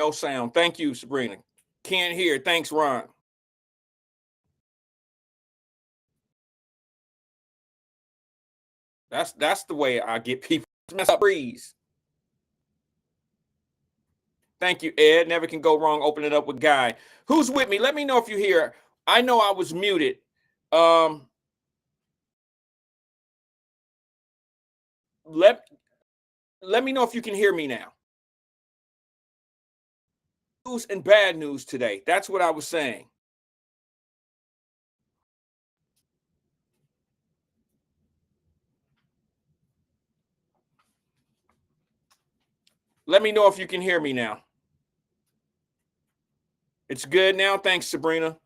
No sound. Thank you, Sabrina. Can't hear. Thanks, Ron. That's the way I get people. Mess up breeze. Thank you, Ed. Never can go wrong. Open it up with Guy. Who's with me? Let me know if you hear. I know I was muted. Let me know if you can hear me now. News and bad news today. That's what I was saying. Let me know if you can hear me now. It's good now. Thanks, Sabrina.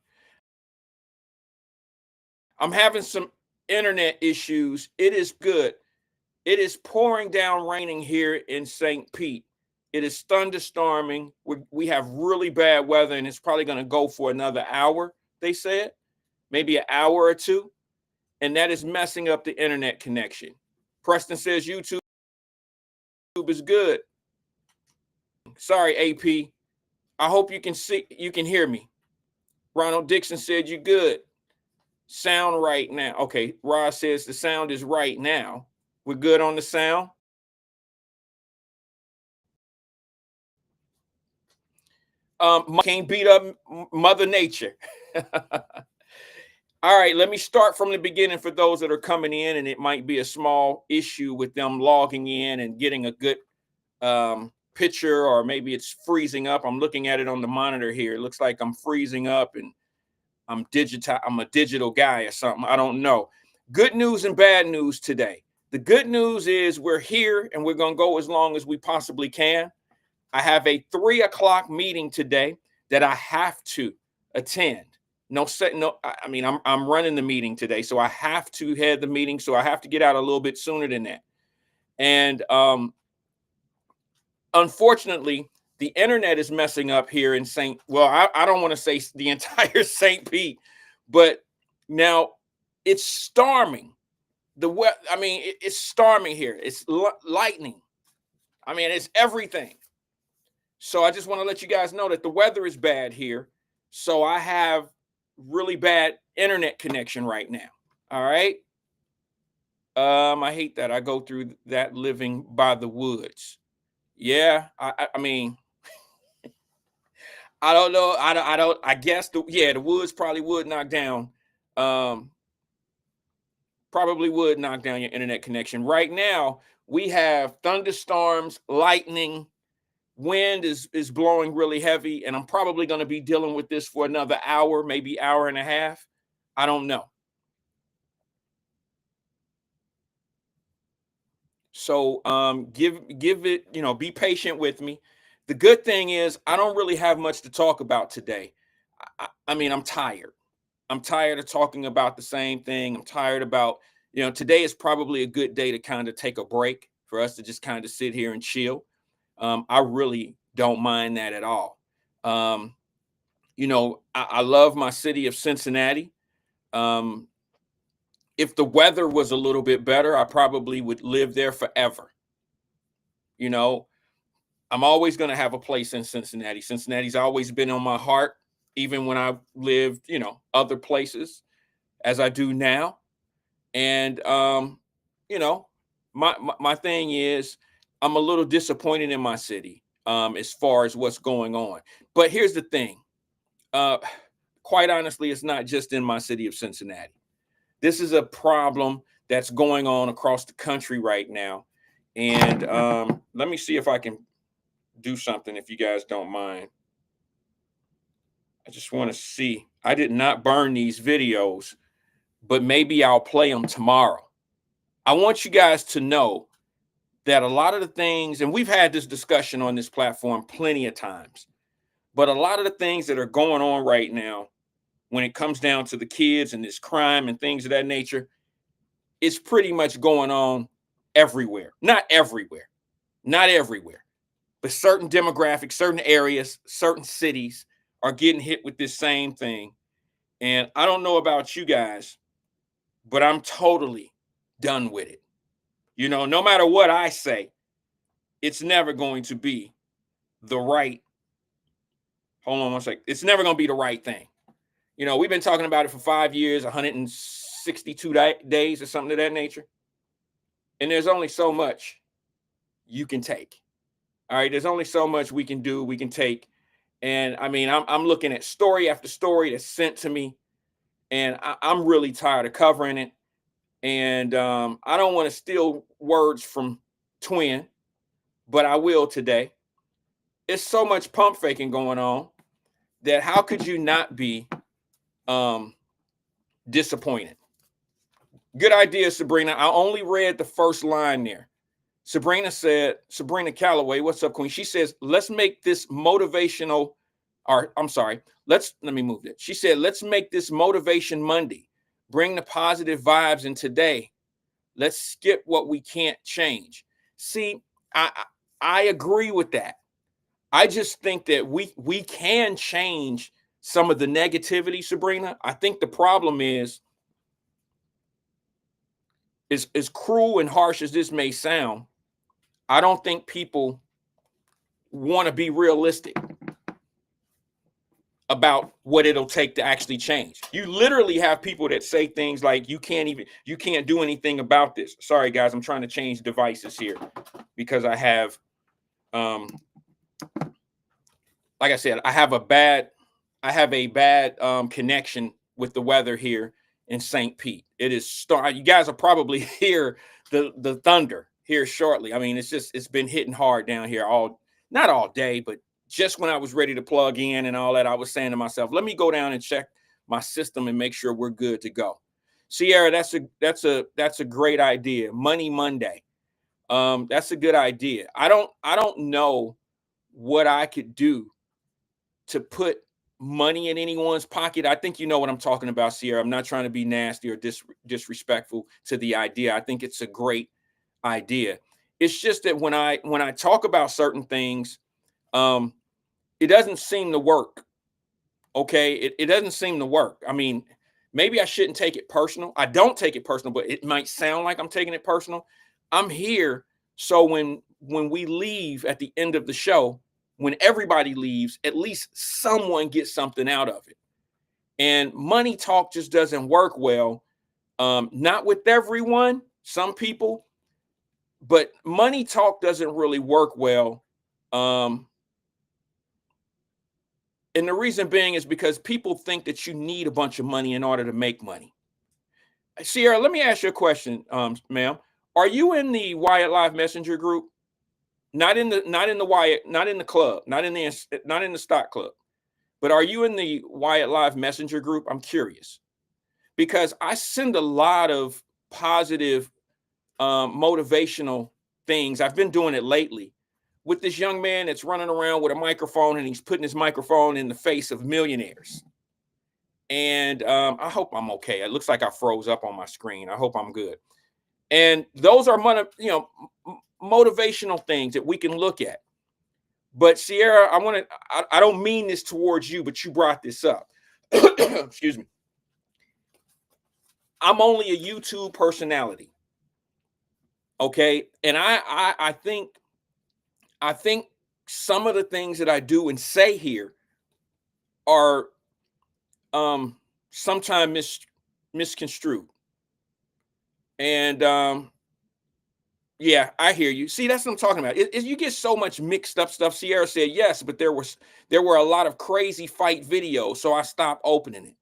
I'm having some internet issues. It is good. It is pouring down raining here in St. Pete. It is thunderstorming. We have really bad weather, and it's probably going to go for another hour, they said, maybe an hour or two. And that is messing up the internet connection. Preston says YouTube is good. Sorry, AP. I hope you can hear me. Ronald Dixon said you're good. Sound right now. Okay, Ross says the sound is right now. We're good on the sound. Can't beat up Mother Nature. All right, let me start from the beginning for those that are coming in, and it might be a small issue with them logging in and getting a good picture, or maybe it's freezing up. I'm looking at it on the monitor here. It looks like I'm freezing up, and I'm a digital guy or something. I don't know. Good news and bad news today. The good news is we're here, and we're going to go as long as we possibly can. I have a 3 o'clock meeting today that I have to attend. I mean, I'm running the meeting today, so I have to head the meeting. So I have to get out a little bit sooner than that. And unfortunately, the internet is messing up here in I don't want to say the entire St. Pete, but now it's storming. It's storming here. It's lightning. I mean, it's everything. So I just want to let you guys know that the weather is bad here. So I have really bad internet connection right now. All right. I hate that. I go through that living by the woods. Yeah. I mean, I don't know. I guess the woods probably would knock down. Probably would knock down your internet connection. Right now, we have thunderstorms, lightning, wind is blowing really heavy, and I'm probably going to be dealing with this for another hour, maybe hour and a half. I don't know. So give it, be patient with me. The good thing is I don't really have much to talk about today. I mean, I'm tired. I'm tired of talking about the same thing. I'm tired about, today is probably a good day to kind of take a break for us to just kind of sit here and chill. I really don't mind that at all. I love my city of Cincinnati. If the weather was a little bit better, I probably would live there forever. I'm always going to have a place in Cincinnati. Cincinnati's always been on my heart, even when I lived, other places as I do now. And, my thing is I'm a little disappointed in my city as far as what's going on. But here's the thing. Quite honestly, it's not just in my city of Cincinnati. This is a problem that's going on across the country right now. And let me see if I can do something, if you guys don't mind. I just want to see. I did not burn these videos, but maybe I'll play them tomorrow. I want you guys to know that a lot of the things, and we've had this discussion on this platform plenty of times, but a lot of the things that are going on right now, when it comes down to the kids and this crime and things of that nature, it's pretty much going on everywhere. Not everywhere, but certain demographics, certain areas, certain cities are getting hit with this same thing. And I don't know about you guys, but I'm totally done with it. No matter what I say, it's never going to be the right hold on one second. It's never going to be the right thing. You know, we've been talking about it for 5 years, 162 days or something of that nature. And there's only so much you can take. All right. There's only so much we can do, we can take. And I mean, I'm looking at story after story that's sent to me, and I'm really tired of covering it. And I don't want to steal words from Twin, but I will today. It's so much pump faking going on that how could you not be disappointed? Good idea, Sabrina. I only read the first line there. Sabrina Calloway, what's up, Queen? She says, let's make this motivational, or I'm sorry, let me move that. She said, let's make this Motivation Monday. Bring the positive vibes in today. Let's skip what we can't change. See, I agree with that. I just think that we can change some of the negativity, Sabrina. I think the problem is as cruel and harsh as this may sound, I don't think people want to be realistic about what it'll take to actually change. You literally have people that say things like, you can't do anything about this. Sorry, guys, I'm trying to change devices here because I have, like I said, I have a bad connection with the weather here in St. Pete. It is you guys will probably hear the thunder here shortly. I mean, it's been hitting hard down here not all day, but just when I was ready to plug in and all that, I was saying to myself, let me go down and check my system and make sure we're good to go. Sierra, that's a great idea. Money Monday. That's a good idea. I don't know what I could do to put money in anyone's pocket. I think you know what I'm talking about, Sierra. I'm not trying to be nasty or disrespectful to the idea. I think it's a great idea. It's just that when I talk about certain things, it doesn't seem to work. Okay, it doesn't seem to work. I mean, maybe I shouldn't take it personal. I don't take it personal, but it might sound like I'm taking it personal. I'm here so when we leave at the end of the show, when everybody leaves, at least someone gets something out of it. And money talk just doesn't work well. Not with everyone, some people, but money talk doesn't really work well. And the reason being is because people think that you need a bunch of money in order to make money. Sierra, let me ask you a question, ma'am. Are you in the Wyatt Live Messenger group? Not in the Wyatt, not in the club, not in the stock club, but are you in the Wyatt Live Messenger group? I'm curious because I send a lot of positive, motivational things. I've been doing it lately with this young man that's running around with a microphone and he's putting his microphone in the face of millionaires. And I hope I'm okay. It looks like I froze up on my screen. I hope I'm good. And those are motivational things that we can look at. But Sierra, I don't mean this towards you, but you brought this up. Excuse me. I'm only a YouTube personality. Okay. And I think some of the things that I do and say here are sometimes misconstrued. And yeah, I hear you. See, that's what I'm talking about. You get so much mixed up stuff. Sierra said yes, but there were a lot of crazy fight videos, so I stopped opening it.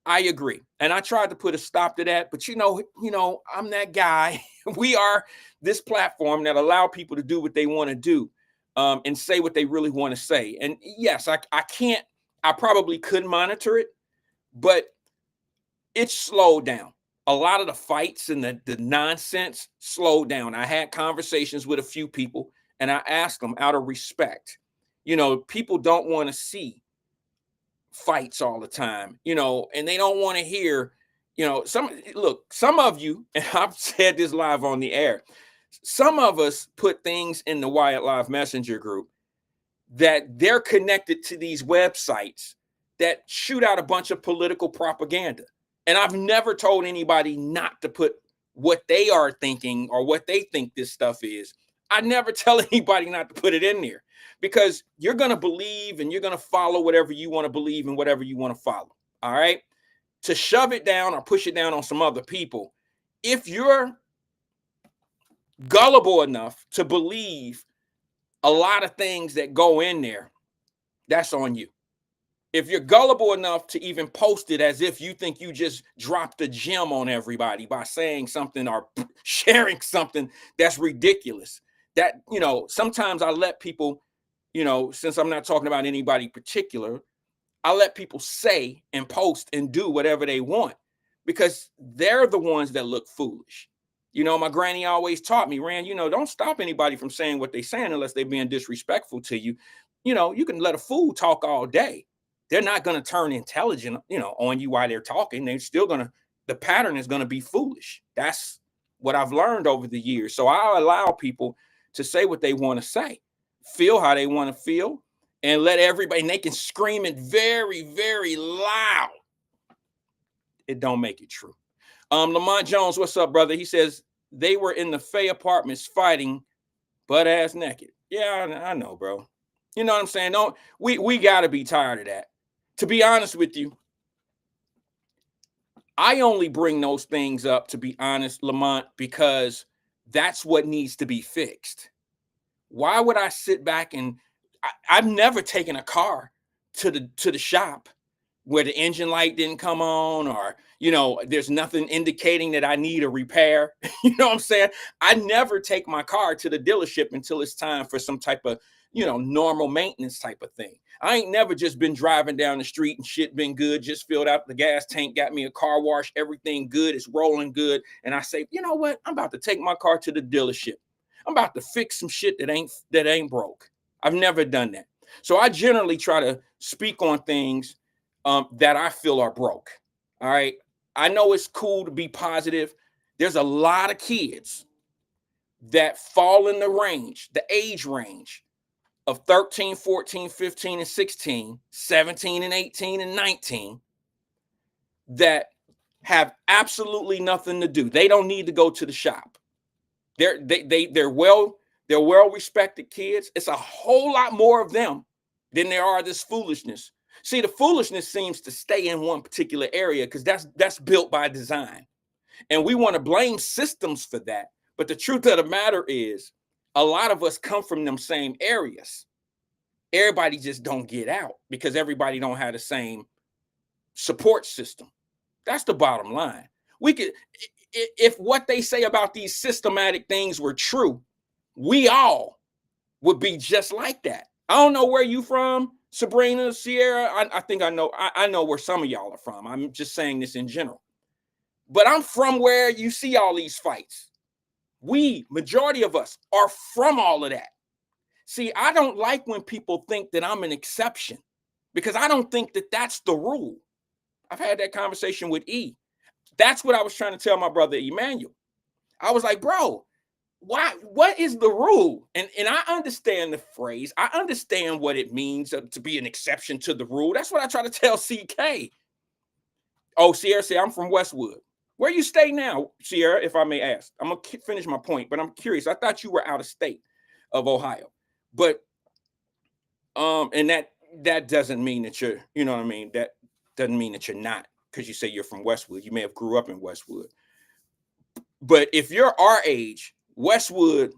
I agree, and I tried to put a stop to that. But you know, I'm that guy. We are this platform that allow people to do what they want to do, and say what they really want to say. And yes, I can't. I probably could monitor it, but it's slowed down. A lot of the fights and the nonsense slowed down. I had conversations with a few people and I asked them out of respect. People don't want to see fights all the time, and they don't want to hear, some of you, and I've said this live on the air, some of us put things in the Wyatt Live Messenger group that they're connected to these websites that shoot out a bunch of political propaganda. And I've never told anybody not to put what they are thinking or what they think this stuff is I never tell anybody not to put it in there because you're going to believe and you're going to follow whatever you want to believe and whatever you want to follow. All right. To shove it down or push it down on some other people, if you're gullible enough to believe a lot of things that go in there, that's on you. If you're gullible enough to even post it as if you think you just dropped a gem on everybody by saying something or sharing something that's ridiculous, that, sometimes I let people, since I'm not talking about anybody particular, I let people say and post and do whatever they want because they're the ones that look foolish. My granny always taught me, Rand, don't stop anybody from saying what they're saying unless they're being disrespectful to you. You can let a fool talk all day. They're not going to turn intelligent, on you while they're talking. They're still the pattern is going to be foolish. That's what I've learned over the years. So I allow people to say what they want to say, feel how they want to feel, and let everybody, and they can scream it very, very loud. It don't make it true. Lamont Jones, what's up, brother? He says they were in the Fay apartments fighting butt ass naked. Yeah, I know, bro. You know what I'm saying? We gotta be tired of that. To be honest with you, I only bring those things up, to be honest, Lamont, because that's what needs to be fixed. Why would I sit back and I've never taken a car to the shop where the engine light didn't come on, or there's nothing indicating that I need a repair. You know what I'm saying? I never take my car to the dealership until it's time for some type of normal maintenance type of thing. I ain't never just been driving down the street and shit been good, just filled out the gas tank, got me a car wash, everything good, it's rolling good, and I say, you know what, I'm about to take my car to the dealership. I'm about to fix some shit that ain't broke. I've never done that. So I generally try to speak on things that I feel are broke. All right. I know it's cool to be positive. There's a lot of kids that fall in the age range of 13, 14, 15, and 16, 17 and 18 and 19 that have absolutely nothing to do. They don't need to go to the shop. They're well respected kids. It's a whole lot more of them than there are this foolishness. See, the foolishness seems to stay in one particular area because that's built by design. And we want to blame systems for that. But the truth of the matter is, a lot of us come from them same areas. Everybody just don't get out because everybody don't have the same support system. That's the bottom line. We could, if what they say about these systematic things were true, we all would be just like that. I don't know where you from, Sabrina, Sierra. I think I know where some of y'all are from. I'm just saying this in general. But I'm from where you see all these fights. Majority of us are from all of that. See, I don't like when people think that I'm an exception because I don't think that that's the rule. I've had that conversation with E. That's what I was trying to tell my brother Emmanuel. I was like, bro, what is the rule? And I understand the phrase. I understand what it means to be an exception to the rule. That's what I try to tell CK. Oh, Sierra said, I'm from Westwood. Where you stay now, Sierra, if I may ask? I'm going to finish my point, but I'm curious. I thought you were out of state of Ohio. But and that doesn't mean that you're, you know what I mean? That doesn't mean that you're not, because you say you're from Westwood. You may have grew up in Westwood. But if you're our age, Westwood,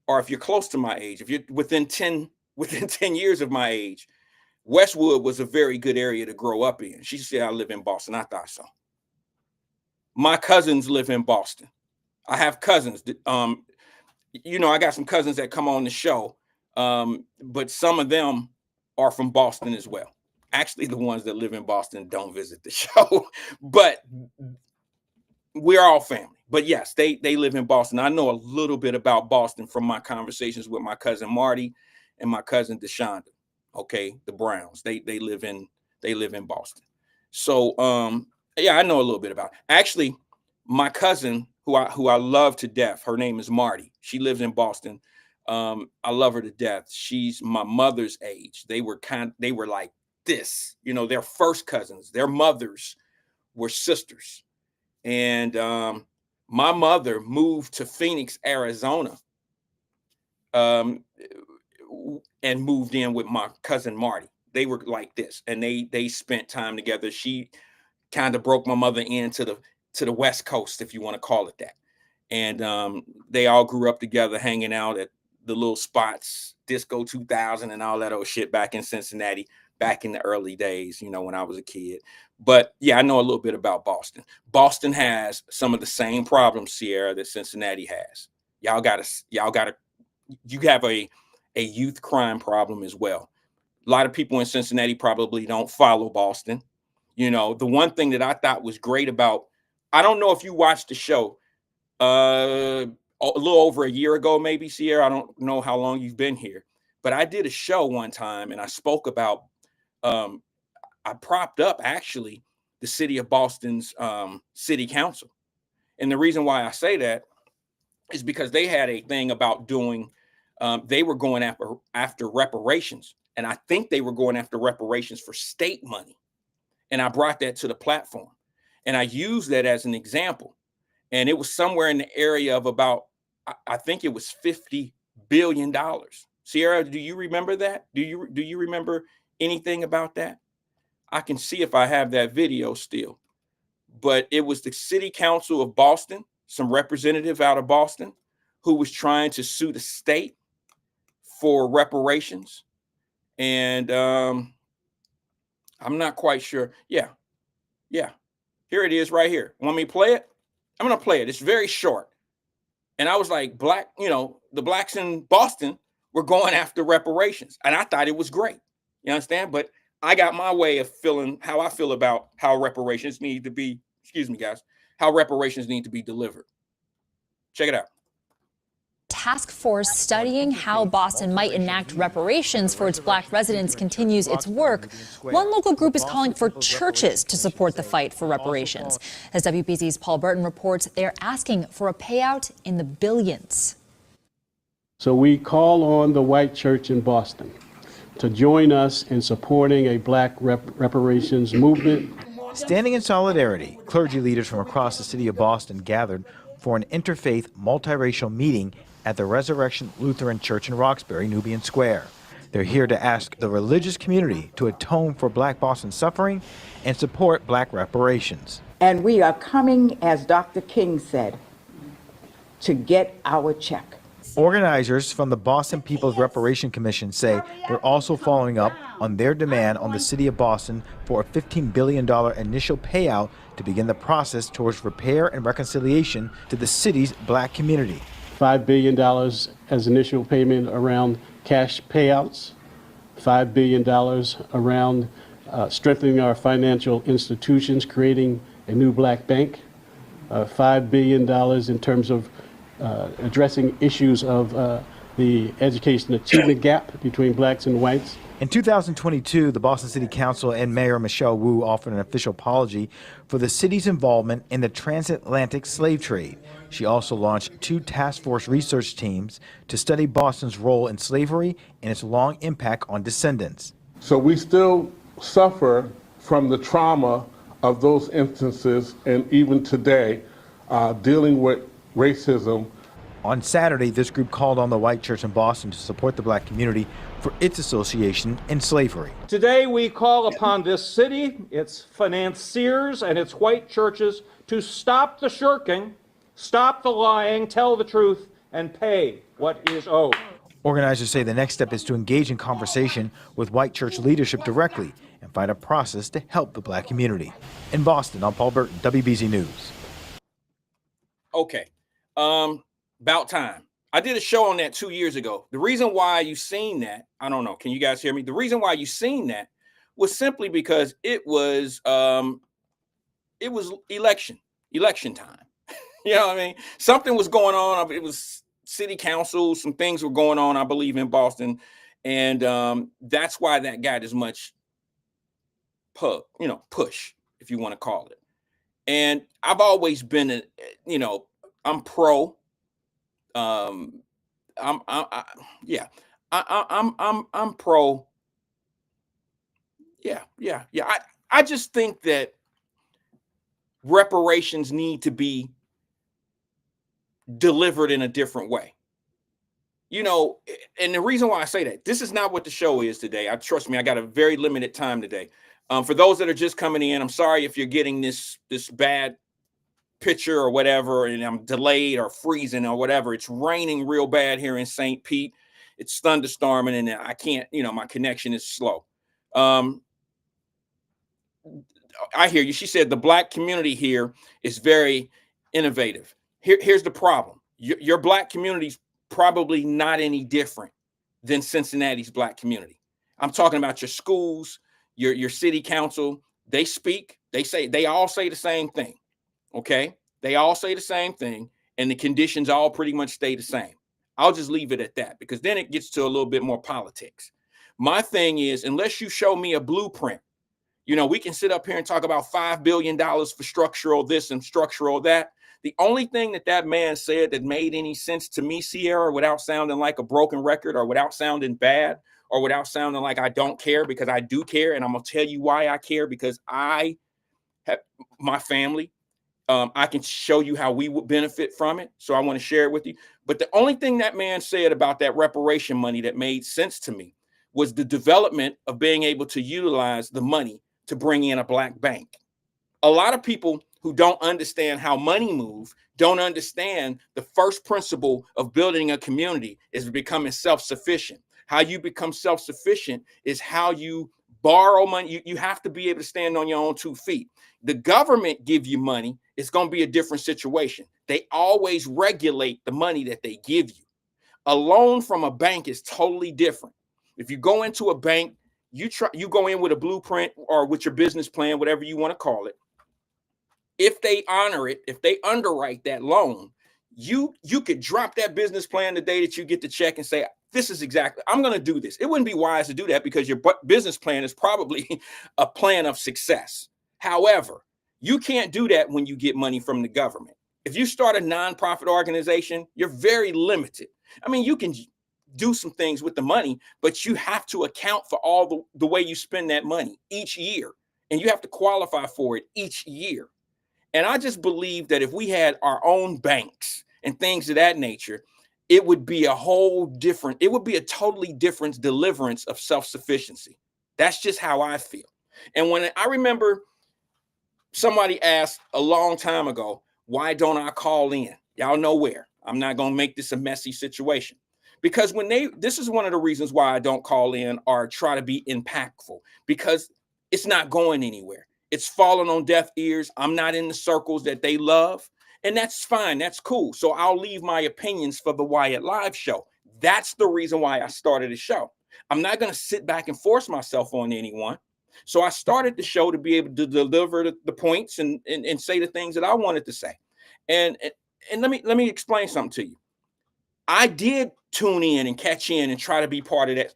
or if you're close to my age, if you're within 10 years of my age, Westwood was a very good area to grow up in. She said, I live in Boston. I thought so. My cousins live in Boston. I have cousins that, I got some cousins that come on the show, but some of them are from Boston as well. Actually, the ones that live in Boston don't visit the show, but we're all family. But yes, they live in Boston. I know a little bit about Boston from my conversations with my cousin Marty and my cousin DeShonda. Okay, the Browns. They live in Boston. So yeah, I know a little bit about it. Actually, my cousin who I love to death, her name is Marty. She lives in Boston. I love her to death. She's my mother's age. They were like this, they're first cousins. Their mothers were sisters. And my mother moved to Phoenix, Arizona um, and moved in with my cousin Marty. They were like this, and they spent time together. She kind of broke my mother into the West Coast, if you want to call it that. And they all grew up together, hanging out at the little spots, Disco 2000 and all that old shit back in Cincinnati, back in the early days, when I was a kid. But yeah, I know a little bit about Boston. Boston has some of the same problems, Sierra, that Cincinnati has. You have a youth crime problem as well. A lot of people in Cincinnati probably don't follow Boston. The one thing that I thought was great about, I don't know if you watched the show, a little over a year ago, maybe, Sierra. I don't know how long you've been here, but I did a show one time and I spoke about, I propped up actually the city of Boston's city council. And the reason why I say that is because they had a thing about doing, they were going after reparations. And I think they were going after reparations for state money. And I brought that to the platform and I used that as an example. And it was somewhere in the area of about, I think it was $50 billion. Sierra, do you remember that? Do you remember anything about that? I can see if I have that video still. But it was the city council of Boston, some representative out of Boston, who was trying to sue the state for reparations. And I'm not quite sure. Yeah. Here it is right here. Want me to play it? I'm going to play it. It's very short. And I was like, the blacks in Boston were going after reparations. And I thought it was great. You understand? But I got my way of feeling how I feel about how reparations need to be, how reparations need to be delivered. Check it out. Task force studying how Boston might enact reparations for its black residents continues its work. One local group is calling for churches to support the fight for reparations. As WBZ's Paul Burton reports, they're asking for a payout in the billions. So we call on the white church in Boston to join us in supporting a black reparations movement. Standing in solidarity, clergy leaders from across the city of Boston gathered for an interfaith, multiracial meeting at the Resurrection Lutheran Church in Roxbury, Nubian Square. They're here to ask the religious community to atone for black Boston suffering and support black reparations. And we are coming, as Dr. King said, to get our check. Organizers from the Boston People's Reparation Commission say they're also following up on their demand on the city of Boston for a $15 billion initial payout to begin the process towards repair and reconciliation to the city's black community. $5 billion as initial payment around cash payouts, $5 billion around strengthening our financial institutions, creating a new black bank, $5 billion in terms of addressing issues of the education achievement gap between blacks and whites. In 2022, the Boston City Council and Mayor Michelle Wu offered an official apology for the city's involvement in the transatlantic slave trade. She also launched 2 task force research teams to study Boston's role in slavery and its long impact on descendants. So we still suffer from the trauma of those instances, and even today, dealing with racism. On Saturday, this group called on the white church in Boston to support the black community for its association in slavery. Today we call upon this city, its financiers, and its white churches to stop the shirking, stop the lying, tell the truth, and pay what is owed. Organizers say the next step is to engage in conversation with white church leadership directly and find a process to help the black community. In Boston, I'm Paul Burton, WBZ News. Okay. About time. I did a show on that 2 years ago. The reason why you seen that, I don't know, can you guys hear me? The reason why you seen that was simply because it was election time. You know what I mean? Something was going on. It was city council. Some things were going on, I believe, in Boston. And that's why that got as much push, if you want to call it. And I've always been, I'm pro. I'm pro. Yeah. I just think that reparations need to be delivered in a different way. you know, and the reason why I say that, this is not what the show is today. Trust me, I got a very limited time today. For those that are just coming in, I'm sorry if you're getting this bad picture or whatever, and I'm delayed or freezing or whatever. It's raining real bad here in St. Pete. It's thunderstorming, and I can't, my connection is slow. I hear you. She said the Black community here is very innovative. Here's the problem. Your Black community's probably not any different than Cincinnati's Black community. I'm talking about your schools, your city council. They speak, they all say the same thing. Okay. They all say the same thing, and the conditions all pretty much stay the same. I'll just leave it at that, because then it gets to a little bit more politics. My thing is, unless you show me a blueprint, we can sit up here and talk about $5 billion for structural this and structural that. The only thing that man said that made any sense to me, Sierra, without sounding like a broken record or without sounding bad or without sounding like I don't care, because I do care. And I'm going to tell you why I care, because I have my family. I can show you how we would benefit from it. So I want to share it with you. But the only thing that man said about that reparation money that made sense to me was the development of being able to utilize the money to bring in a Black bank. A lot of people who don't understand how money moves don't understand the first principle of building a community is becoming self-sufficient. How you become self-sufficient is how you borrow money. You have to be able to stand on your own 2 feet. The government give you money, it's going to be a different situation. They always regulate the money that they give you. A loan from a bank is totally different. If you go into a bank, you go in with a blueprint or with your business plan, whatever you want to call it. If they honor it, if they underwrite that loan, you could drop that business plan the day that you get the check and say, this is exactly, I'm going to do this. It wouldn't be wise to do that, because your business plan is probably a plan of success. However, you can't do that when you get money from the government. If you start a nonprofit organization, you're very limited. I mean, you can do some things with the money, but you have to account for all the way you spend that money each year, and you have to qualify for it each year. And I just believe that if we had our own banks and things of that nature, it would be it would be a totally different deliverance of self-sufficiency. That's just how I feel. And when I remember somebody asked a long time ago, why don't I call in? Y'all know where. I'm not going to make this a messy situation. Because this is one of the reasons why I don't call in or try to be impactful, because it's not going anywhere. It's falling on deaf ears. I'm not in the circles that they love, and that's fine. That's cool. So I'll leave my opinions for the Wyatt Live show. That's the reason why I started the show. I'm not going to sit back and force myself on anyone. So I started the show to be able to deliver the points and say the things that I wanted to say. And let me explain something to you. I did tune in and catch in and try to be part of that,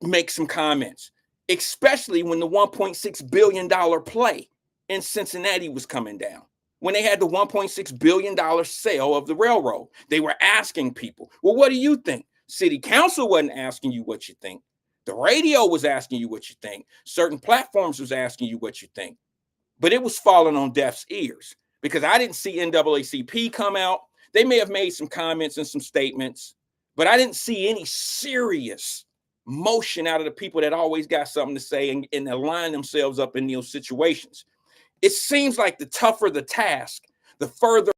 make some comments, especially when the $1.6 billion play in Cincinnati was coming down. When they had the $1.6 billion sale of the railroad, they were asking people, well, what do you think? City council wasn't asking you what you think. The radio was asking you what you think. Certain platforms was asking you what you think. But it was falling on deaf ears, because I didn't see NAACP come out. They may have made some comments and some statements, but I didn't see any serious motion out of the people that always got something to say and align themselves up in those situations. It seems like the tougher the task, the further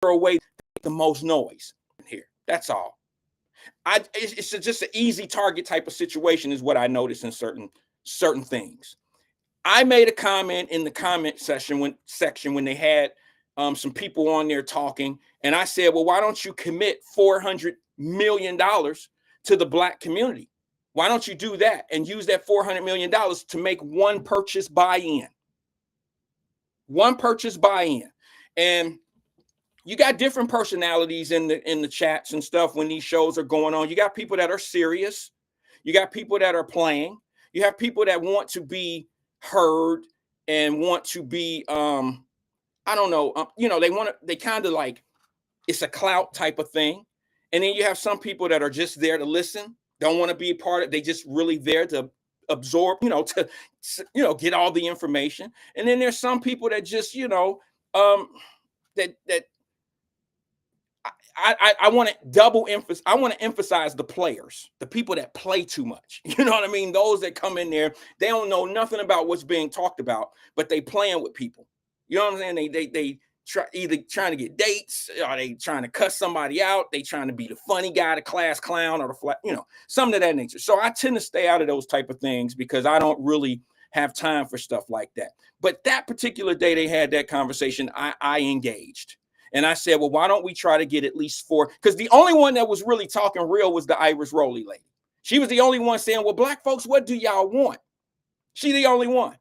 away, the most noise here. That's all. It's just an easy target type of situation is what I noticed in certain things. I made a comment in the comment section when they had some people on there talking, and I said, well, why don't you commit $400 million to the Black community? Why don't you do that and use that $400 million to make one purchase buy-in? One purchase buy-in. And you got different personalities in the chats and stuff when these shows are going on. You got people that are serious. You got people that are playing. You have people that want to be heard and want to be, I don't know, they kind of like, it's a clout type of thing. And then you have some people that are just there to listen, don't want to be a part of it. They just really there to absorb, to get all the information. And then there's some people that just, I want to double emphasize. I want to emphasize the players, the people that play too much. You know what I mean? Those that come in there, they don't know nothing about what's being talked about, but they playing with people. You know what I'm saying? They try either trying to get dates, or they trying to cuss somebody out. They trying to be the funny guy, the class clown, or the flat, something of that nature. So I tend to stay out of those type of things because I don't really have time for stuff like that. But that particular day they had that conversation, I engaged. And I said, well, why don't we try to get at least 4? Because the only one that was really talking real was the Iris Rowley lady. She was the only one saying, well, black folks, what do y'all want? She the only one.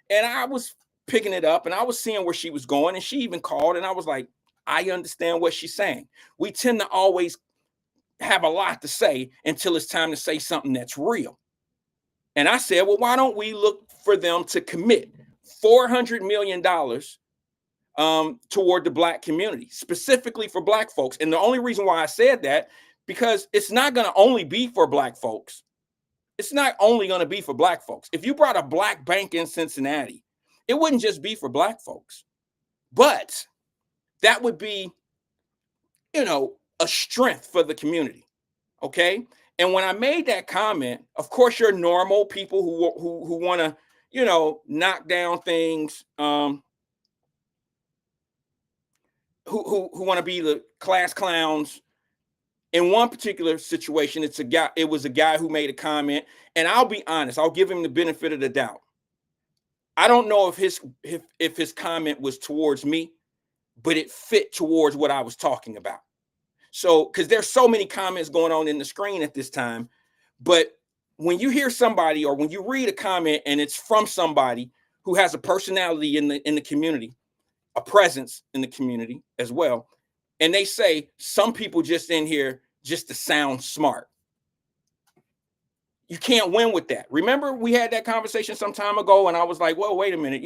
And I was picking it up and I was seeing where she was going. And she even called and I was like, I understand what she's saying. We tend to always have a lot to say until it's time to say something that's real. And I said, well, why don't we look for them to commit $400 million toward the black community, specifically for black folks. And the only reason why I said that, because it's not going to only be for black folks. It's not only going to be for black folks. If you brought a black bank in Cincinnati, it wouldn't just be for black folks, but that would be, a strength for the community. Okay. And when I made that comment, of course, you're normal people who want to, knock down things, who want to be the class clowns. In one particular situation, it was a guy who made a comment, and I'll be honest, I'll give him the benefit of the doubt. I don't know if his comment was towards me, but it fit towards what I was talking about. So, because there's so many comments going on in the screen at this time, but when you hear somebody or when you read a comment and it's from somebody who has a personality in the community, a presence in the community as well, and they say some people just in here just to sound smart, you can't win with that. Remember, we had that conversation some time ago, and I was like, well, wait a minute,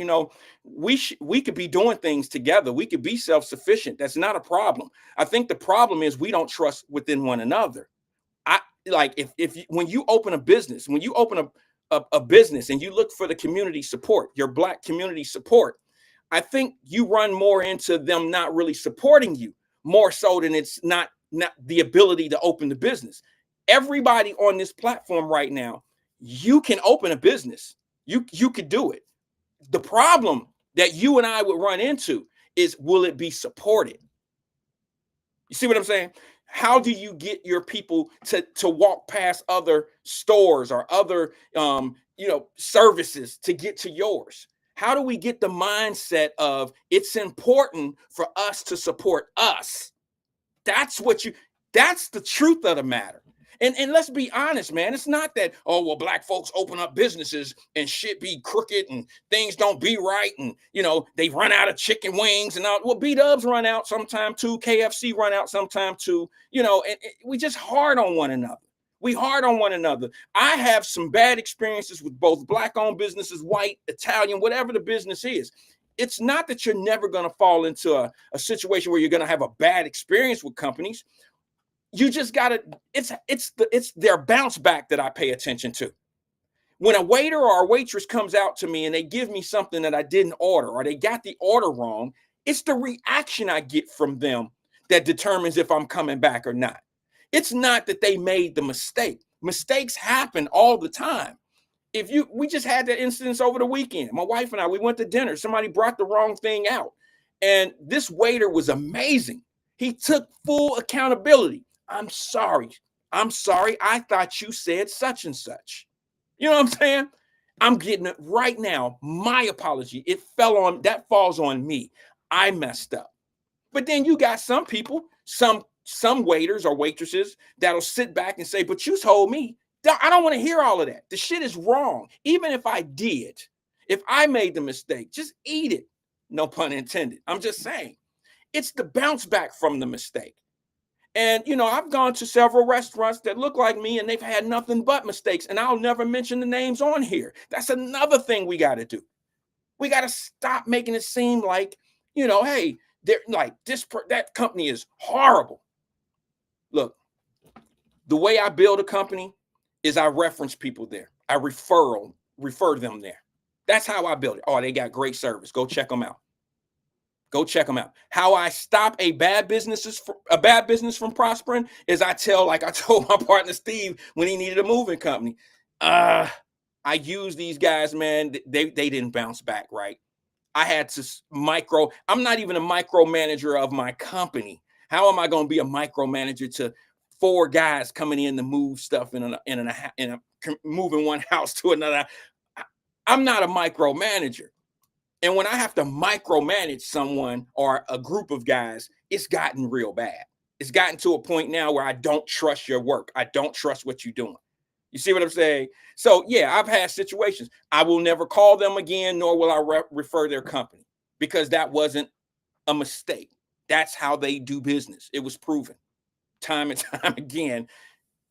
we could be doing things together. We could be self-sufficient. That's not a problem. I think the problem is we don't trust within one another. When you open a business, when you open a business and you look for the community support, your black community support, I think you run more into them not really supporting you, more so than it's not the ability to open the business. Everybody on this platform right now, you can open a business. You could do it. The problem that you and I would run into is, will it be supported? You see what I'm saying? How do you get your people to walk past other stores or other services to get to yours? How do we get the mindset of it's important for us to support us? That's the truth of the matter. And let's be honest, man. It's not that, oh, well, black folks open up businesses and shit be crooked and things don't be right. And, they run out of chicken wings and all. Well, B-dubs run out sometime too. KFC run out sometime too. And we just hard on one another. We hard on one another. I have some bad experiences with both black-owned businesses, white, Italian, whatever the business is. It's not that you're never going to fall into a situation where you're going to have a bad experience with companies. You just got to, it's their bounce back that I pay attention to. When a waiter or a waitress comes out to me and they give me something that I didn't order, or they got the order wrong, it's the reaction I get from them that determines if I'm coming back or not. It's not that they made the mistake. Mistakes happen all the time. We just had that instance over the weekend. My wife and I, we went to dinner. Somebody brought the wrong thing out. And this waiter was amazing. He took full accountability. I'm sorry. I thought you said such and such. You know what I'm saying? I'm getting it right now. My apology. That falls on me. I messed up. But then you got some people, some waiters or waitresses that'll sit back and say, but you told me. I don't want to hear all of that. The shit is wrong. Even if I did, if I made the mistake, just eat it. No pun intended. I'm just saying. It's the bounce back from the mistake. And, I've gone to several restaurants that look like me and they've had nothing but mistakes. And I'll never mention the names on here. That's another thing we got to do. We got to stop making it seem like, hey, they're like that company is horrible. Look, the way I build a company is I reference people there. I refer them there. That's how I build it. Oh, they got great service. Go check them out. Go check them out. How I stop a bad business from prospering is like I told my partner Steve when he needed a moving company. I use these guys, man. They didn't bounce back right. I had to I'm not even a micromanager of my company. How am I going to be a micromanager to 4 guys coming in to move stuff in a moving one house to another? I'm not a micromanager. And when I have to micromanage someone or a group of guys, it's gotten real bad. It's gotten to a point now where I don't trust your work. I don't trust what you're doing. You see what I'm saying? So, yeah, I've had situations. I will never call them again, nor will I refer their company, because that wasn't a mistake. That's how they do business. It was proven time and time again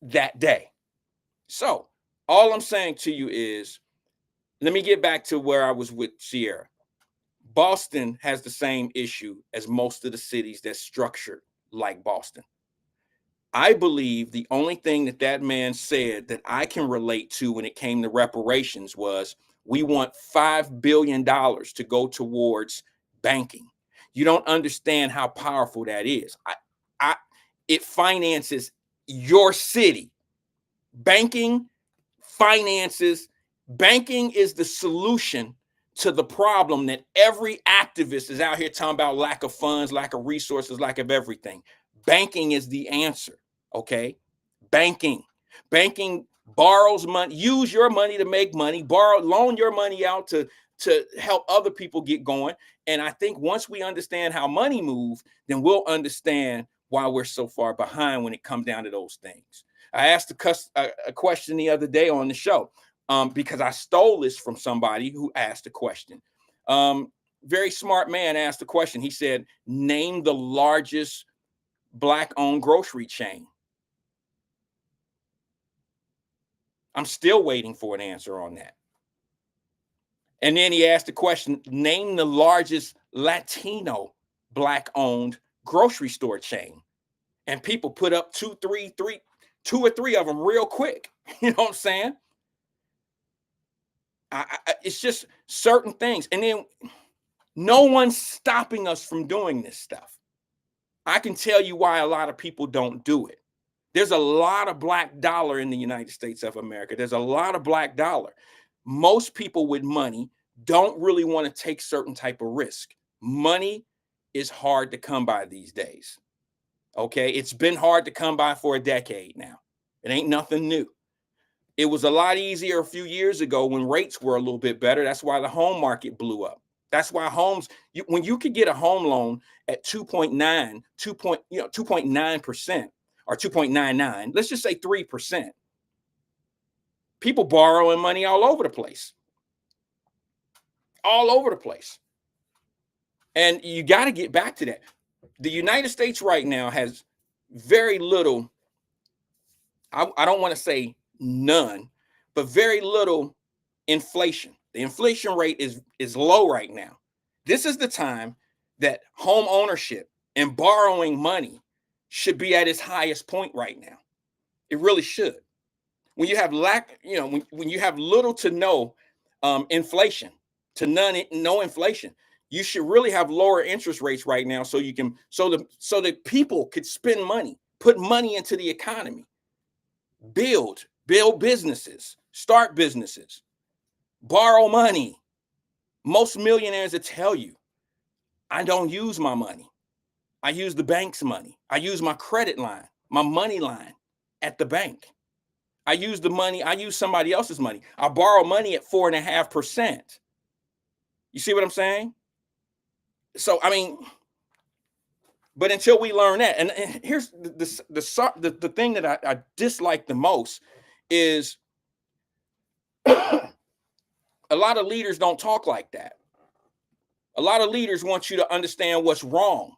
that day. So all I'm saying to you is, let me get back to where I was with Sierra. Boston has the same issue as most of the cities that's structured like Boston. I believe the only thing that man said that I can relate to when it came to reparations was, we want $5 billion to go towards banking. You don't understand how powerful that is. It finances your city. Banking is the solution to the problem that every activist is out here talking about: lack of funds, lack of resources, lack of everything. Banking is the answer, okay? Banking borrows money, use your money to make money, loan your money out to help other people get going. And I think once we understand how money moves, then we'll understand why we're so far behind when it comes down to those things. I asked a question the other day on the show, because I stole this from somebody who asked a question. Very smart man asked a question. He said, name the largest Black-owned grocery chain. I'm still waiting for an answer on that. And then he asked the question, name the largest Latino Black-owned grocery store chain. And people put up two or three of them real quick. You know what I'm saying? It's just certain things. And then no one's stopping us from doing this stuff. I can tell you why a lot of people don't do it. There's a lot of black dollar in the United States of America. There's a lot of black dollar. Most people with money don't really want to take certain type of risk. Money is hard to come by these days. Okay, it's been hard to come by for a decade now. It ain't nothing new. It was a lot easier a few years ago when rates were a little bit better. That's why the home market blew up. That's why when you could get a home loan at 2.9% or 2.99, let's just say 3%. People borrowing money all over the place. All over the place. And you got to get back to that. The United States right now has very little, I don't want to say none, but very little inflation. The inflation rate is low right now. This is the time that home ownership and borrowing money should be at its highest point right now. It really should. When you have when you have little to no inflation, to no inflation, you should really have lower interest rates right now, so that people could spend money, put money into the economy, build businesses, start businesses, borrow money. Most millionaires will tell you, I don't use my money. I use the bank's money. I use my credit line, my money line at the bank. I use somebody else's money. I borrow money at 4.5%. You see what I'm saying? So, I mean, but until we learn that, and here's the thing that I dislike the most is a lot of leaders don't talk like that. A lot of leaders want you to understand what's wrong.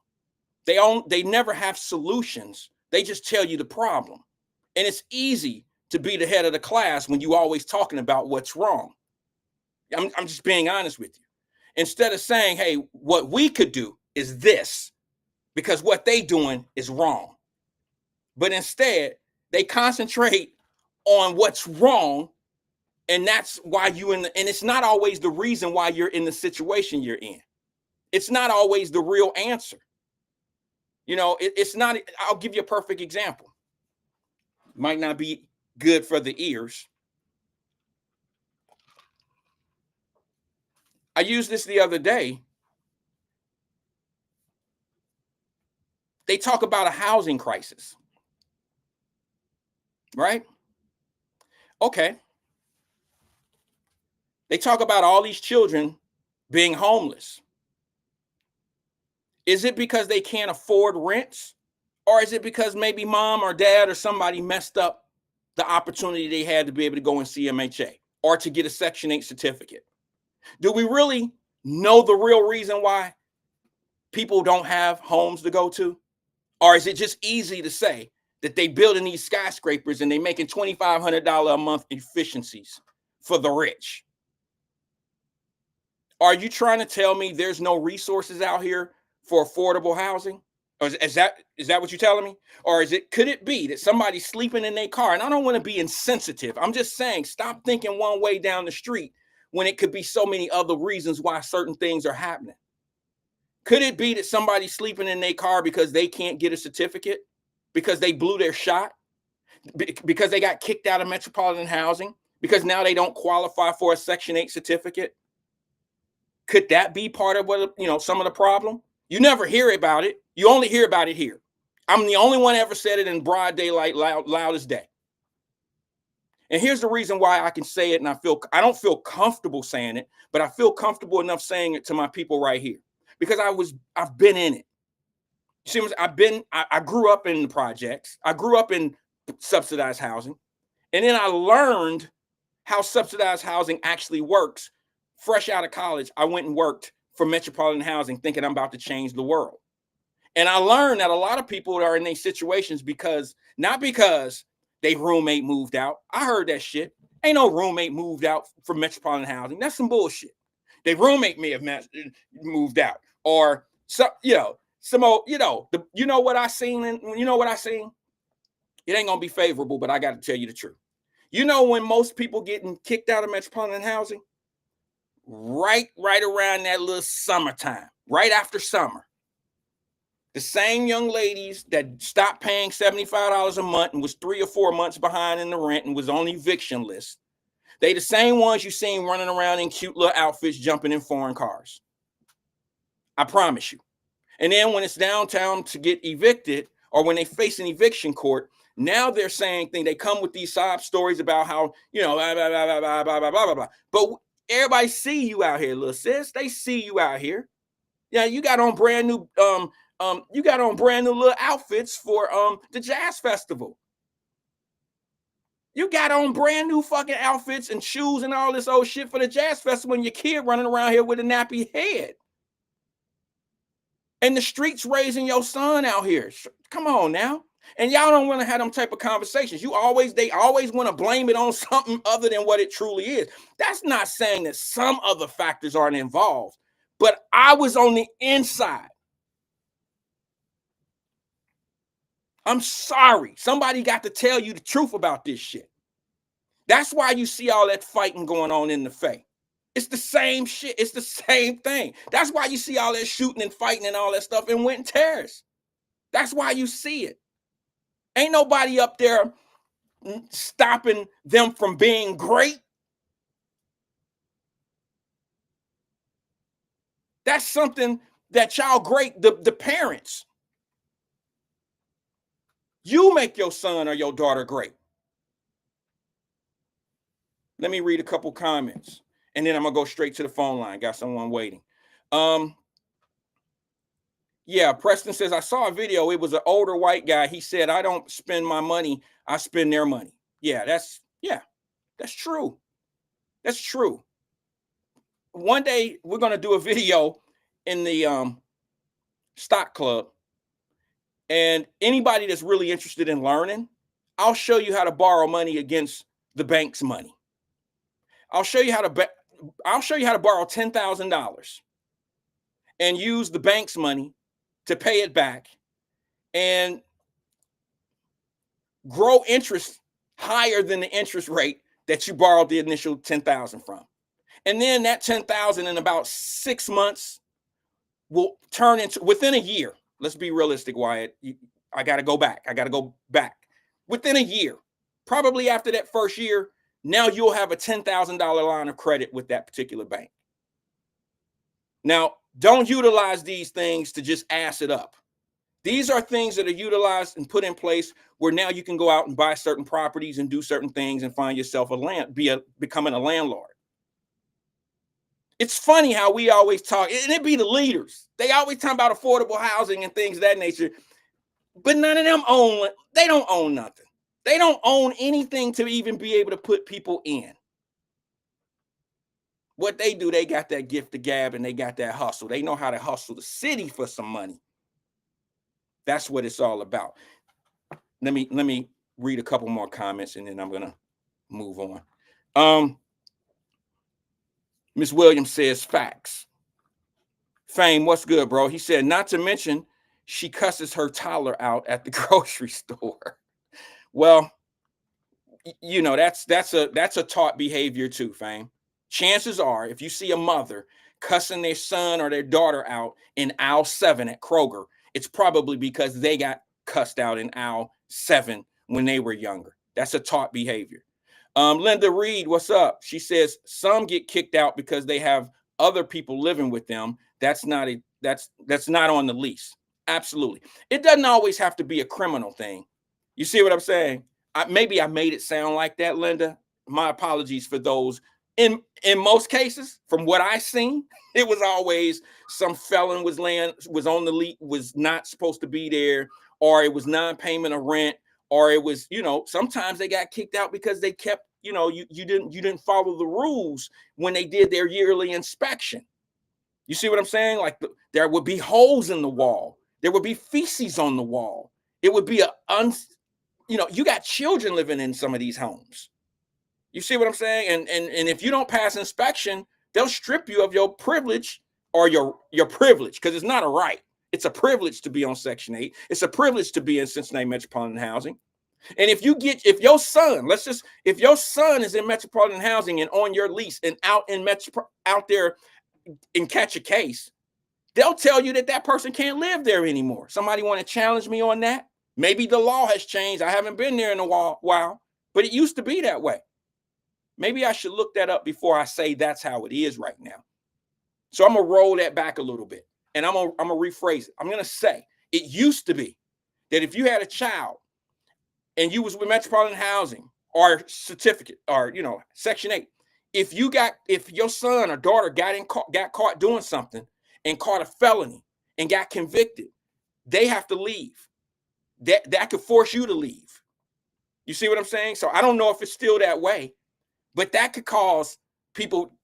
They never have solutions. They just tell you the problem. And it's easy to be the head of the class when you always talking about what's wrong. I'm just being honest with you. Instead of saying, hey, what we could do is this, because what they doing is wrong. But instead, they concentrate on what's wrong, and that's why and it's not always the reason why you're in the situation you're in. It's not always the real answer. You know, it's not. I'll give you a perfect example. Might not be good for the ears. I used this the other day. They talk about a housing crisis, right? Okay. They talk about all these children being homeless. Is it because they can't afford rents? Or is it because maybe mom or dad or somebody messed up the opportunity they had to be able to go in CMHA or to get a Section 8 certificate? Do we really know the real reason why people don't have homes to go to? Or is it just easy to say that they building these skyscrapers and they making $2,500 a month efficiencies for the rich? Are you trying to tell me there's no resources out here for affordable housing? Or is that what you're telling me? Or could it be that somebody's sleeping in their car? And I don't want to be insensitive. I'm just saying, stop thinking one way down the street when it could be so many other reasons why certain things are happening. Could it be that somebody's sleeping in their car because they can't get a certificate, because they blew their shot, because they got kicked out of metropolitan housing, because now they don't qualify for a Section 8 certificate? Could that be part of what, some of the problem? You never hear about it. You only hear about it here. I'm the only one ever said it in broad daylight, loud as day. And here's the reason why I can say it, and I don't feel comfortable saying it, but I feel comfortable enough saying it to my people right here, because I've been in it. You see, I grew up in the projects. I grew up in subsidized housing, and then I learned how subsidized housing actually works. Fresh out of college, I went and worked for metropolitan housing, thinking I'm about to change the world. And I learned that a lot of people are in these situations not because they roommate moved out. I heard that shit. Ain't no roommate moved out from metropolitan housing. That's some bullshit. Their roommate may have moved out, or what I seen, and you know what I seen. It ain't gonna be favorable, but I got to tell you the truth. You know when most people getting kicked out of metropolitan housing? Right around that little summertime, right after summer. The same young ladies that stopped paying $75 a month and was 3 or 4 months behind in the rent and was on the eviction list. They the same ones you seen running around in cute little outfits, jumping in foreign cars. I promise you. And then when it's downtown to get evicted, or when they face an eviction court, now they're saying they come with these sob stories about how, blah, blah, blah, blah, blah, blah, blah, blah. But everybody see you out here, little sis. They see you out here. Yeah, you got on brand new little outfits for the jazz festival. You got on brand new fucking outfits and shoes and all this old shit for the jazz festival, and your kid running around here with a nappy head. And the streets raising your son out here. Come on now. And y'all don't want to have them type of conversations. They always want to blame it on something other than what it truly is. That's not saying that some other factors aren't involved, but I was on the inside. I'm sorry. Somebody got to tell you the truth about this shit. That's why you see all that fighting going on in the Fae. It's the same shit. It's the same thing. That's why you see all that shooting and fighting and all that stuff in Winton Terrace. That's why you see it. Ain't nobody up there stopping them from being great. That's something that y'all great, the parents. You make your son or your daughter great. Let me read a couple comments, and then I'm gonna go straight to the phone line. Got someone waiting. Yeah, Preston says, I saw a video. It was an older white guy. He said, I don't spend my money, I spend their money. Yeah, that's true. That's true. One day we're gonna do a video in the stock club, and anybody that's really interested in learning, I'll show you how to borrow money against the bank's money. I'll show you how to borrow $10,000 and use the bank's money to pay it back and grow interest higher than the interest rate that you borrowed the initial $10,000 from. And then that $10,000 in about 6 months will turn into, within a year, let's be realistic, Wyatt. I got to go back. Within a year, probably after that first year, now you'll have a $10,000 line of credit with that particular bank. Now, don't utilize these things to just ass it up. These are things that are utilized and put in place where now you can go out and buy certain properties and do certain things and find yourself becoming a landlord. It's funny how we always talk, and it be the leaders. They always talk about affordable housing and things of that nature, but none of them they don't own nothing. They don't own anything to even be able to put people in. What they do, they got that gift of gab and they got that hustle. They know how to hustle the city for some money. That's what it's all about. Let me read a couple more comments and then I'm gonna move on. Ms. Williams says facts. Fame, what's good, bro? He said, not to mention she cusses her toddler out at the grocery store. Well, you know, that's a taught behavior too, Fame. Chances are, if you see a mother cussing their son or their daughter out in aisle 7 at Kroger, it's probably because they got cussed out in aisle 7 when they were younger. That's a taught behavior. Linda Reed, what's up? She says some get kicked out because they have other people living with them. That's not on the lease. Absolutely. It doesn't always have to be a criminal thing. You see what I'm saying? Maybe I made it sound like that, Linda. My apologies for those. In most cases, from what I seen, it was always some felon was on the lease, was not supposed to be there, or it was non-payment of rent, or it was, sometimes they got kicked out because they kept, you didn't follow the rules when they did their yearly inspection. You see what I'm saying? Like there would be holes in the wall. There would be feces on the wall. It would be you got children living in some of these homes. You see what I'm saying? And if you don't pass inspection, they'll strip you of your privilege or your privilege, because it's not a right. It's a privilege to be on Section 8. It's a privilege to be in Cincinnati Metropolitan Housing. And if your son is in Metropolitan Housing and on your lease and out there and catch a case, they'll tell you that person can't live there anymore. Somebody want to challenge me on that? Maybe the law has changed. I haven't been there in a while, but it used to be that way. Maybe I should look that up before I say that's how it is right now. So I'm going to roll that back a little bit, and I'm going to rephrase it. I'm going to say it used to be that if you had a child and you was with Metropolitan Housing or certificate or, Section 8, if your son or daughter got caught doing something and caught a felony and got convicted, they have to leave. That could force you to leave. You see what I'm saying? So I don't know if it's still that way, but that could cause people,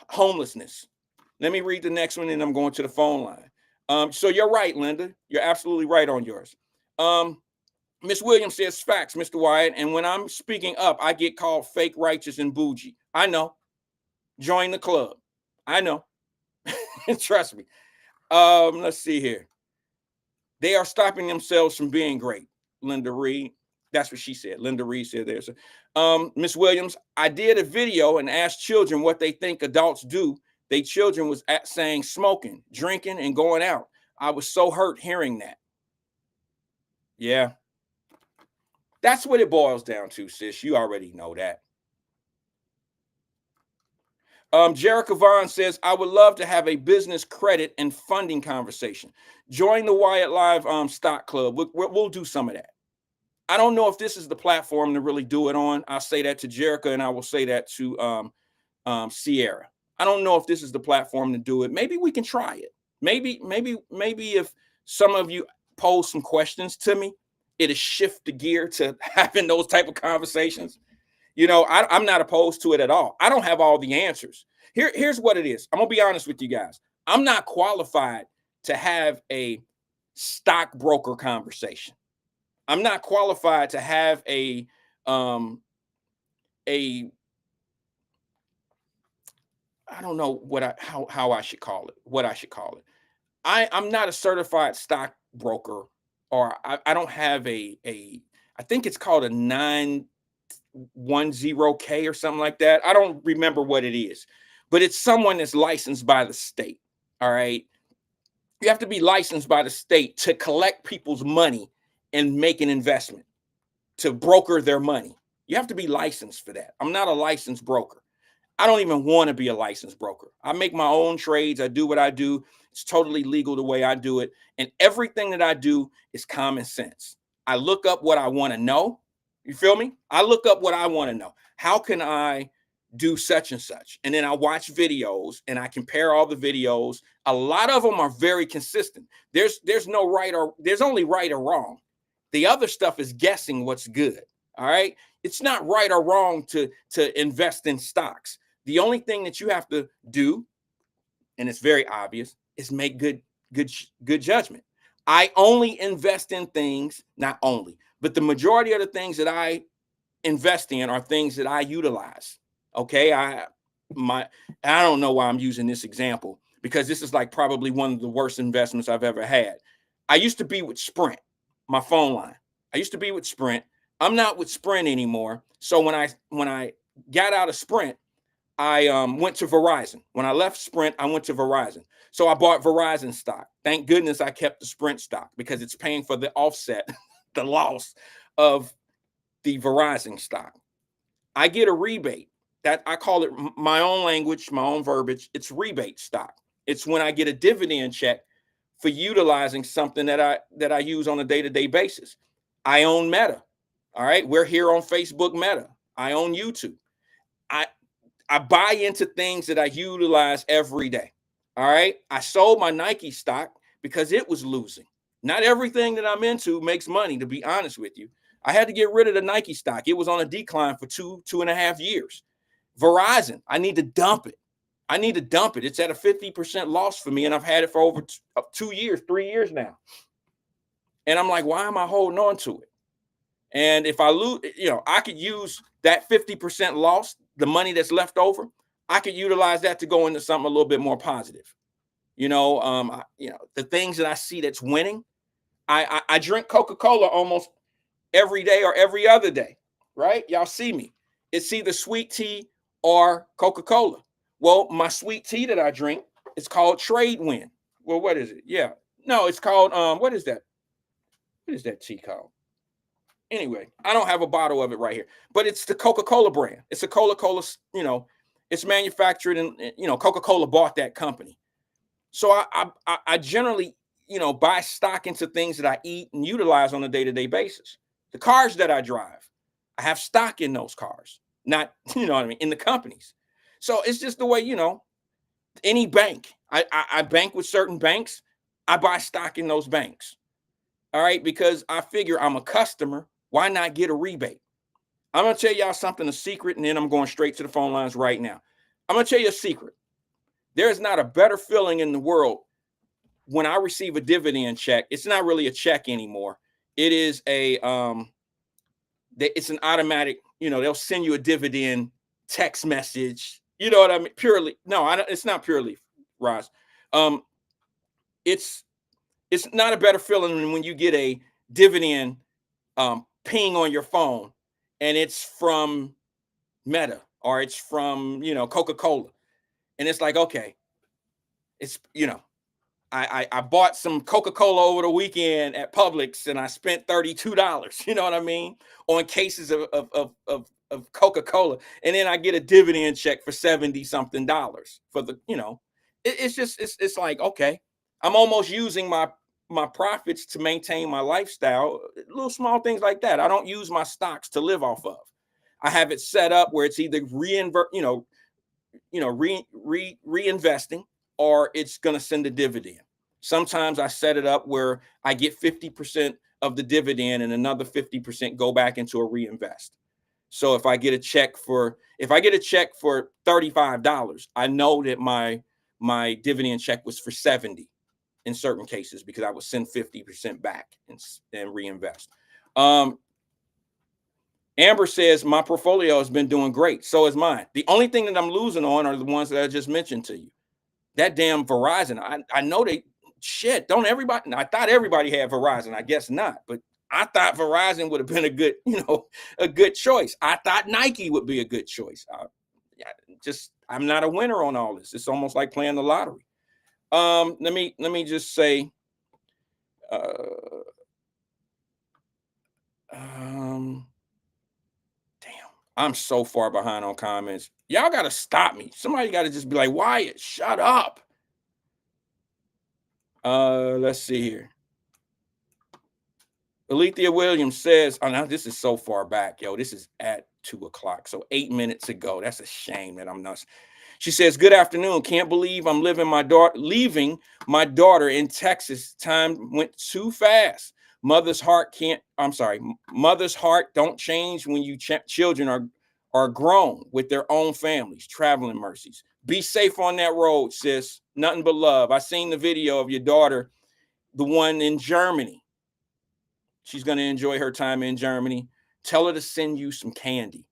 homelessness. Let me read the next one, and I'm going to the phone line. So you're right, Linda. You're absolutely right on yours. Miss Williams says facts, Mr. Wyatt. And when I'm speaking up, I get called fake, righteous, and bougie. I know. Join the club. I know. Trust me. Let's see here. They are stopping themselves from being great. Linda Reed. That's what she said. Linda Reed said there. So, Miss Williams, I did a video and asked children what they think adults do. They children was saying smoking, drinking, and going out. I was so hurt hearing that. Yeah. That's what it boils down to, sis. You already know that. Jerica Vaughn says, I would love to have a business credit and funding conversation. Join the Wyatt Live stock club. We'll do some of that. I don't know if this is the platform to really do it on. I'll say that to Jerica, and I will say that to Sierra. I don't know if this is the platform to do it. Maybe we can try it. Maybe if some of you pose some questions to me, it'll shift the gear to having those type of conversations. I'm not opposed to it at all. I don't have all the answers. Here's what it is. I'm going to be honest with you guys. I'm not qualified to have a stockbroker conversation. I'm not qualified to have I don't know how I should call it. I'm not a certified stockbroker, or I don't have I think it's called a 910K or something like that. I don't remember what it is, but it's someone that's licensed by the state. All right. You have to be licensed by the state to collect people's money and make an investment, to broker their money. You have to be licensed for that. I'm not a licensed broker. I don't even want to be a licensed broker. I make my own trades. I do what I do. It's totally legal the way I do it. And everything that I do is common sense. I look up what I want to know. You feel me? I look up what I want to know. How can I do such and such? And then I watch videos and I compare all the videos. A lot of them are very consistent. There's no right, or there's only right or wrong. The other stuff is guessing what's good. All right. It's not right or wrong to invest in stocks. The only thing that you have to do, and it's very obvious, is make good judgment. I only invest in things, not only, but the majority of the things that I invest in are things that I utilize. Okay. I don't know why I'm using this example, because this is like probably one of the worst investments I've ever had. I used to be with Sprint, my phone line. I used to be with Sprint. I'm not with Sprint anymore. So when I got out of Sprint, I went to Verizon. When I left Sprint, I went to Verizon. So I bought Verizon stock. Thank goodness I kept the Sprint stock, because it's paying for the offset, the loss of the Verizon stock. I get a rebate. That I call it, my own language, my own verbiage. It's rebate stock. It's when I get a dividend check for utilizing something that I use on a day-to-day basis. I own Meta. All right. We're here on Facebook Meta. I own YouTube. I buy into things that I utilize every day. All right. I sold my Nike stock because it was losing. Not everything that I'm into makes money, to be honest with you. I had to get rid of the Nike stock. It was on a decline for 2.5 years. Verizon, I need to dump it. It's at a 50% loss for me, and I've had it for over 2 years, 3 years now. And I'm like, why am I holding on to it? And if I lose, I could use that 50% loss, the money that's left over. I could utilize that to go into something a little bit more positive. The things that I see that's winning. I drink Coca-Cola almost every day or every other day, right? Y'all see me. It's either sweet tea or Coca-Cola. Well, my sweet tea that I drink is called Trade Win. Well, what is it? Yeah. No, it's called, what is that? What is that tea called? Anyway, I don't have a bottle of it right here, but it's the Coca-Cola brand. It's a Coca-Cola, it's manufactured, and Coca-Cola bought that company. So I generally, buy stock into things that I eat and utilize on a day-to-day basis. The cars that I drive, I have stock in those cars, not, in the companies. So it's just the way, any bank, I bank with certain banks. I buy stock in those banks. All right. Because I figure I'm a customer. Why not get a rebate? I'm going to tell y'all something, a secret, and then I'm going straight to the phone lines right now. I'm going to tell you a secret. There's not a better feeling in the world when I receive a dividend check. It's not really a check anymore. It is it's an automatic, they'll send you a dividend text message. You know what I mean? It's not purely, Roz. It's not a better feeling than when you get a dividend ping on your phone, and it's from Meta, or it's from, Coca-Cola. And it's like, okay, it's, I bought some Coca-Cola over the weekend at Publix, and I spent $32, you know what I mean, on cases of Coca-Cola. And then I get a dividend check for $70 something for the, it's like, okay, I'm almost using my profits to maintain my lifestyle, little small things like that. I don't use my stocks to live off of. I have it set up where it's either reinvesting, or it's going to send a dividend. Sometimes I set it up where I get 50% of the dividend and another 50% go back into a reinvest. So if I get a check for $35, I know that my dividend check was for 70 in certain cases, because I would send 50% back and reinvest. Amber says, my portfolio has been doing great. So is mine. The only thing that I'm losing on are the ones that I just mentioned to you. That damn Verizon. I know don't everybody, I thought everybody had Verizon. I guess not, but I thought Verizon would have been a good choice. I thought Nike would be a good choice. I'm not a winner on all this. It's almost like playing the lottery. Let me just say, damn, I'm so far behind on comments. Y'all got to stop me. Somebody got to just be like, Wyatt, shut up. Let's see here. Alethea Williams says, oh, now this is so far back, yo. This is at 2 o'clock, so 8 minutes ago. That's a shame that I'm not. She says, good afternoon. Can't believe I'm leaving my daughter in Texas. Time went too fast. Mother's heart don't change when you children are grown with their own families. Traveling mercies. Be safe on that road, sis. Nothing but love. I seen the video of your daughter, the one in Germany. She's going to enjoy her time in Germany. Tell her to send you some candy.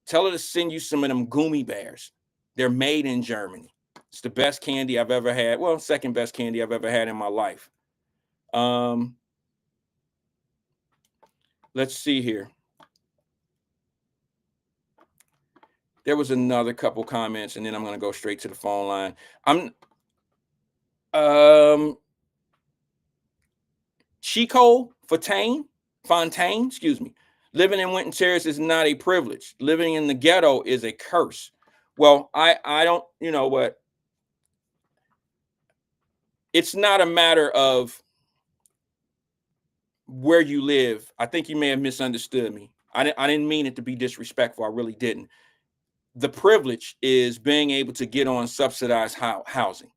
Tell her to send you some of them gummy bears. They're made in Germany. It's the best candy I've ever had. Well, second best candy I've ever had in my life. Let's see here. There was another couple comments, and then I'm going to go straight to the phone line. Chico Fontaine, excuse me. Living in Winton Terrace is not a privilege. Living in the ghetto is a curse. Well, I don't, you know what? It's not a matter of where you live. I think you may have misunderstood me. I didn't mean it to be disrespectful. I really didn't. The privilege is being able to get on subsidized housing.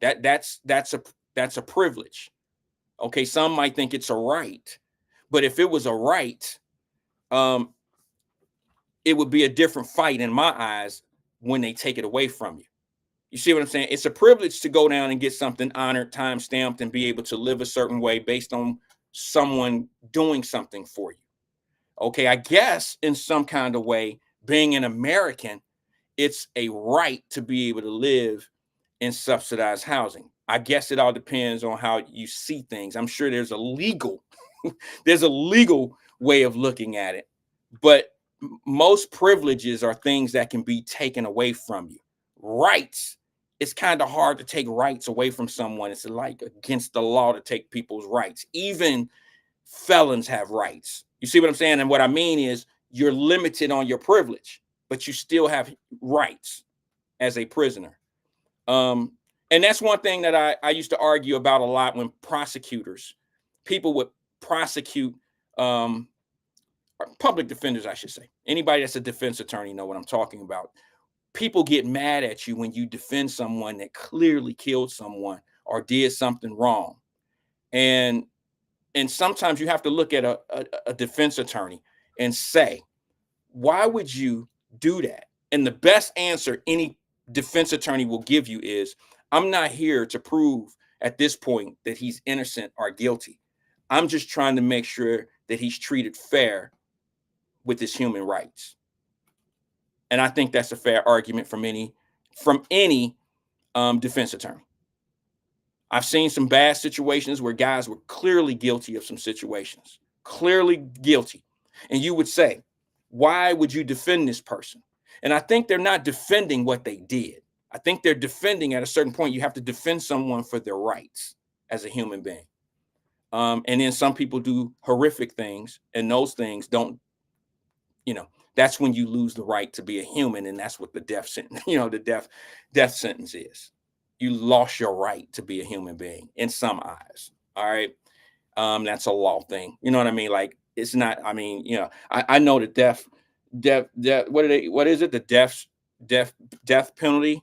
That's a privilege. Okay, some might think it's a right, but if it was a right, it would be a different fight in my eyes when they take it away from you. You see what I'm saying? It's a privilege to go down and get something honored, time stamped, and be able to live a certain way based on someone doing something for you. Okay, I guess in some kind of way, being an American, it's a right to be able to live in subsidized housing. I guess it all depends on how you see things. I'm sure there's a legal way of looking at it, but most privileges are things that can be taken away from you. Rights, it's kind of hard to take rights away from someone. It's like against the law to take people's rights. Even felons have rights. You see what I'm saying? And what I mean is you're limited on your privilege, but you still have rights as a prisoner. And that's one thing that I used to argue about a lot when people would prosecute public defenders, I should say. Anybody that's a defense attorney know what I'm talking about. People get mad at you when you defend someone that clearly killed someone or did something wrong. And sometimes you have to look at a defense attorney and say, why would you do that? And the best answer any defense attorney will give you is, I'm not here to prove at this point that he's innocent or guilty. I'm just trying to make sure that he's treated fair with his human rights. And I think that's a fair argument from any defense attorney. I've seen some bad situations where guys were clearly guilty of some situations, clearly guilty. And you would say, why would you defend this person? And I think they're not defending what they did. I think they're defending at a certain point. You have to defend someone for their rights as a human being. And then some people do horrific things, and those things don't, that's when you lose the right to be a human. And that's what the death sentence, the death sentence is. You lost your right to be a human being in some eyes. All right. That's a law thing. You know what I mean? Like, it's not, I know the death, what is it? The death penalty.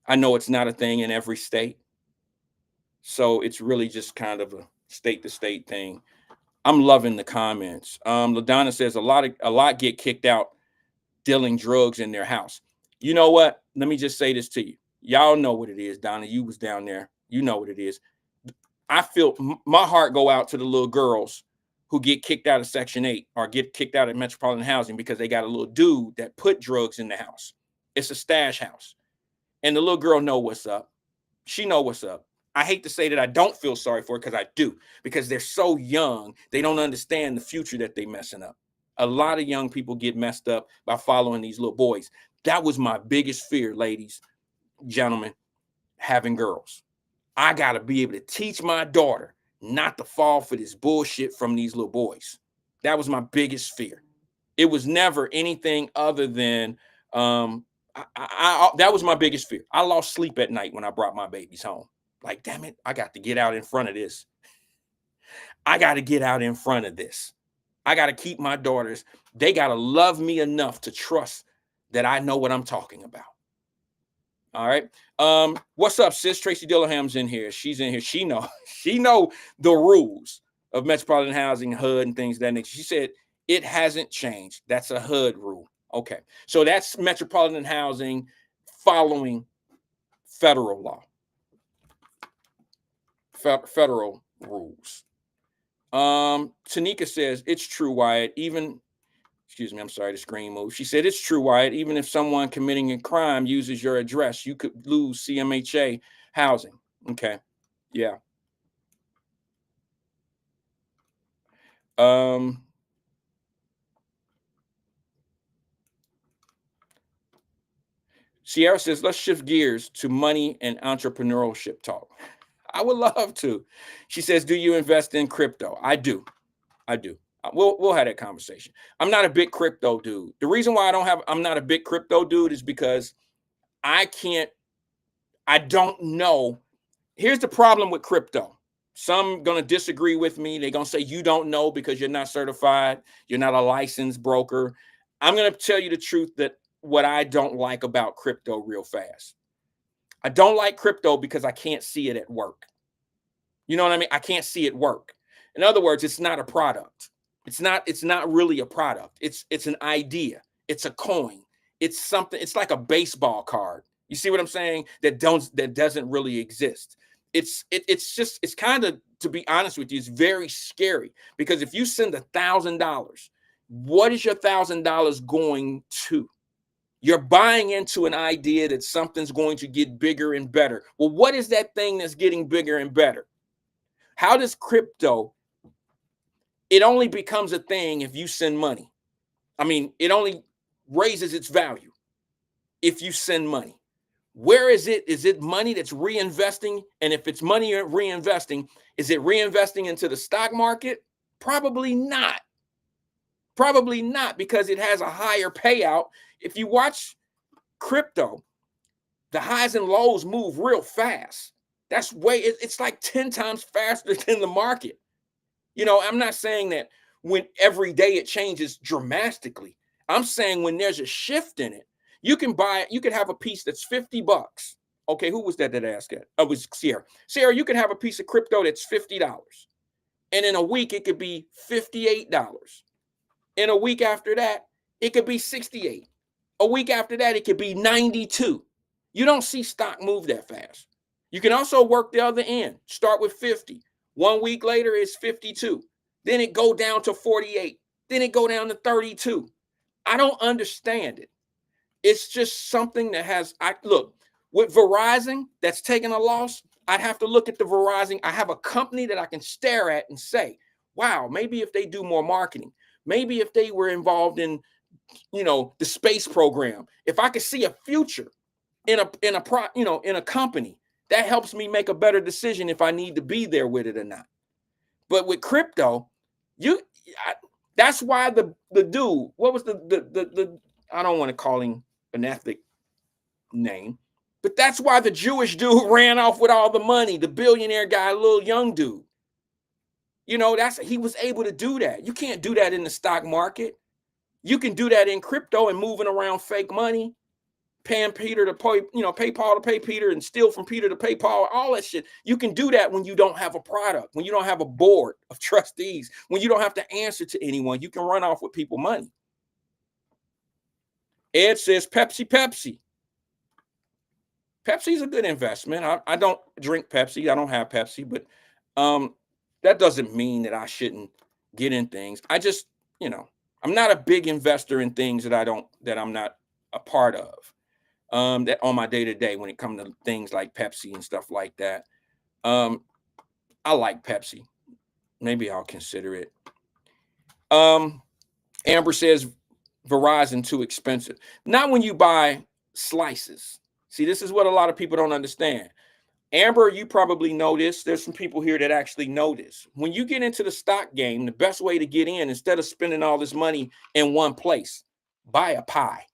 I know it's not a thing in every state. So it's really just kind of a state to state thing. I'm loving the comments. LaDonna says a lot get kicked out dealing drugs in their house. You know what? Let me just say this to you. Y'all know what it is, Donna. You was down there. You know what it is. I feel my heart go out to the little girls who get kicked out of Section 8 or get kicked out of Metropolitan Housing because they got a little dude that put drugs in the house. It's a stash house. And the little girl know what's up. She know what's up. I hate to say that I don't feel sorry for it, because I do, because they're so young. They don't understand the future that they messing up. A lot of young people get messed up by following these little boys. That was my biggest fear, ladies, gentlemen. having girls. I got to be able to teach my daughter not to fall for this bullshit from these little boys. That was my biggest fear. It was never anything other than that was my biggest fear. I lost sleep at night when I brought my babies home. Like, damn it, I got to get out in front of this. I got to get out in front of this. I got to keep my daughters. They got to love me enough to trust that I know what I'm talking about. All right. What's up, sis? Tracy Dillaham's in here. She's in here. She know the rules of metropolitan housing, HUD, and things of that nature. She said it hasn't changed. That's a HUD rule. Okay. So that's metropolitan housing following federal law. Federal rules. Tanika says it's true, Wyatt. Excuse me, I'm sorry, the screen moved. She said it's true, Wyatt. Even if someone committing a crime uses your address, you could lose CMHA housing. Okay, yeah. Sierra says, let's shift gears to money and entrepreneurship talk. I would love to. She says, do you invest in crypto? I do. We'll have that conversation. I'm not a big crypto dude. The reason why I'm not a big crypto dude is because I don't know. Here's the problem with crypto. Some going to disagree with me. They're going to say you don't know because you're not certified. You're not a licensed broker. I'm going to tell you the truth that what I don't like about crypto real fast. I don't like crypto because I can't see it at work. You know what I mean? I can't see it work. In other words, it's not a product. It's not really a product. It's an idea. It's a coin. It's something. It's like a baseball card. You see what I'm saying? That doesn't really exist. It's kind of, to be honest with you, it's very scary because if you send $1,000, what is your $1,000 going to? You're buying into an idea that something's going to get bigger and better. Well, what is that thing that's getting bigger and better? How does crypto? It only becomes a thing if you send money. I mean, it only raises its value if you send money. Where is it? Is it money that's reinvesting? And if it's money reinvesting, is it reinvesting into the stock market? Probably not. Probably not, because it has a higher payout. If you watch crypto, the highs and lows move real fast. It's like 10 times faster than the market. You know, I'm not saying that when every day it changes dramatically. I'm saying when there's a shift in it, you can have a piece that's $50. Okay, who was that asked that? It was Sierra. Sierra, you can have a piece of crypto that's $50. And in a week, it could be $58. In a week after that, it could be $68. A week after that, it could be $92. You don't see stock move that fast. You can also work the other end. Start with 50. 1 week later, it's 52. Then it go down to 48. Then it go down to 32. I don't understand it. It's just something that look, with Verizon that's taking a loss, I'd have to look at the Verizon. I have a company that I can stare at and say, wow, maybe if they do more marketing, maybe if they were involved in, the space program, if I could see a future in a company, that helps me make a better decision if I need to be there with it or not. But with crypto, that's why the dude, what was the I don't want to call him an ethnic name, but that's why the Jewish dude ran off with all the money, the billionaire guy, little young dude. He was able to do that. You can't do that in the stock market. You can do that in crypto and moving around fake money, paying Peter to pay, PayPal to pay Peter and steal from Peter to pay Paul, all that shit. You can do that when you don't have a product, when you don't have a board of trustees, when you don't have to answer to anyone. You can run off with people money. Ed says Pepsi. Pepsi's a good investment. I don't drink Pepsi. I don't have Pepsi, but that doesn't mean that I shouldn't get in things. I just, I'm not a big investor in things that I'm not a part of. That on my day-to-day when it comes to things like Pepsi and stuff like that. I like Pepsi. Maybe I'll consider it. Amber says Verizon too expensive. Not when you buy slices. See, this is what a lot of people don't understand. Amber, you probably know this. There's some people here that actually know this. When you get into the stock game, the best way to get in, instead of spending all this money in one place, buy a pie.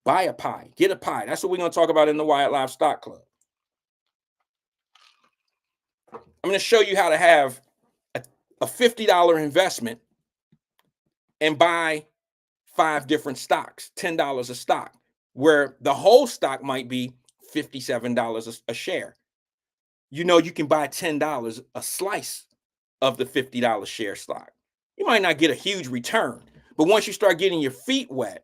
Buy a pie. Get a pie. That's what we're going to talk about in the Wyatt Live Stock Club. I'm going to show you how to have a $50 investment and buy 5 different stocks, $10 a stock, where the whole stock might be $57 a share. You know, you can buy $10 a slice of the $50 share stock. You might not get a huge return, but once you start getting your feet wet,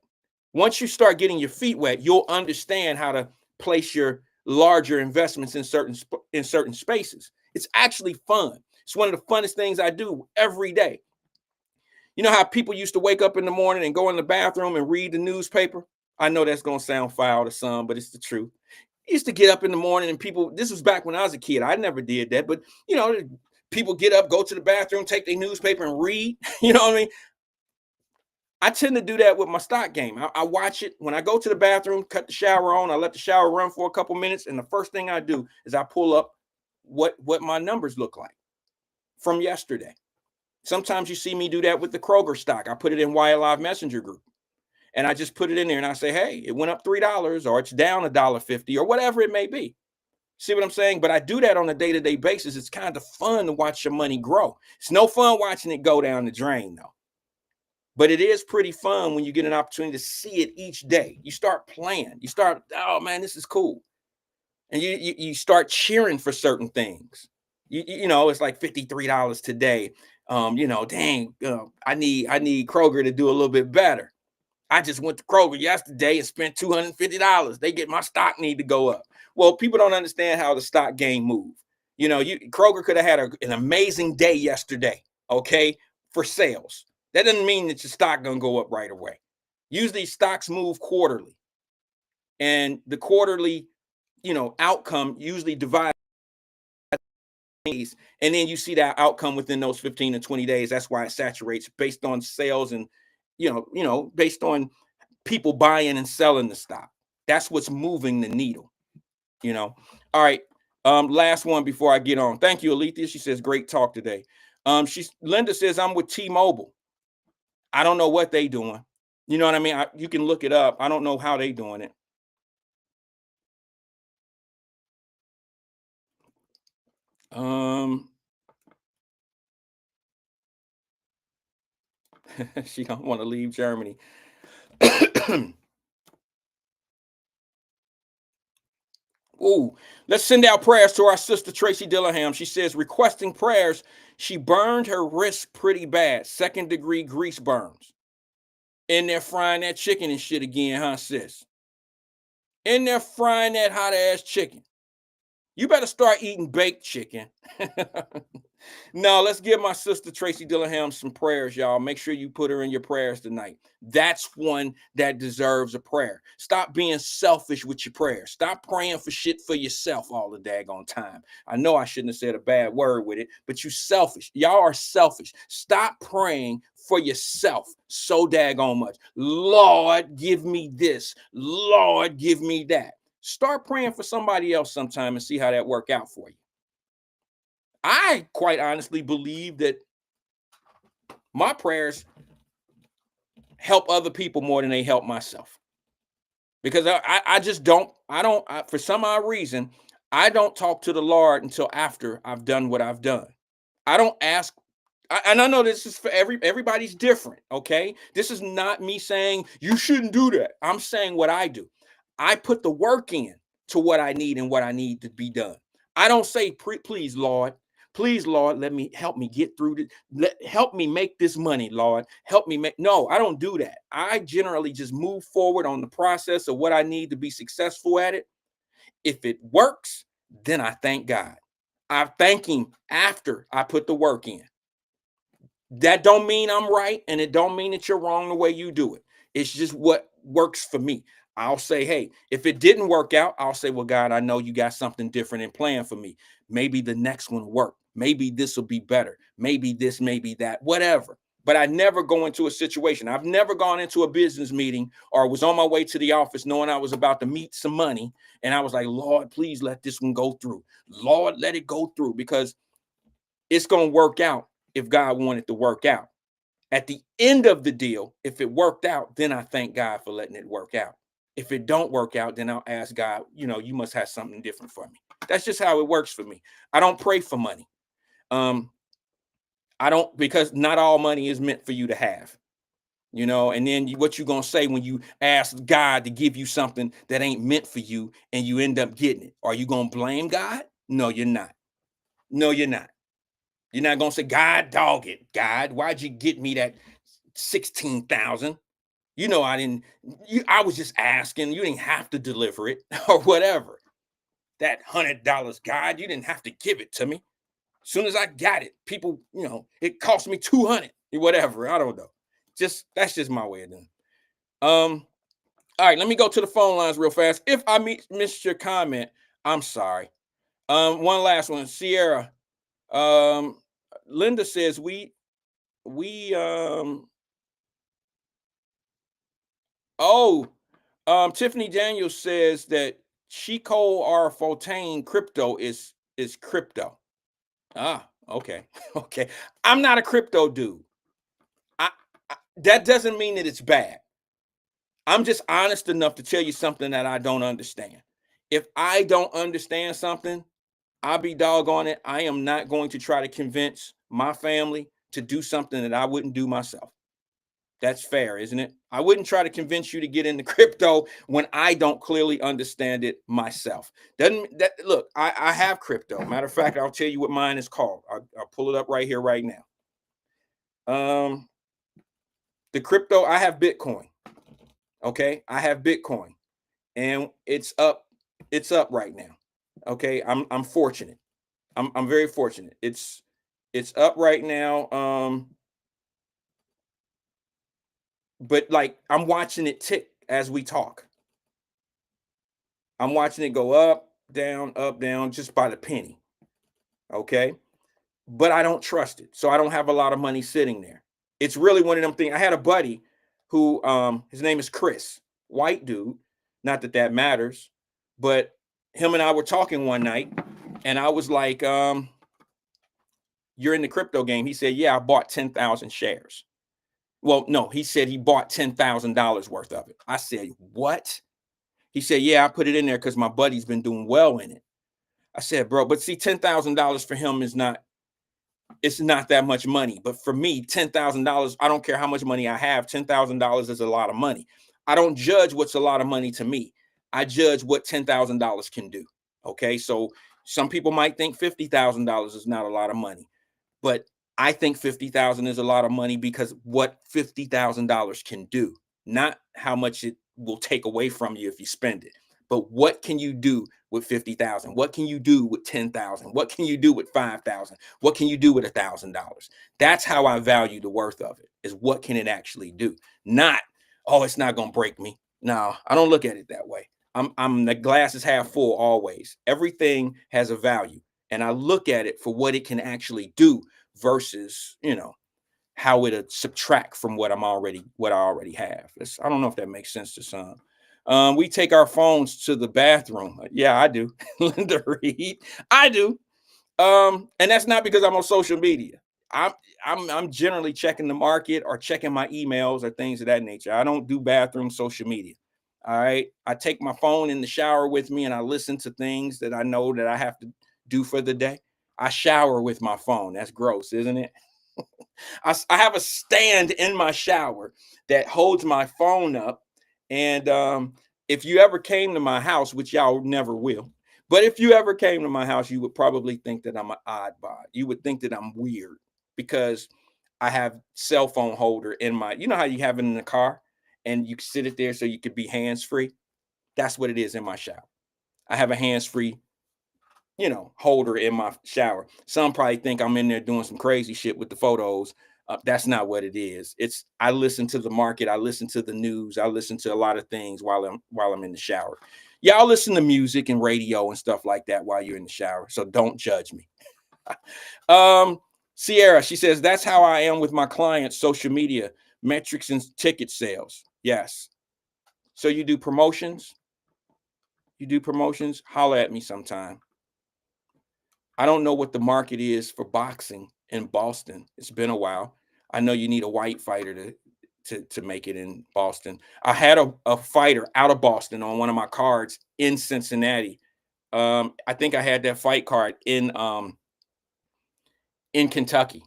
you'll understand how to place your larger investments in certain spaces. It's actually fun. It's one of the funnest things I do every day. You know how people used to wake up in the morning and go in the bathroom and read the newspaper? I know that's going to sound foul to some, but it's the truth. I used to get up in the morning and people, this was back when I was a kid. I never did that, but you know, people get up, go to the bathroom, take their newspaper and read. You know what I mean? I tend to do that with my stock game. I watch it when I go to the bathroom, cut the shower on, I let the shower run for a couple minutes, and the first thing I do is I pull up what my numbers look like from yesterday. Sometimes you see me do that with the Kroger stock. I put it in Wyatt Live Messenger group, and I just put it in there, and I say, hey, it went up $3, or it's down $1.50, or whatever it may be. See what I'm saying? But I do that on a day-to-day basis. It's kind of fun to watch your money grow. It's no fun watching it go down the drain, though. But it is pretty fun when you get an opportunity to see it each day. You start playing. You start, oh, man, this is cool. And you start cheering for certain things. You know, it's like $53 today. You know, dang, I need Kroger to do a little bit better. I just went to Kroger yesterday and spent $250. They get my stock need to go up. Well, people don't understand how the stock game move. You know, Kroger could have had an amazing day yesterday, okay, for sales. That doesn't mean that your stock gonna go up right away. Usually stocks move quarterly, and the quarterly, you know, outcome usually divides, and then you see that outcome within those 15 to 20 days. That's why it saturates based on sales and you know, based on people buying and selling the stock. That's what's moving the needle, you know. All right. Last one before I get on. Thank you, Alethea. She says, great talk today. Linda says, I'm with T-Mobile. I don't know what they doing. You know what I mean? You can look it up. I don't know how they doing it. She don't want to leave Germany. Ooh, let's send out prayers to our sister Tracy Dillingham. She says, requesting prayers. She burned her wrist pretty bad. 2nd-degree grease burns. In there frying that chicken and shit again, huh, sis? In there frying that hot ass chicken. You better start eating baked chicken. No, let's give my sister Tracy Dillingham some prayers, y'all. Make sure you put her in your prayers tonight. That's one that deserves a prayer. Stop being selfish with your prayers. Stop praying for shit for yourself all the daggone time. I know I shouldn't have said a bad word with it, but you selfish. Y'all are selfish. Stop praying for yourself so daggone much. Lord, give me this. Lord, give me that. Start praying for somebody else sometime and see how that work out for you. I quite honestly believe that my prayers help other people more than they help myself. Because I just don't, for some odd reason, I don't talk to the Lord until after I've done what I've done. I don't ask, and I know this is for everybody's different, okay? This is not me saying you shouldn't do that. I'm saying what I do. I put the work in to what I need and what I need to be done. I don't say, please, Lord, help me get through this. Help me make this money, Lord. Help me make. No, I don't do that. I generally just move forward on the process of what I need to be successful at it. If it works, then I thank God. I thank him after I put the work in. That don't mean I'm right, and it don't mean that you're wrong the way you do it. It's just what works for me. I'll say, hey, if it didn't work out, I'll say, well, God, I know you got something different in plan for me. Maybe the next one will work. Maybe this will be better. Maybe this, maybe that, whatever. but I never go into a situation. I've never gone into a business meeting or was on my way to the office knowing I was about to meet some money. And I was like, Lord, please let this one go through. Lord, let it go through, because it's going to work out if God wanted to work out. At the end of the deal, if it worked out, then I thank God for letting it work out. If it don't work out, then I'll ask God, you must have something different for me. That's just how it works for me. I don't pray for money. I don't, because not all money is meant for you to have, and then what you going to say when you ask God to give you something that ain't meant for you and you end up getting it? Are you going to blame God? No, you're not. No, you're not. You're not going to say, God, dog it. God, why'd you get me that 16,000? I was just asking. You didn't have to deliver it or whatever. That $100, God, you didn't have to give it to me. As soon as I got it, people, it cost me 200 or whatever. I don't know. That's just my way of doing it. All right, let me go to the phone lines real fast. If I missed your comment, I'm sorry. One last one. Sierra. Linda says Tiffany Daniels says that Chico R. Fontaine crypto is crypto. Okay. Okay. I'm not a crypto dude. That doesn't mean that it's bad. I'm just honest enough to tell you something that I don't understand. If I don't understand something, I'll be doggone it. I am not going to try to convince my family to do something that I wouldn't do myself. That's fair, isn't it? I wouldn't try to convince you to get into crypto when I don't clearly understand it myself. Look, I have crypto. Matter of fact, I'll tell you what mine is called. I'll pull it up right here, right now. The crypto, I have Bitcoin. Okay, I have Bitcoin, and it's up right now. Okay, I'm fortunate. I'm very fortunate. It's up right now. But like, I'm watching it tick as we talk. I'm watching it go up, down, just by the penny. Okay. But I don't trust it. So I don't have a lot of money sitting there. It's really one of them things. I had a buddy who, his name is Chris, white dude. Not that that matters, but him and I were talking one night, and I was like, you're in the crypto game. He said, yeah, I bought 10,000 shares. Well, no, he said he bought $10,000 worth of it. I said, what? He said, yeah, I put it in there because my buddy's been doing well in it. I said, bro, but see, $10,000 for him it's not that much money. But for me, $10,000, I don't care how much money I have. $10,000 is a lot of money. I don't judge what's a lot of money to me. I judge what $10,000 can do. Okay. So some people might think $50,000 is not a lot of money, but I think 50,000 is a lot of money because what $50,000 can do, not how much it will take away from you if you spend it, but what can you do with 50,000? What can you do with 10,000? What can you do with 5,000? What can you do with $1,000? That's how I value the worth of it, is what can it actually do? Not, oh, it's not going to break me. No, I don't look at it that way. I'm the glass is half full always. Everything has a value, and I look at it for what it can actually do versus, how it'll subtract from what I already have. I don't know if that makes sense to some. We take our phones to the bathroom. Yeah, I do. Linda Reed, I do. And that's not because I'm on social media. I'm generally checking the market or checking my emails or things of that nature. I don't do bathroom social media. All right. I take my phone in the shower with me and I listen to things that I know that I have to do for the day. I shower with my phone. That's gross, isn't it? I have a stand in my shower that holds my phone up. And if you ever came to my house, which y'all never will, but if you ever came to my house, you would probably think that I'm an oddball. You would think that I'm weird because I have cell phone holder in my, how you have it in the car and you sit it there so you could be hands-free. That's what it is in my shower. I have a hands-free holder in my shower. Some probably think I'm in there doing some crazy shit with the photos. That's not what it is. I listen to the market. I listen to the news. I listen to a lot of things while I'm in the shower. Y'all listen to music and radio and stuff like that while you're in the shower. So don't judge me. Sierra, she says, that's how I am with my clients, social media, metrics and ticket sales. Yes. So you do promotions? You do promotions? Holler at me sometime. I don't know what the market is for boxing in Boston. It's been a while. I know you need a white fighter to make it in Boston. I had a fighter out of Boston on one of my cards in Cincinnati. I think I had that fight card in Kentucky.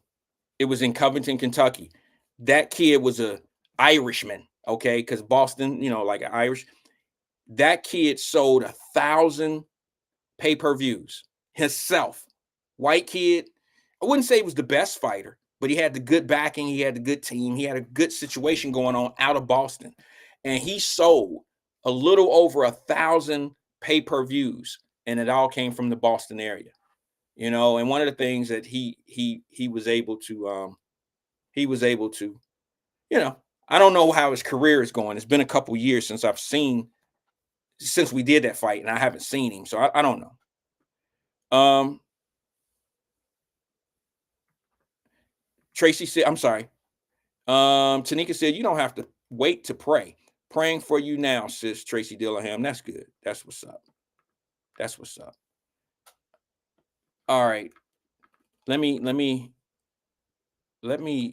It was in Covington, Kentucky. That kid was a Irishman, okay? Because Boston, like Irish. That kid sold 1,000 pay-per-views himself. White kid. I wouldn't say he was the best fighter, but he had the good backing. He had the good team. He had a good situation going on out of Boston. And he sold a little over 1,000 pay-per-views. And it all came from the Boston area. And one of the things that he was able to, I don't know how his career is going. It's been a couple years since we did that fight, and I haven't seen him, so I don't know. Tracy said, I'm sorry. Tanika said, you don't have to wait to pray. Praying for you now, sis Tracy Dillingham. That's good. That's what's up. That's what's up. All right. Let me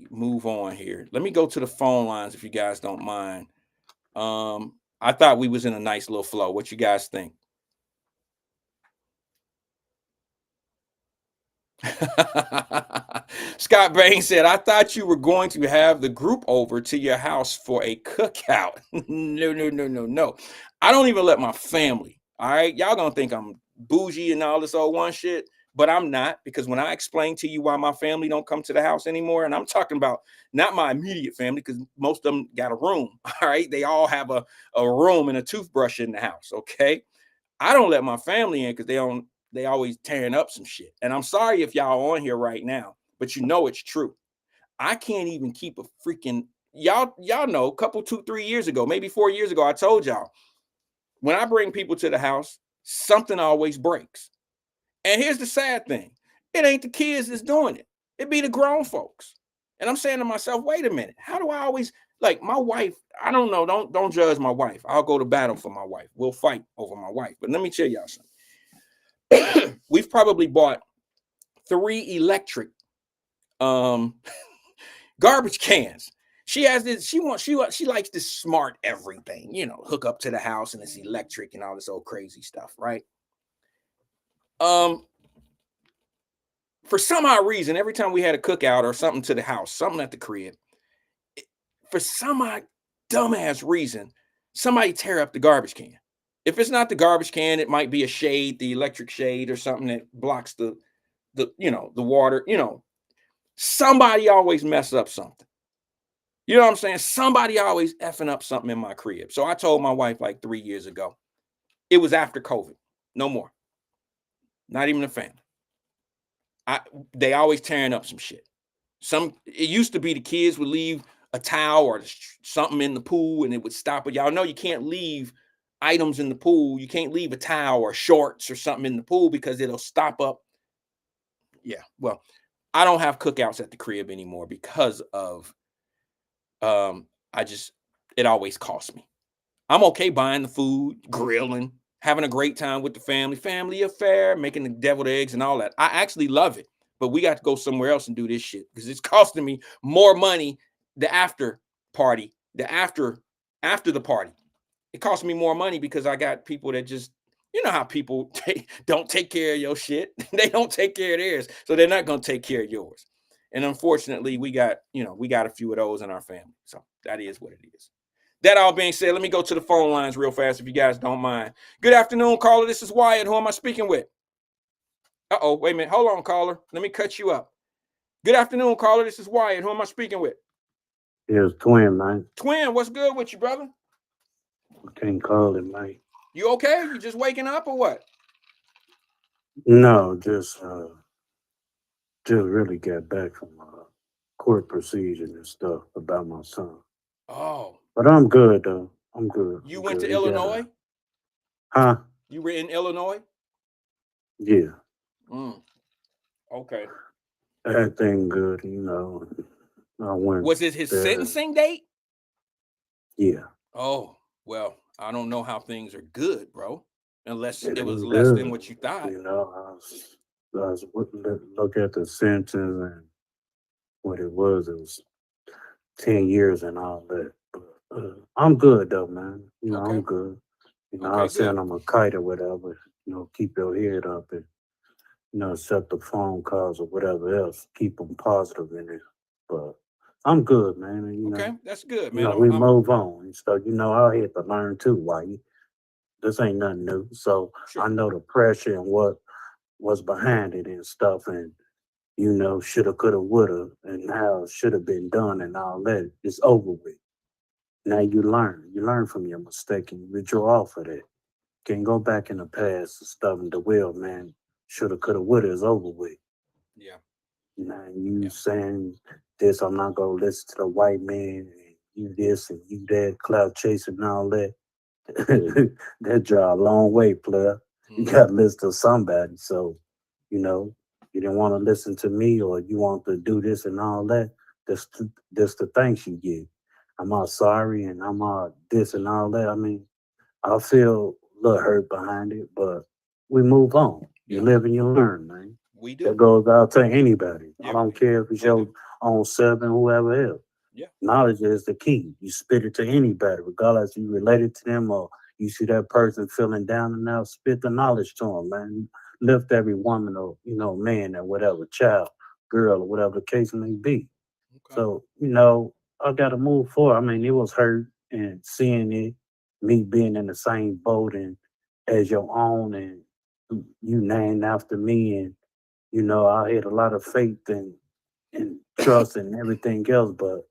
move on here. Let me go to the phone lines if you guys don't mind. I thought we was in a nice little flow. What you guys think? Scott Bain said, I thought you were going to have the group over to your house for a cookout. No. I don't even let my family. All right. Y'all gonna think I'm bougie and all this old one shit, but I'm not, because when I explain to you why my family don't come to the house anymore, and I'm talking about not my immediate family, because most of them got a room. All right. They all have a room and a toothbrush in the house. Okay. I don't let my family in because they always tearing up some shit. And I'm sorry if y'all on here right now, but it's true. I can't even keep a freaking, y'all know, a couple, 2-3 years ago, maybe 4 years ago, I told y'all, when I bring people to the house, something always breaks. And here's the sad thing. It ain't the kids that's doing it. It be the grown folks. And I'm saying to myself, wait a minute. How do I always, like, my wife, I don't know. Don't judge my wife. I'll go to battle for my wife. We'll fight over my wife. But let me tell y'all something. We've probably bought 3 electric garbage cans. She has this, she likes this smart everything, hook up to the house and it's electric and all this old crazy stuff, right? For some odd reason, every time we had a cookout or something to the house, something at the crib, for some odd dumbass reason, somebody tear up the garbage can. If it's not the garbage can, it might be a shade, the electric shade or something that blocks the water. Somebody always mess up something. You know what I'm saying? Somebody always effing up something in my crib. So I told my wife like 3 years ago, it was after COVID, no more. Not even a family. They always tearing up some shit. It used to be the kids would leave a towel or something in the pool and it would stop it. Y'all know you can't leave items in the pool. You can't leave a towel or shorts or something in the pool because it'll stop up. Yeah, well, I don't have cookouts at the crib anymore because of it always costs me. I'm okay buying the food, grilling, having a great time with the family affair, making the deviled eggs and all that. I actually love it, but we got to go somewhere else and do this shit because it's costing me more money. The after party, after the party, it costs me more money because I got people that just, how people don't take care of your shit. They don't take care of theirs, so they're not going to take care of yours. And unfortunately, we got a few of those in our family. So that is what it is. That all being said, let me go to the phone lines real fast if you guys don't mind. Good afternoon, caller. This is Wyatt. Who am I speaking with? Uh-oh, wait a minute. Hold on, caller. Let me cut you up. Good afternoon, caller. This is Wyatt. Who am I speaking with? It's Twin, man. Twin, what's good with you, brother? Can't call it, man. You okay? You just waking up or what? No, just really got back from court procedure and stuff about my son. Oh. But I'm good, though. I'm good. You went to Illinois? Huh? You were in Illinois? Yeah. Okay. Everything good, I went Was it his there. sentencing date? Yeah, Oh, well, I don't know how things are good, bro. Unless it it was ain't less than good. what you thought. I was look at the sentence and what it was 10 years and all that. But I'm good though, man. Okay. I'm good. I Okay, was saying good. I'm a kite or whatever. Keep your head up and accept the phone calls or whatever else. Keep them positive in it. But I'm good, man. And, Okay, that's good, man. we I'm move on. And so, I had to learn too. Why this ain't nothing new. So I sure. know the pressure and what was behind it and stuff, and shoulda, coulda, woulda, and how it should have been done and all that. It's over with. Now you learn. You learn from your mistake and you withdraw off of that. Can't go back in the past and stuff and the wheel, man. Shoulda, coulda, woulda is over with. Yeah. Now you Yeah. saying this, I'm not gonna listen to the white man and you this and you that, cloud chasing and all that. That draw a long way, player. You Mhm. got to listen to somebody. So, you know, you didn't want to listen to me or you want to do this and all that. That's the thanks you get. I'm all sorry and I'm all this and all that. I mean, I feel a little hurt behind it, but we move on. You Yeah, live and you learn, man. we That do. goes out to anybody. I Yeah, don't care if it's we your do. own seven, whoever else. Yeah. Knowledge is the key. You spit it to anybody, regardless if you related to them or you see that person feeling down and out. Spit the knowledge to them, man. Lift every woman or man or whatever, child, girl or whatever the case may be. Okay. So I got to move forward. I mean, it was hurt and seeing it, me being in the same boat and as your own, and you named after me, and I had a lot of faith and trust and everything else, but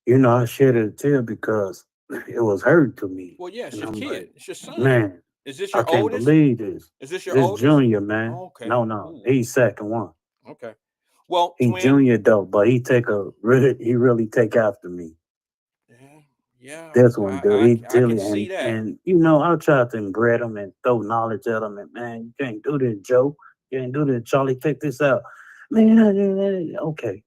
I shed a tear because it was hurt to me. Well, yeah, it's And your I'm like, kid. It's your son. man, Is this I your can't oldest? believe this. Is this your This oldest? Junior, man. Oh, okay. No, Ooh. he's second one. Okay. Well, He twin. Junior though, but he really take after me. Yeah. Yeah. This one, dude, he I can really see that. and I tried to embred him and throw knowledge at him, and man, you can't do this, Joe. You can't do this, Charlie. Check this out, man. Okay.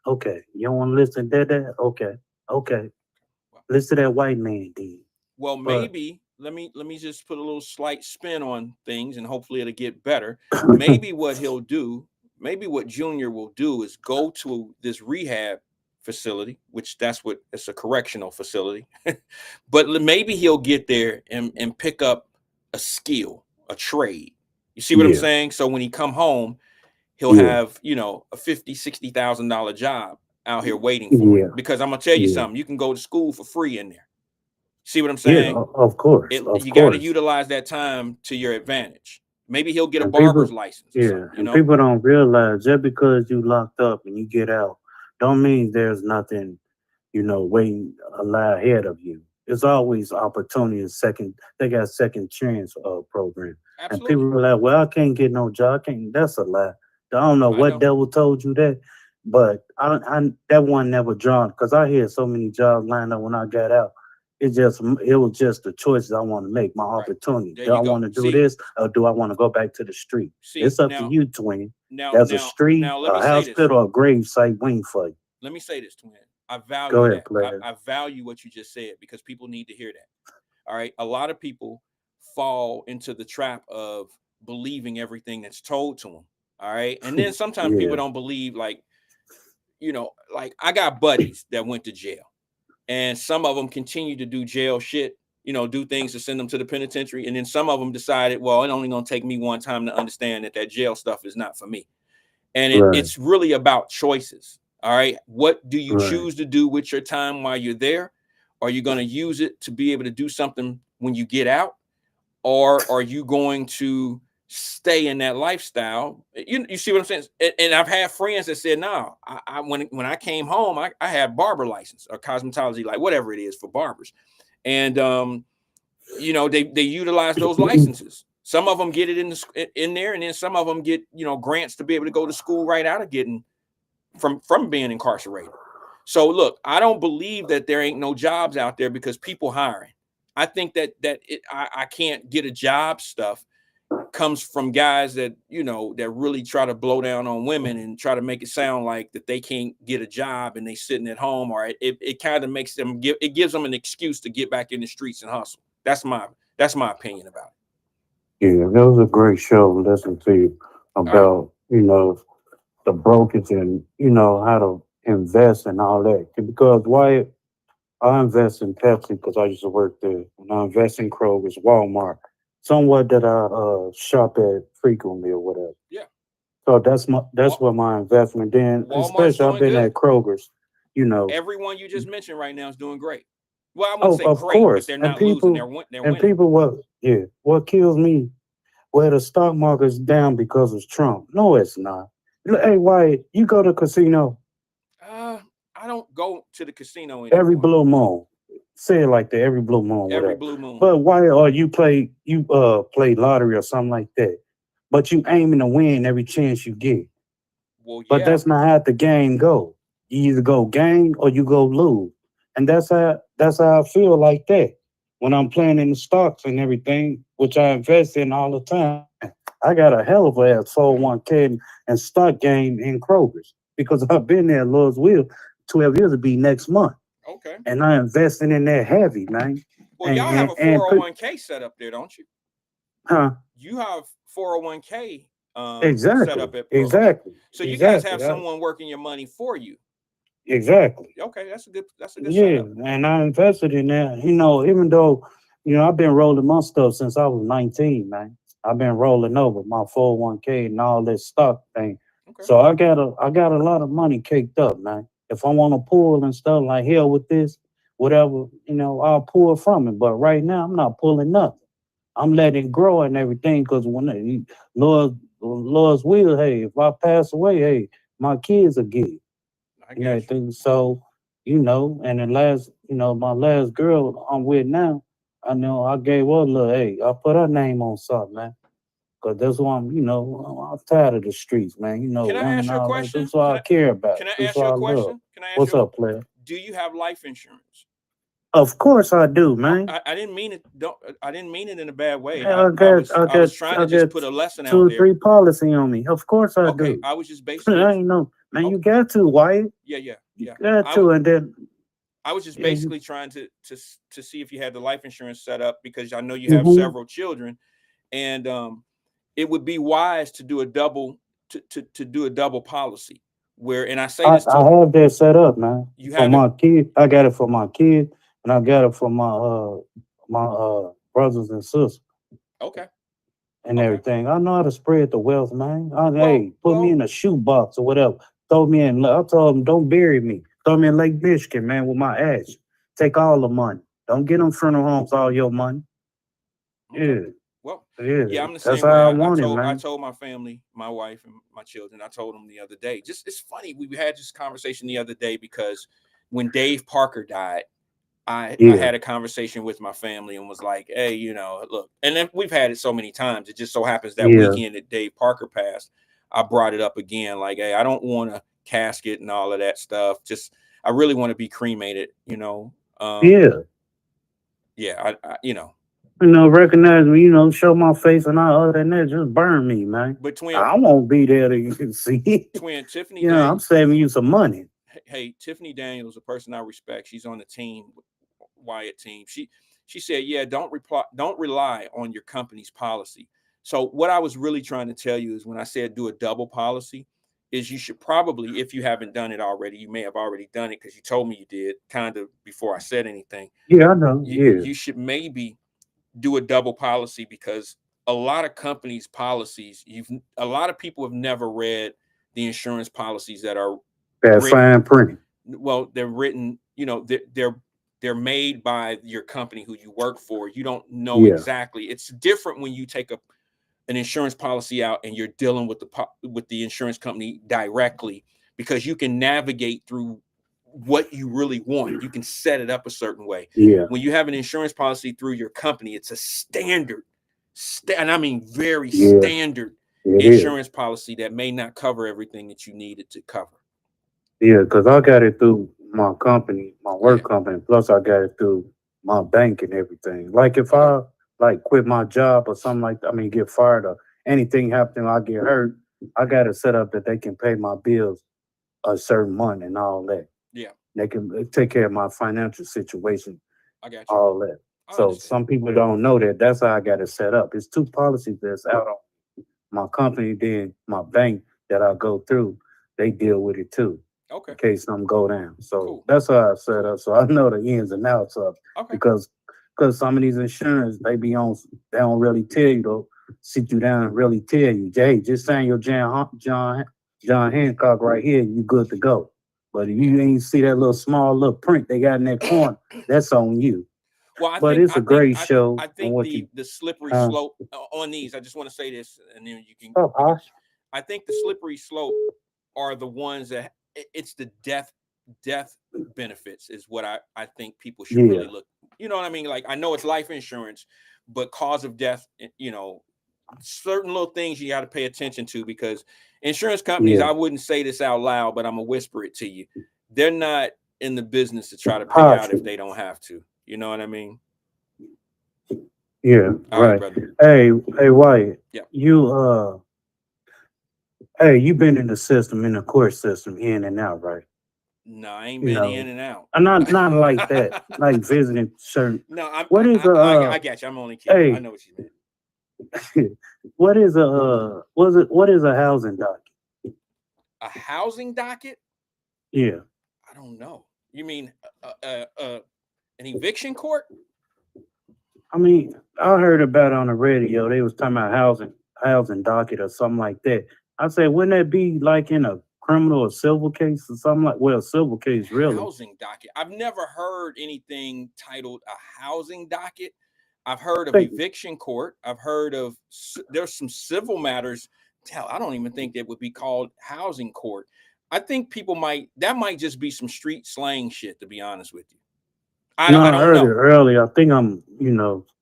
You don't want to listen to that? Okay. Well, Listen to that white man, then. well, But maybe let me just put a little slight spin on things, and hopefully it'll get better. Maybe what he'll do, maybe what Junior will do, is go to this rehab facility, which it's a correctional facility. But maybe he'll get there and pick up a skill, a trade. You see what I'm yeah, saying? So when he come home, he'll yeah, have a $50,000-$60,000 job out here waiting for him. yeah, Because I'm gonna tell you yeah, something, you can go to school for free in there. See what I'm yeah. saying? Of course, of You got to course. utilize that time to your advantage. Maybe he'll get a And barber's people, license or yeah, something. and people don't realize just because you locked up and you get out, don't mean there's nothing, waiting a lie ahead of you. There's always opportunity. Second, they got second chance program, and people Absolutely. are like, "Well, I can't get no job." I can't. That's a lie. I don't know I what know. devil told you that, but I that one never drawn because I had so many jobs lined up when I got out. It was just the choices I want to make, my Right. opportunity. There Do I you want go. to do this or do I want to go back to the street? See It's up to now, you, twin. now, There's a now, street, now. Let me a say this. hospital, a grave site waiting for you. Let me say this, twin. I Go value ahead, that. player. I value what you just said because people need to hear that. All right. A lot of people fall into the trap of believing everything that's told to them. All right. And then sometimes people Yeah, don't believe, like I got buddies that went to jail, and some of them continue to do jail shit, do things to send them to the penitentiary. And then some of them decided, well, it's only going to take me one time to understand that jail stuff is not for me. And right, it's really about choices. All right. What do you right. choose to do with your time while you're there? Are you going to use it to be able to do something when you get out? Or are you going to stay in that lifestyle? You see what I'm saying? And I've had friends that said, no, when I came home, I had barber license or cosmetology, like whatever it is for barbers. And they utilize those licenses. Some of them get it in there, and then some of them get grants to be able to go to school right out of getting from being incarcerated. So look, I don't believe that there ain't no jobs out there because people hiring. I think that I can't get a job stuff comes from guys that, you know, that really try to blow down on women and try to make it sound like that they can't get a job and they sitting at home, or it kind of makes them it gives them an excuse to get back in the streets and hustle. That's my opinion about it. Yeah, that was a great show to listen to you about, you know, the brokers and, you know, how to invest and all that. Because Wyatt, I invest in Pepsi because I used to work there. And I invest in Kroger's, Walmart, somewhat that I shop at frequently or whatever. Yeah. So that's what my investment. Then, Walmart's especially I've been doing at Kroger's, you know. Everyone you just mentioned right now is doing great. Well, I wouldn't Oh, say of great, but course. they're And not losing. people They're and winning. people what kills me, well, the stock market's down because of Trump. No, it's not. Hey, Wyatt, you go to casino I don't go to the casino anymore. every blue moon. Say it like that, every blue moon, Every whatever. blue moon. But why or you play lottery or something like that. But you aiming to win every chance you get. Well, But yeah. that's not how the game go. You either go gain or you go lose. And that's how I feel like that. When I'm playing in the stocks and everything, which I invest in all the time, I got a hell of a 401k and stock game in Kroger's because I've been there, Lord's will, 12 years to be next month. Okay. And I investing in that heavy, man. Well, y'all have a 401k set up there, don't you? Huh? You have 401k Exactly. set up at Exactly. So you exactly. guys have someone working your money for you. Exactly. Okay, that's a good Yeah, setup. and I invested in that. You know, even though, you know, I've been rolling my stuff since I was 19, man. I've been rolling over my 401k and all this stock thing. Okay. So I got a lot of money caked up, man. If I want to pull and stuff like hell with this, whatever, you know, I'll pull from it. But right now, I'm not pulling nothing. I'm letting it grow and everything because when Lord's will, hey, if I pass away, hey, my kids will get it and everything. So, you know, and the last, you know, my last girl I'm with now, I know I gave her a little, hey, I put her name on something, man. Cause that's why I'm tired of the streets, man. You know, Can I ask you a all that. question? That's what I care about. Can I That's ask you what a I love. question? Can I ask What's you? up, player? Do you have life insurance? Of course I do, man. I didn't mean it. I didn't mean it in a bad way. I was trying to just put a lesson out there. 2 or 3 policy on me. Of course I Okay, do. I was just basically. I ain't know, man. You got to, Wyatt. Yeah. You got to, and then I was just basically trying to see if you had the life insurance set up because I know you have Mhm. several children, and it would be wise to do a double to do a double policy where, and I say this to I have that set up, man. You For have my kid, I got it for my kid, and I got it for my brothers and sisters okay. and Okay. everything. I know how to spread the wealth, man. Hey, put me in a shoebox or whatever. Throw me in. I told them, don't bury me. Throw me in Lake Michigan, man, with my ash. Take all the money. Don't get them funeral homes all your money. Okay. Yeah. Well, Yeah, I'm the that's same way. how I I want it, told man. my family, my wife, and my children. I told them the other day. Just it's funny. We had this conversation the other day because when Dave Parker died, I had a conversation with my family and was like, hey, you know, look, and then we've had it so many times. It just so happens that weekend that Dave Parker passed, I brought it up again. Like, hey, I don't want a casket and all of that stuff. Just, I really want to be cremated, you know? Yeah, I you know. You know, recognize me, you know, show my face and all other than that, just burn me, man. But I won't be there to you can see. Twin Tiffany, you know, I'm saving you some money. Hey, Tiffany Daniels, a person I respect. She's on the team, Wyatt team. She said, yeah, don't rely on your company's policy. So what I was really trying to tell you is when I said do a double policy, is you should probably, if you haven't done it already, you may have already done it because you told me you did kind of before I said anything. Yeah, I know. You should maybe do a double policy because a lot of companies' policies, a lot of people have never read the insurance policies that are fine print. Well, they're written, you know, they're made by your company who you work for. You don't know exactly. It's different when you take an insurance policy out and you're dealing with the insurance company directly because you can navigate through what you really want. You can set it up a certain way. When you have an insurance policy through your company, it's a standard, and I mean very standard insurance policy that may not cover everything that you need it to cover. Yeah, because I got it through my company, my work company. Plus, I got it through my bank and everything. Like if I like quit my job or something like that, I mean, get fired or anything happening, I get hurt, I got it set up that they can pay my bills a certain month and all that. Yeah, They can take care of my financial situation, I got you. all that. I So understand. some people don't know that. That's how I got it set up. It's two policies that's out on my company, then my bank that I go through, they deal with it too, Okay, in case something go down. So cool. that's how I set up. So I know the ins and outs of Okay. because some of these insurance they be on, they don't really tell you though, sit you down and really tell you, Jay, just sign your John Hancock right here, you good to go. But if you ain't see that small little print they got in that corner, that's on you. Well, But it's a great show. I And think what you the slippery uh, slope on these. I just want to say this, and then you can. oh, Posh. I think the slippery slope are the ones that it's the death benefits is what I think people should really Yeah. look. You know what I mean? Like I know it's life insurance, but cause of death, you know, certain little things you got to pay attention to because insurance companies. Yeah. I wouldn't say this out loud, but I'm gonna whisper it to you. They're not in the business to try to pay Posh. out if they don't have to. You know what I mean? Yeah, All right, right. brother. Hey, Wyatt. Yeah. You hey, you been in the system, in the court system, in and out, right? No, I ain't You been know, in and out. not like that, like visiting certain. No, What is I got you. I'm only kidding. I hey, know what you meant. what is what is a housing docket? A housing docket? Yeah. I don't know. You mean an eviction court? I mean, I heard about it on the radio. They was talking about housing docket or something like that. I said, wouldn't that be like in a criminal or civil case or something like? Well, civil case, really. Housing docket. I've never heard anything titled a housing docket. I've heard of Think- eviction court. I've heard of there's some civil matters. Hell, I don't even think that would be called housing court. I think that might just be some street slang shit, to be honest with you. I I don't heard know. it earlier. I think I'm,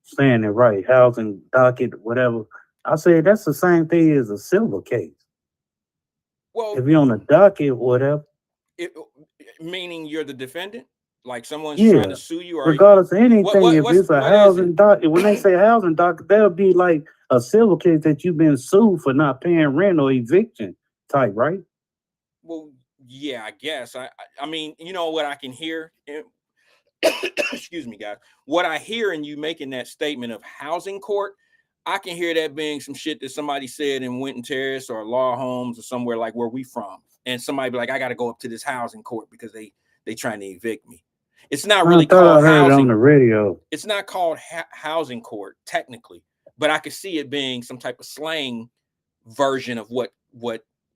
saying it right. Housing docket, whatever. I said that's the same thing as a civil case. Well, If you're on a docket, whatever. Meaning you're the defendant, like someone's Yeah. trying to sue you, or Regardless of anything, if what it's a is housing it? docket, when they say housing docket, that'll be like a civil case that you've been sued for not paying rent or eviction type, right? Well, yeah, I guess. I mean, you know what I can hear. Excuse me, guys. What I hear in you making that statement of housing court, I can hear that being some shit that somebody said in Winton Terrace or Law Homes or somewhere like where we from, and somebody be like, I got to go up to this housing court because they trying to evict me. It's not really called I heard housing. on the radio. It's not called housing court technically, but I could see it being some type of slang version of what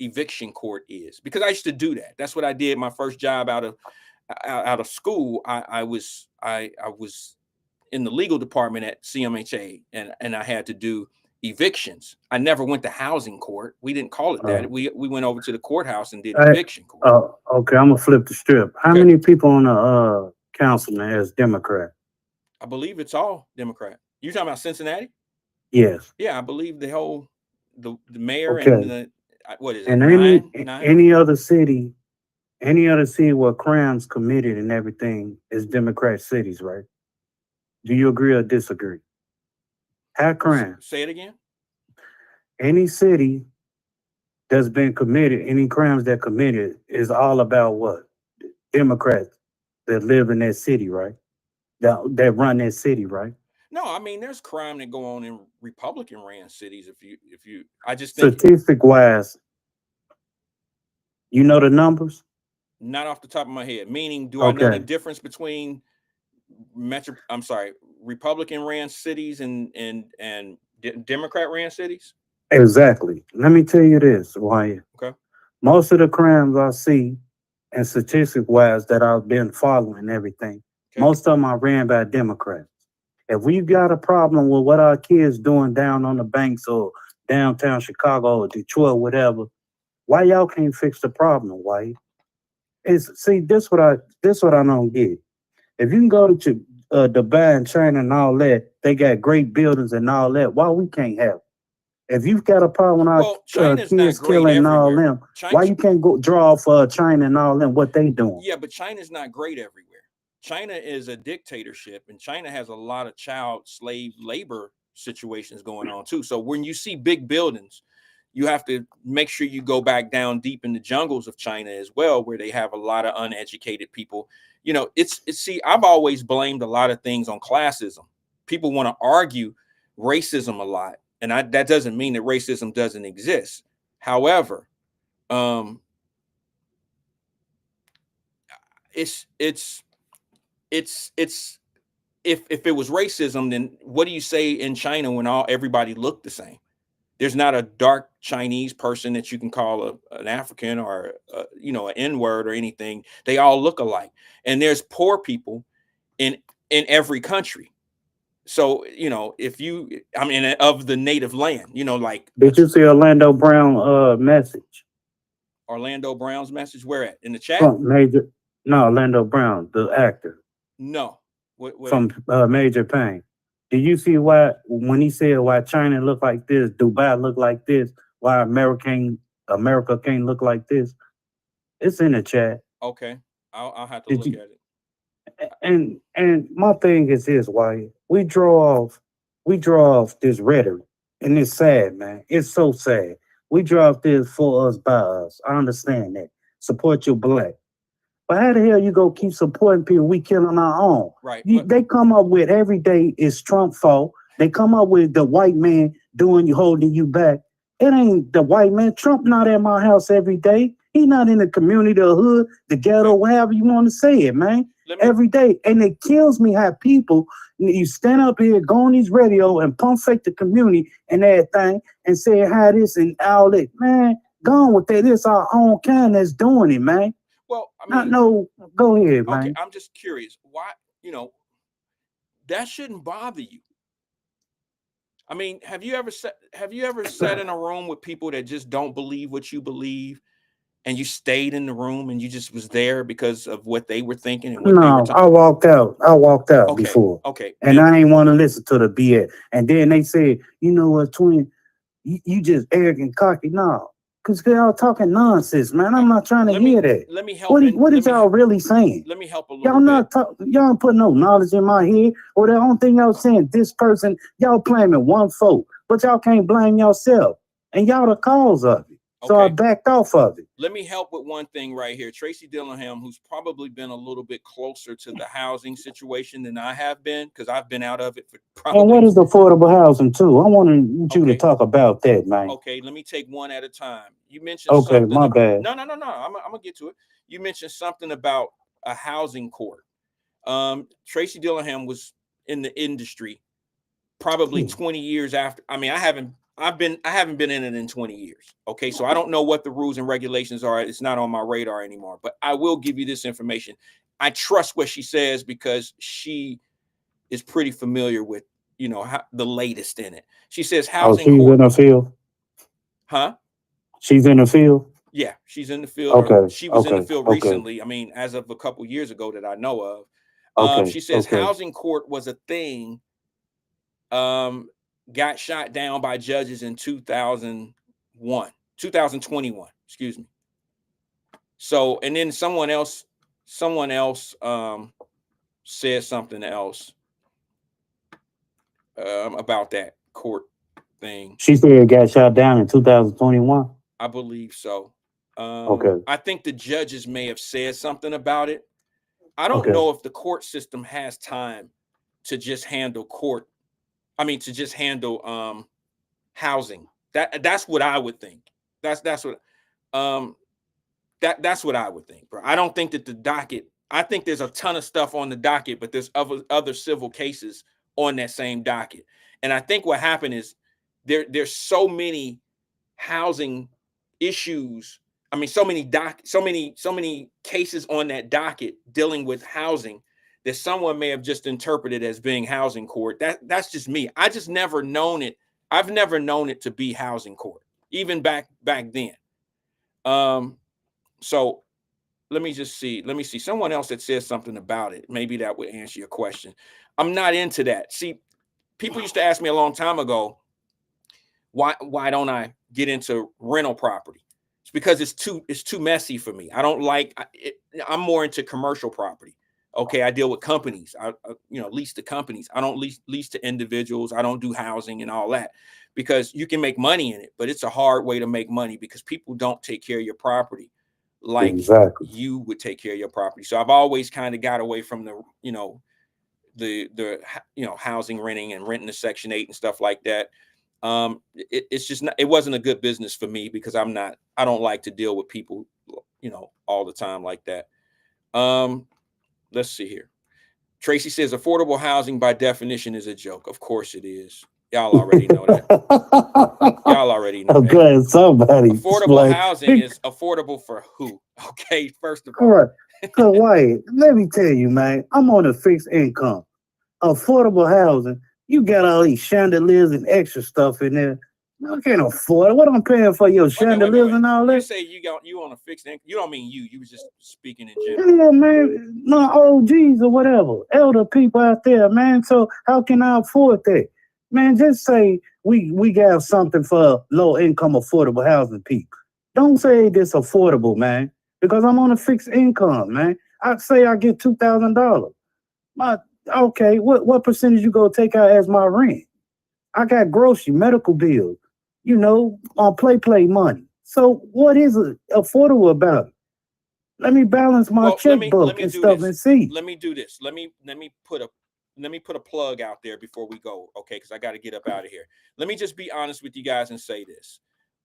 eviction court is, because I used to do that. That's what I did. My first job out of school, I was in the legal department at CMHA, and I had to do evictions. I never went to housing court. We didn't call it that. We went over to the courthouse and did eviction court. Okay, I'm gonna flip the strip. How many people on the council as Democrat? I believe it's all Democrat. You talking about Cincinnati? Yes. Yeah, I believe the mayor Okay. and the what is it? And Nine? any other city where crimes committed and everything is Democrat cities, right? Do you agree or disagree? High crime. Say it again. Any city that's been committed, any crimes that committed is all about what? Democrats that live in that city, right? That run that city, right? No, I mean there's crime that go on in Republican ran cities. If you, I just think Statistic wise, you know the numbers? not off the top of my head. Meaning, do I know the difference between Republican ran cities and Democrat ran cities? Exactly. Let me tell you this, Wyatt. Okay. Most of the crimes I see, and statistic wise that I've been following and everything, most of them are ran by Democrats. If we've got a problem with what our kids doing down on the banks or downtown Chicago or Detroit, whatever, why y'all can't fix the problem, Wyatt? This what I don't get. If you can go to Dubai and China and all that, they got great buildings and all that. Why we can't have it? If you've got a problem with our kids killing and all them, why you can't go draw for China and all them, what they doing? Yeah, but China's not great everywhere. China is a dictatorship, and China has a lot of child slave labor situations going on too. So when you see big buildings, you have to make sure you go back down deep in the jungles of China as well, where they have a lot of uneducated people. You know, it's see, I've always blamed a lot of things on classism. People want to argue racism a lot, and that doesn't mean that racism doesn't exist. However, it's if it was racism, then what do you say in China when everybody looked the same? There's not a dark Chinese person that you can call an African or you know, an N-word or anything. They all look alike, and there's poor people in every country. So you know, if you, I mean, of the native land, you know, like Did you see Orlando Brown message? Orlando Brown's message? Where at? In the chat? From Major, no, Orlando Brown, the actor No. What from Major Payne. Did you see why when he said why China look like this, Dubai look like this, why America can't look like this? It's in the chat. Okay, I'll have to look at it. And my thing is this, why we draw off this rhetoric, and it's sad, man. It's so sad. We draw off this for us by us. I understand that. Support your black. But how the hell you go keep supporting people we killing our own? Right. They come up with every day is Trump fault. They come up with the white man holding you back. It ain't the white man. Trump not at my house every day. He not in the community, the hood, the ghetto, whatever you want to say it, man. Every day. And it kills me how people, you stand up here, go on these radio and pump fake the community and everything and say how this and all that. Man, go on with that. It's our own kind that's doing it, man. Well, I mean, go ahead, man. Okay, I'm just curious. Why, you know, that shouldn't bother you. I mean, have you ever sat in a room with people that just don't believe what you believe, and you stayed in the room and you just was there because of what they were thinking and what they were talking? I walked out before. Okay. And I ain't want to listen to the BS. And then they said, you know what, twin, you just arrogant, cocky. No. Because y'all talking nonsense, man. I'm not trying to hear that. Let me help. What is y'all really saying? Let me help a little bit. Y'all don't put no knowledge in my head. Or the only thing y'all saying, this person, y'all blaming one folk. But y'all can't blame yourself. And y'all the cause of it. So I backed off of it. Let me help with one thing right here. Tracy Dillingham, who's probably been a little bit closer to the housing situation than I have been, because I've been out of it for probably. And what is affordable housing too? I want you to talk about that, man. Okay, let me take one at a time. You mentioned something. My bad. No. I'm gonna get to it. You mentioned something about a housing court. Tracy Dillingham was in the industry probably 20 years after. I mean, I haven't been in it in 20 years. Okay, so I don't know what the rules and regulations are. It's not on my radar anymore, but I will give you this information. I trust what she says because she is pretty familiar with, you know, the latest in it. She says housing. She's in the field. Huh? She's in the field. Yeah, she's in the field. Okay. She was in the field recently. I mean, as of a couple years ago that I know of. She says housing court was a thing. Got shot down by judges in 2021, excuse me. So, and then someone else said something else about that court thing. She said it got shot down in 2021. I believe so. I think the judges may have said something about it. I don't know if the court system has time to just handle housing. That's what I would think. That's what I would think, bro. I don't think that the docket. I think there's a ton of stuff on the docket, but there's other civil cases on that same docket. And I think what happened is there's so many housing issues. I mean, so many cases on that docket dealing with housing that someone may have just interpreted as being housing court. That's just me. I just never known it. I've never known it to be housing court, even back then. So let me see. Someone else that says something about it. Maybe that would answer your question. I'm not into that. See, people used to ask me a long time ago, why don't I get into rental property? It's because it's too messy for me. I don't like it. I'm more into commercial property. Okay, I deal with companies. I lease to companies. I don't lease to individuals. I don't do housing and all that, because you can make money in it, but it's a hard way to make money because people don't take care of your property like Exactly. you would take care of your property. So I've always kind of got away from the housing renting and renting the Section 8 and stuff like that. It's just not, it wasn't a good business for me because I don't like to deal with people, all the time like that. Let's see here. Tracy says affordable housing by definition is a joke. Of course it is. Y'all already know that. Y'all already know that. Okay, somebody Affordable explain. housing is affordable for who? Okay, first of all. All right. So Wyatt, let me tell you, man, I'm on a fixed income. Affordable housing, you got all these chandeliers and extra stuff in there. I can't afford it. What I'm paying for your Wait a minute, chandeliers and all You that? say you on a fixed income. You don't mean you was just speaking in general. Yeah, man, my OGs or whatever, elder people out there, man. So how can I afford that? Man, just say we got something for low income affordable housing people. Don't say this affordable, man, because I'm on a fixed income, man. I'd say I get $2,000. Okay, what percentage you gonna take out as my rent? I got grocery, medical bills, on play money. So what is it affordable about it? Let me balance my checkbook and stuff and see. Let me do this. Let me put a plug out there before we go, okay? Because I got to get up out of here. Let me just be honest with you guys and say this.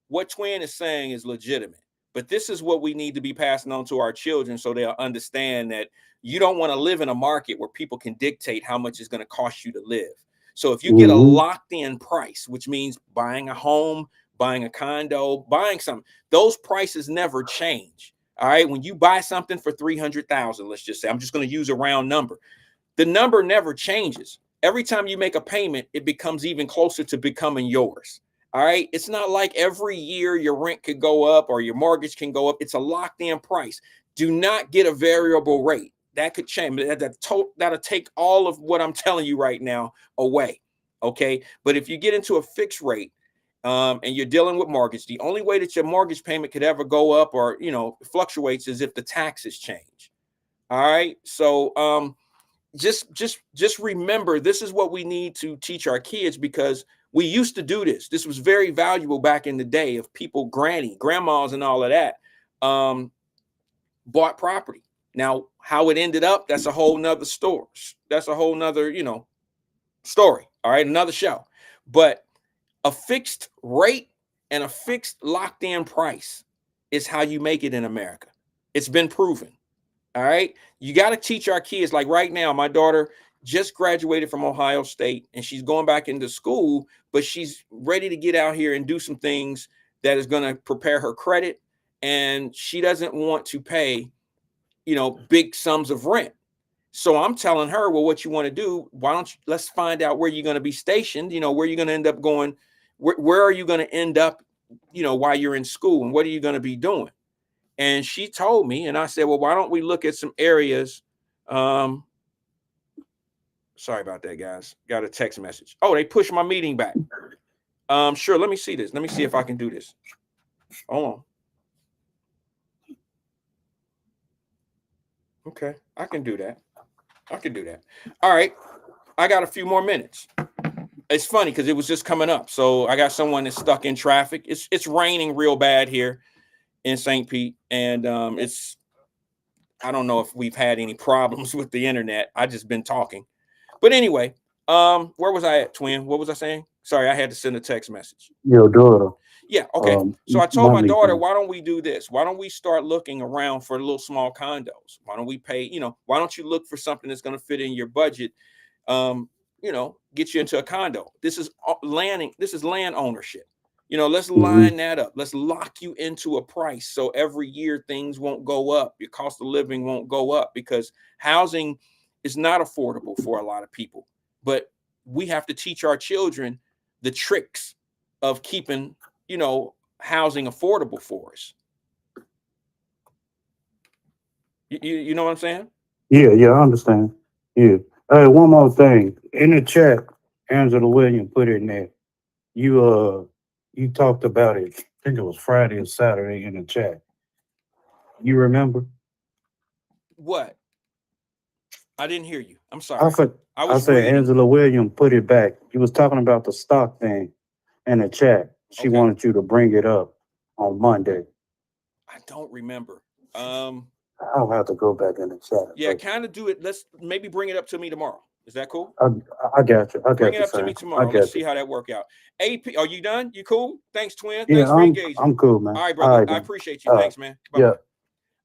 What Twin is saying is legitimate, but this is what we need to be passing on to our children so they'll understand that you don't want to live in a market where people can dictate how much it's going to cost you to live. So if you get a locked in price, which means buying a home, buying a condo, buying something, those prices never change. All right. When you buy something for 300,000, let's just say, I'm just going to use a round number. The number never changes. Every time you make a payment, it becomes even closer to becoming yours. All right. It's not like every year your rent could go up or your mortgage can go up. It's a locked in price. Do not get a variable rate. That could change. That'll take all of what I'm telling you right now away. Okay. But if you get into a fixed rate, and you're dealing with mortgage, the only way that your mortgage payment could ever go up or, fluctuates is if the taxes change. All right. So, just remember, this is what we need to teach our kids, because we used to do this. This was very valuable back in the day of people, grandmas and all of that, bought property. Now, how it ended up, that's a whole nother story. That's a whole nother, story. All right. Another show. But a fixed rate and a fixed locked in price is how you make it in America. It's been proven. All right. You got to teach our kids. Like right now, my daughter just graduated from Ohio State and she's going back into school, but she's ready to get out here and do some things that is going to prepare her credit. And she doesn't want to pay, big sums of rent. So I'm telling her, well, what you want to do, let's find out where you're going to be stationed, where you're going to end up going, where are you going to end up, while you're in school, and what are you going to be doing? And she told me, and I said, well, why don't we look at some areas? Sorry about that, guys. Got a text message. Oh, they pushed my meeting back. Sure. Let me see this. Let me see if I can do this. Hold on. Okay. I can do that. All right. I got a few more minutes. It's funny because it was just coming up. So I got someone that's stuck in traffic. It's raining real bad here in St. Pete. And I don't know if we've had any problems with the internet. I just been talking. But anyway, where was I at, Twin? What was I saying? Sorry, I had to send a text message. Your daughter. Yeah, okay. So I told my daughter, why don't we do this? Why don't we start looking around for little small condos? Why don't we pay, why don't you look for something that's going to fit in your budget? Get you into a condo. This is land ownership. Let's line that up. Let's lock you into a price so every year things won't go up. Your cost of living won't go up because housing is not affordable for a lot of people. But we have to teach our children the tricks of keeping, housing affordable for us. You know what I'm saying? Yeah, I understand. Yeah. Hey, one more thing. In the chat, Angela Williams put in there. You talked about it. I think it was Friday or Saturday in the chat. You remember? What? I didn't hear you. I'm I sorry. said, I I was said reading. Angela Williams put it back. You was talking about the stock thing in the chat. She Okay. wanted you to bring it up on Monday. I don't remember. I'll have to go back in the chat. Yeah, But kind of do it. Let's maybe bring it up to me tomorrow. Is that cool? I got you. I Bring got it you, up to me Sam. I tomorrow. Let's got see you. how that work out. AP, are you done? You cool? Thanks, twin. Yeah, Thanks for engaging. I'm cool, man. All right, All brother. right, I then. appreciate you. Thanks, man. Bye-bye. Yeah.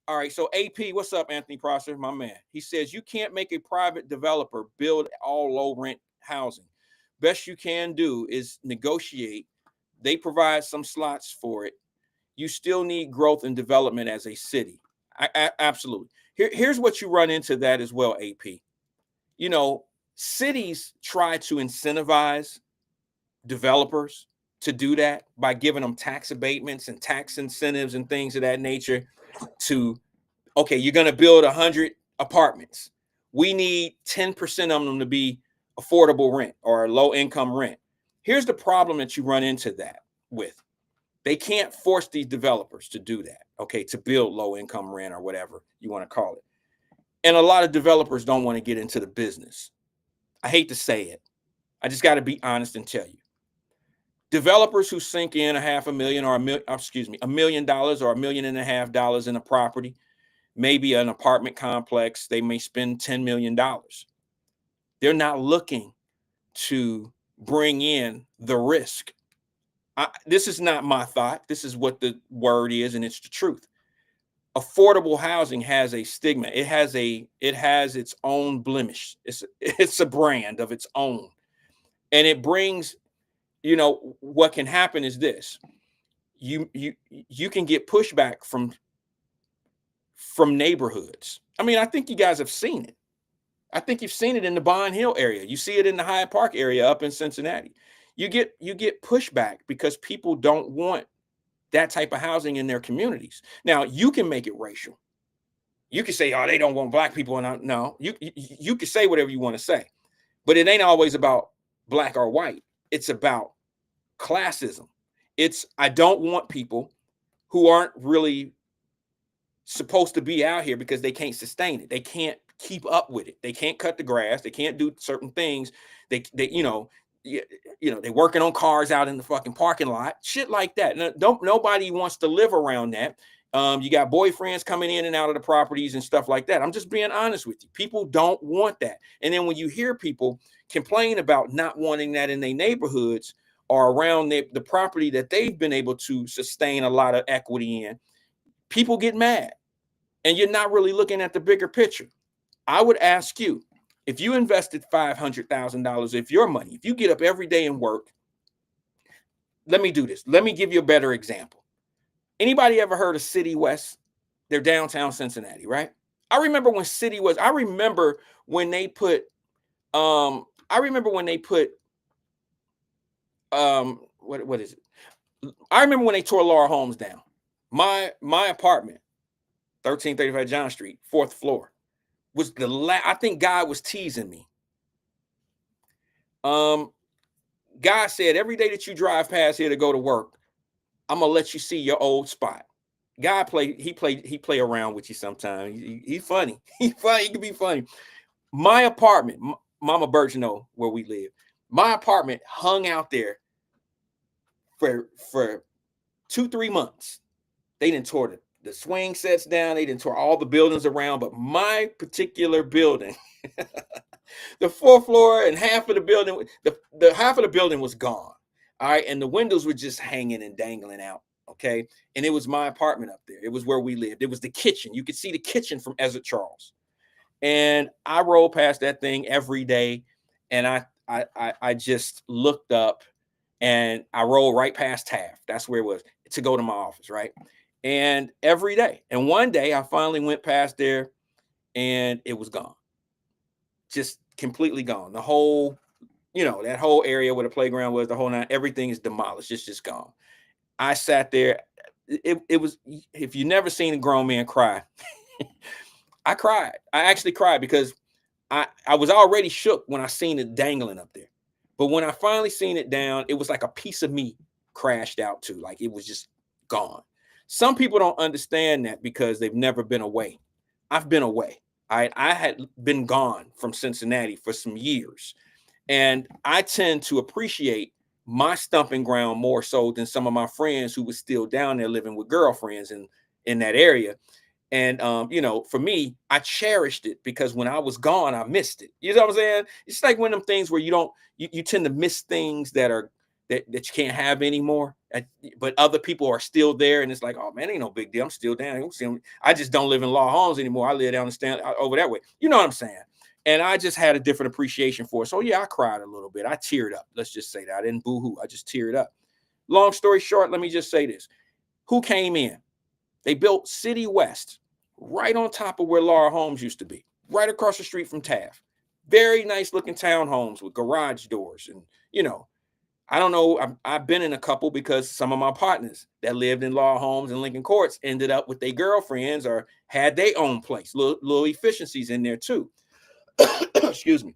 All right, so AP, what's up, Anthony Prosser, my man? He says you can't make a private developer build all low rent housing. Best you can do is negotiate. They provide some slots for it. You still need growth and development as a city. Absolutely. Here's what you run into that as well, AP. You know, cities try to incentivize developers to do that by giving them tax abatements and tax incentives and things of that nature to, okay, you're going to build 100 apartments. We need 10% of them to be affordable rent or low income rent. Here's the problem that you run into that with. They can't force these developers to do that, okay, to build low income rent or whatever you want to call it. And a lot of developers don't want to get into the business. I hate to say it. I just got to be honest and tell you. Developers who sink in $500,000 or $1 million or $1.5 million in a property, maybe an apartment complex, they may spend $10 million. They're not looking to bring in the risk. This is not my thought. This is what the word is, and it's the truth. Affordable housing has a stigma. It has its own blemish. It's a brand of its own. And it brings, you know, what can happen is this. You can get pushback from neighborhoods. I mean, I think you guys have seen it. I think you've seen it in the Bond Hill area. You see it in the Hyde Park area up in Cincinnati. You get pushback because people don't want that type of housing in their communities. Now, you can make it racial. You can say, "Oh, they don't want black people," and no, you can say whatever you want to say, but it ain't always about black or white. It's about classism. I don't want people who aren't really supposed to be out here because they can't sustain it. They can't keep up with it. They can't cut the grass. They can't do certain things. They they're working on cars out in the fucking parking lot, shit like that. Nobody wants to live around that. You got boyfriends coming in and out of the properties and stuff like that. I'm just being honest with you. People don't want that. And then when you hear people complain about not wanting that in their neighborhoods or around the property that they've been able to sustain a lot of equity in, people get mad. And you're not really looking at the bigger picture. I would ask you, if you invested $500,000 of your money, if you get up every day and work, let me do this. Let me give you a better example. Anybody ever heard of City West? They're downtown Cincinnati, right? I remember when City West, I remember when they put, what is it? I remember when they tore Laura Holmes down. My apartment, 1335 John Street, 4th floor, was I think God was teasing me. God said, every day that you drive past here to go to work, I'm gonna let you see your old spot. God play around with you sometimes. He's funny. He's funny. He can be funny. My apartment, Mama Birch know where we live. My apartment hung out there for 2-3 months. They didn't tore the swing sets down. They didn't tore all the buildings around, but my particular building, the 4th floor and half of the building, the half of the building was gone. All right. And the windows were just hanging and dangling out. Okay. And it was my apartment up there. It was where we lived. It was the kitchen. You could see the kitchen from Ezra Charles. And I rolled past that thing every day. And I just looked up and I rolled right past Taft. That's where it was, to go to my office. Right. And every day. And one day I finally went past there and it was gone. Just completely gone. The whole, that whole area where the playground was, the whole nine, everything is demolished. It's just gone. I sat there. It was, if you never seen a grown man cry, I cried. I actually cried because I was already shook when I seen it dangling up there. But when I finally seen it down, it was like a piece of me crashed out too. Like it was just gone. Some people don't understand that because they've never been away. I've been away. I had been gone from Cincinnati for some years, and I tend to appreciate my stumping ground more so than some of my friends who was still down there living with girlfriends in that area. And you know, for me, I cherished it because when I was gone, I missed it. You know what I'm saying? It's like one of them things where you tend to miss things that you can't have anymore. But other people are still there, and it's like, oh man, ain't no big deal. I'm still down. I just don't live in Law Homes anymore. I live down the stand over that way. You know what I'm saying? And I just had a different appreciation for it. So yeah, I cried a little bit. I teared up. Let's just say that. I didn't boo-hoo. I just teared up. Long story short, let me just say this. Who came in? They built City West right on top of where Laura Homes used to be, right across the street from Taft. Very nice looking townhomes with garage doors. And, you know, I don't know. I've been in a couple because some of my partners that lived in Laura Homes and Lincoln Courts ended up with their girlfriends or had their own place. Little efficiencies in there too. Excuse me.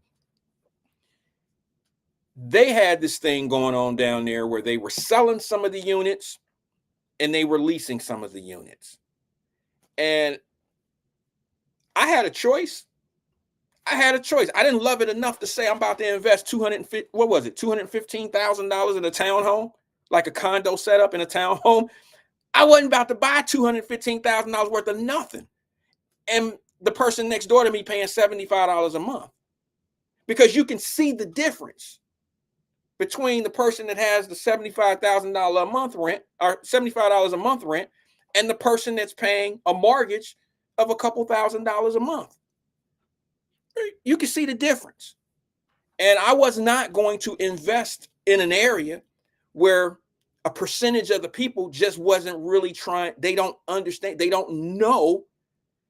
They had this thing going on down there where they were selling some of the units and they were leasing some of the units. And I had a choice. I didn't love it enough to say I'm about to invest $215,000 in a townhome, like a condo setup in a townhome. I wasn't about to buy $215,000 worth of nothing. And the person next door to me paying $75 a month. Because you can see the difference between the person that has the $75,000 a month rent or $75 a month rent and the person that's paying a mortgage of a couple $1,000s a month. You can see the difference. And I was not going to invest in an area where a percentage of the people just wasn't really trying. They don't understand. They don't know.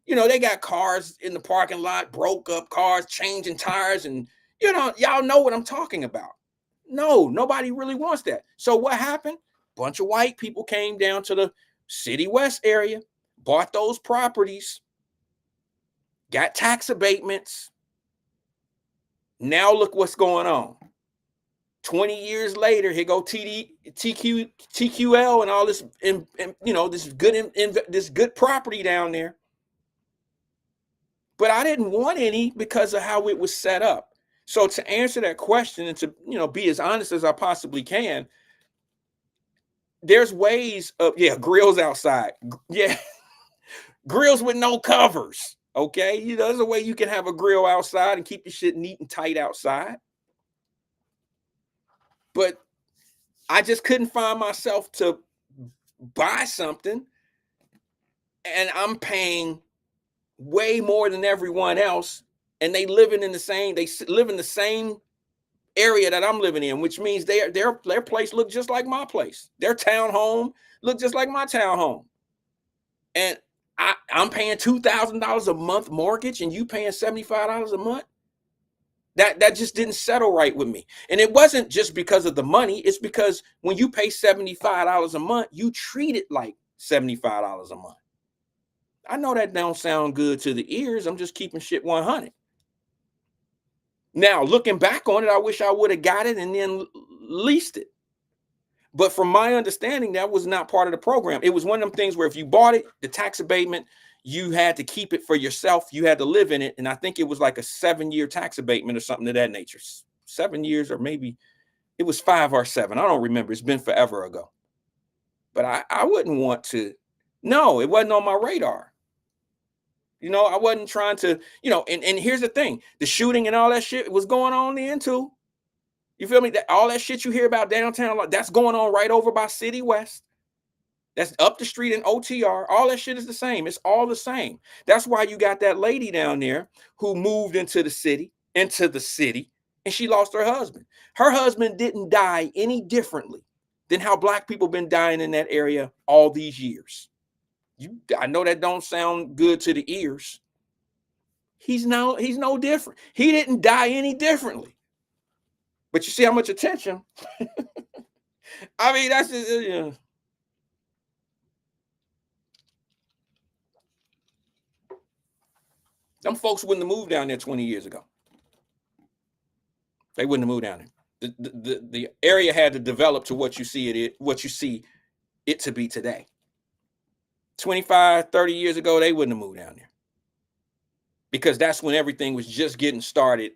You know, they got cars in the parking lot, broke up cars, changing tires. And, you know, y'all know what I'm talking about. No, nobody really wants that. So what happened? A bunch of white people came down to the City West area, bought those properties, got tax abatements. Now look what's going on. 20 years later, here go TQL and all this, and you know, this good property down there. But I didn't want any because of how it was set up. So to answer that question and to, you know, be as honest as I possibly can, there's ways of, grills outside. Yeah, grills with no covers. Okay, you know, there's a way you can have a grill outside and keep your shit neat and tight outside. But I just couldn't find myself to buy something, and I'm paying way more than everyone else, and they live in the same area that I'm living in, which means their place look just like my place. Their townhome look just like my townhome, and I'm paying $2,000 a month mortgage, and you paying $75 a month. That just didn't settle right with me. And it wasn't just because of the money. It's because when you pay $75 a month, you treat it like $75 a month. I know that don't sound good to the ears. I'm just keeping shit 100. Now, looking back on it, I wish I would have got it and then leased it. But from my understanding, that was not part of the program. It was one of them things where if you bought it, the tax abatement, you had to keep it for yourself. You had to live in it. And I think it was like a 7-year tax abatement or something of that nature. 7 years, or maybe it was 5 or 7. I don't remember. It's been forever ago. But I wouldn't want to. No, it wasn't on my radar. You know, I wasn't trying to, you know, and here's the thing. The shooting and all that shit was going on then too. You feel me? That all that shit you hear about downtown, that's going on right over by City West. That's up the street in OTR. All that shit is the same. It's all the same. That's why you got that lady down there who moved into the city, and she lost her husband. Her husband didn't die any differently than how Black people been dying in that area all these years. I know that don't sound good to the ears. He's no different. He didn't die any differently. But you see how much attention. I mean, that's just, them folks wouldn't have moved down there 20 years ago. They wouldn't have moved down there. The area had to develop to what you see it to be today. 25, 30 years ago, they wouldn't have moved down there. because that's when everything was just getting started.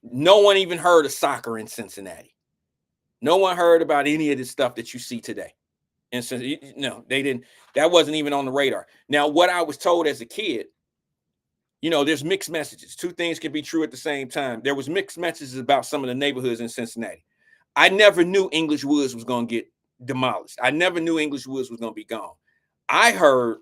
No one even heard of soccer in Cincinnati. No one heard about any of this stuff that you see today. And so, no, they didn't. That wasn't even on the radar. Now, what I was told as a kid, there's mixed messages. Two things can be true at the same time. There was mixed messages about some of the neighborhoods in Cincinnati. I never knew English Woods was going to get demolished. I never knew English Woods was going to be gone. I heard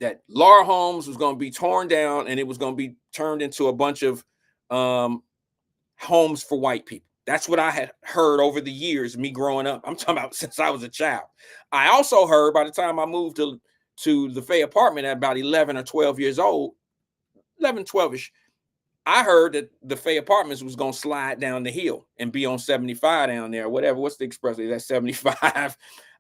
that Laura Holmes was going to be torn down and it was going to be turned into a bunch of homes for white people. That's what I had heard over the years, me growing up. I'm talking about since I was a child. I also heard by the time I moved to the Fay apartment at about 11 or 12 years old, 11, 12-ish, I heard that the Fay Apartments was going to slide down the hill and be on 75 down there, whatever. What's the expressway? That's 75.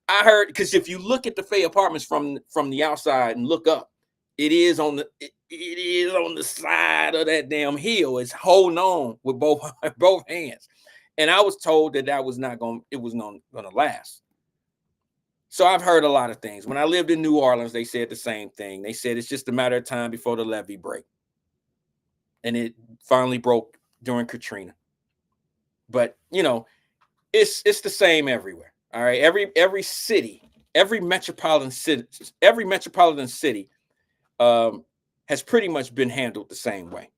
I heard, because if you look at the Fay Apartments from the outside and look up, it is on the side of that damn hill. It's holding on with both hands. And I was told that was not going to last. So I've heard a lot of things. When I lived in New Orleans, they said the same thing. They said it's just a matter of time before the levee break. And it finally broke during Katrina. But, it's the same everywhere. All right. Every city, every metropolitan city has pretty much been handled the same way.